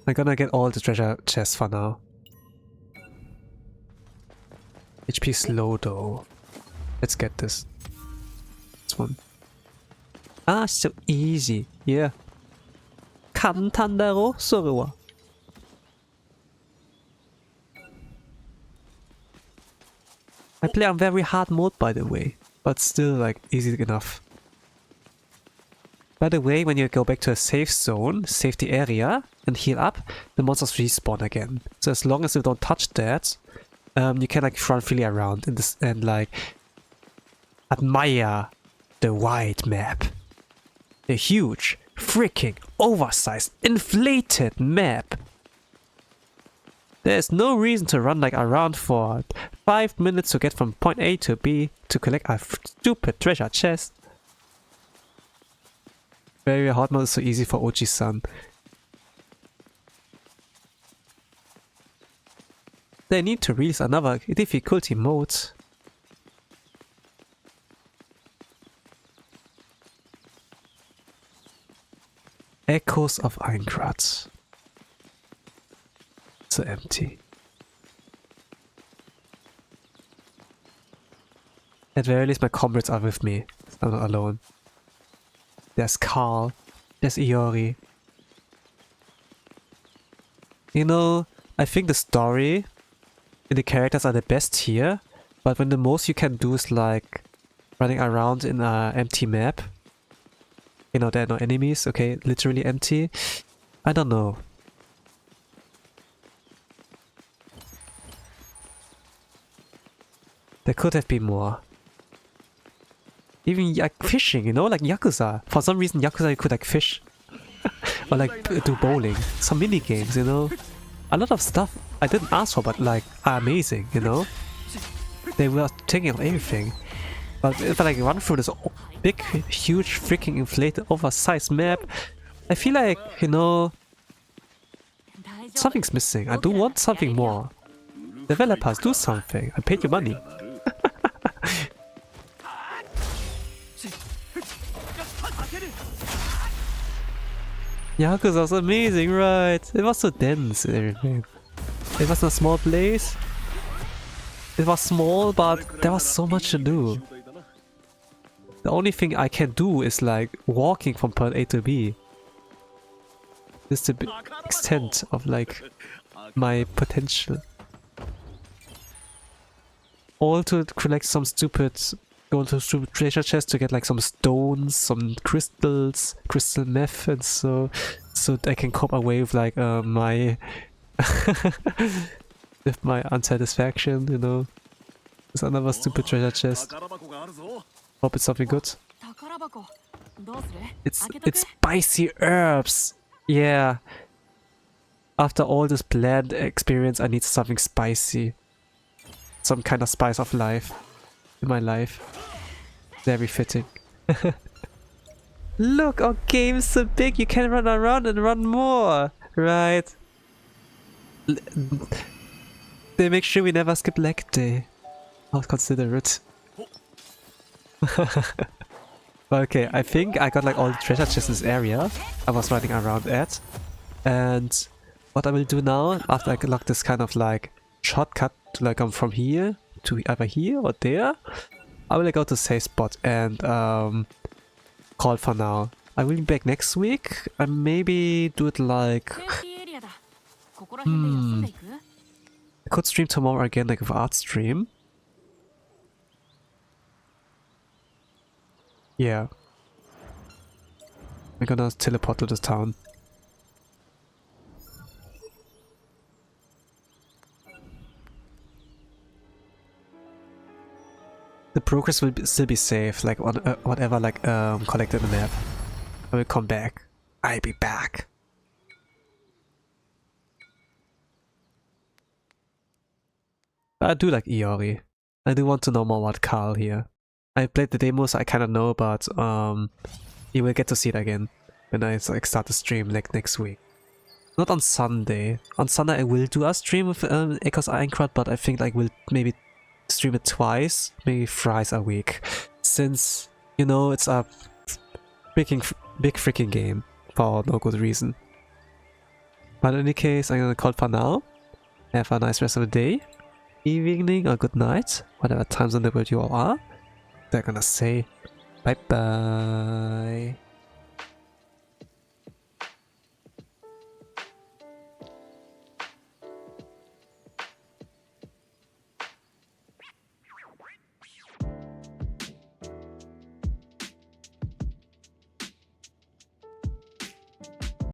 I'm gonna get all the treasure chests for now. HP slow though. Let's get this. This one. Ah, so easy. Yeah. 𝓓𝓮𝓪𝓽𝓱. I play on very hard mode, by the way, but still like easy enough. By the way, when you go back to a safe zone, save the area, and heal up, the monsters respawn again. So as long as you don't touch that, you can like run freely around in this and like admire the wide map. The huge, freaking, oversized, inflated map. There's no reason to run like around for 5 minutes to get from point A to B to collect a stupid treasure chest. Very hard mode is so easy for Oji-san. They need to release another difficulty mode. Echoes of Aincrad. So empty. At very least my comrades are with me. I'm not alone. There's Carl. There's Iori. You know, I think the story and the characters are the best here, but when the most you can do is like running around in an empty map. You know, there are no enemies, okay, literally empty. I don't know. There could have been more. Even like fishing, you know, like Yakuza. For some reason, Yakuza you could like fish. Or like do bowling. Some mini games, you know. A lot of stuff I didn't ask for, but like are amazing, you know. They were taking on everything. But if I like run through this big, huge, freaking inflated, oversized map, I feel like, you know, something's missing. I do want something more. Developers, do something. I paid you money. Yakuza was amazing, right? It was so dense and everything. It was a small place. It was small, but there was so much to do. The only thing I can do is like walking from point A to B. This is the extent of like my potential. All to collect some stupid, go into stupid treasure chest to get like some stones, some crystals, crystal meth, and so I can cope away with like my with my unsatisfaction, you know. There's another stupid treasure chest. Hope it's something good. It's spicy herbs. Yeah. After all this bland experience, I need something spicy. Some kind of spice of life in my life. Very fitting. Look, our game's so big you can run around and run more, right? They make sure we never skip leg day. I'll consider it. Okay, I think I got like all the treasure chests in this area I was running around at. And what I will do now, after I unlock this kind of like shortcut to like come from here to either here or there, I will like, go to save spot and call for now. I will be back next week. I maybe do it like... セーフティーエリアだ。ここら辺で休んでいく？ I could stream tomorrow again, like with art stream. Yeah. We're gonna teleport to this town. The progress will still be safe, like on whatever, like collected in the map. I will come back. I'll be back. I do like Iori. I do want to know more about Carl here. I played the demo, so I kind of know, but you will get to see it again when I like start the stream like next week. Not on Sunday. On Sunday I will do a stream with Echo's Aincrad, but I think like we'll maybe stream it twice, maybe thrice a week, since you know it's a big freaking game for no good reason. But in any case, I'm gonna call it for now. Have a nice rest of the day, evening, or good night, whatever times in the world you all are. They're gonna say bye bye.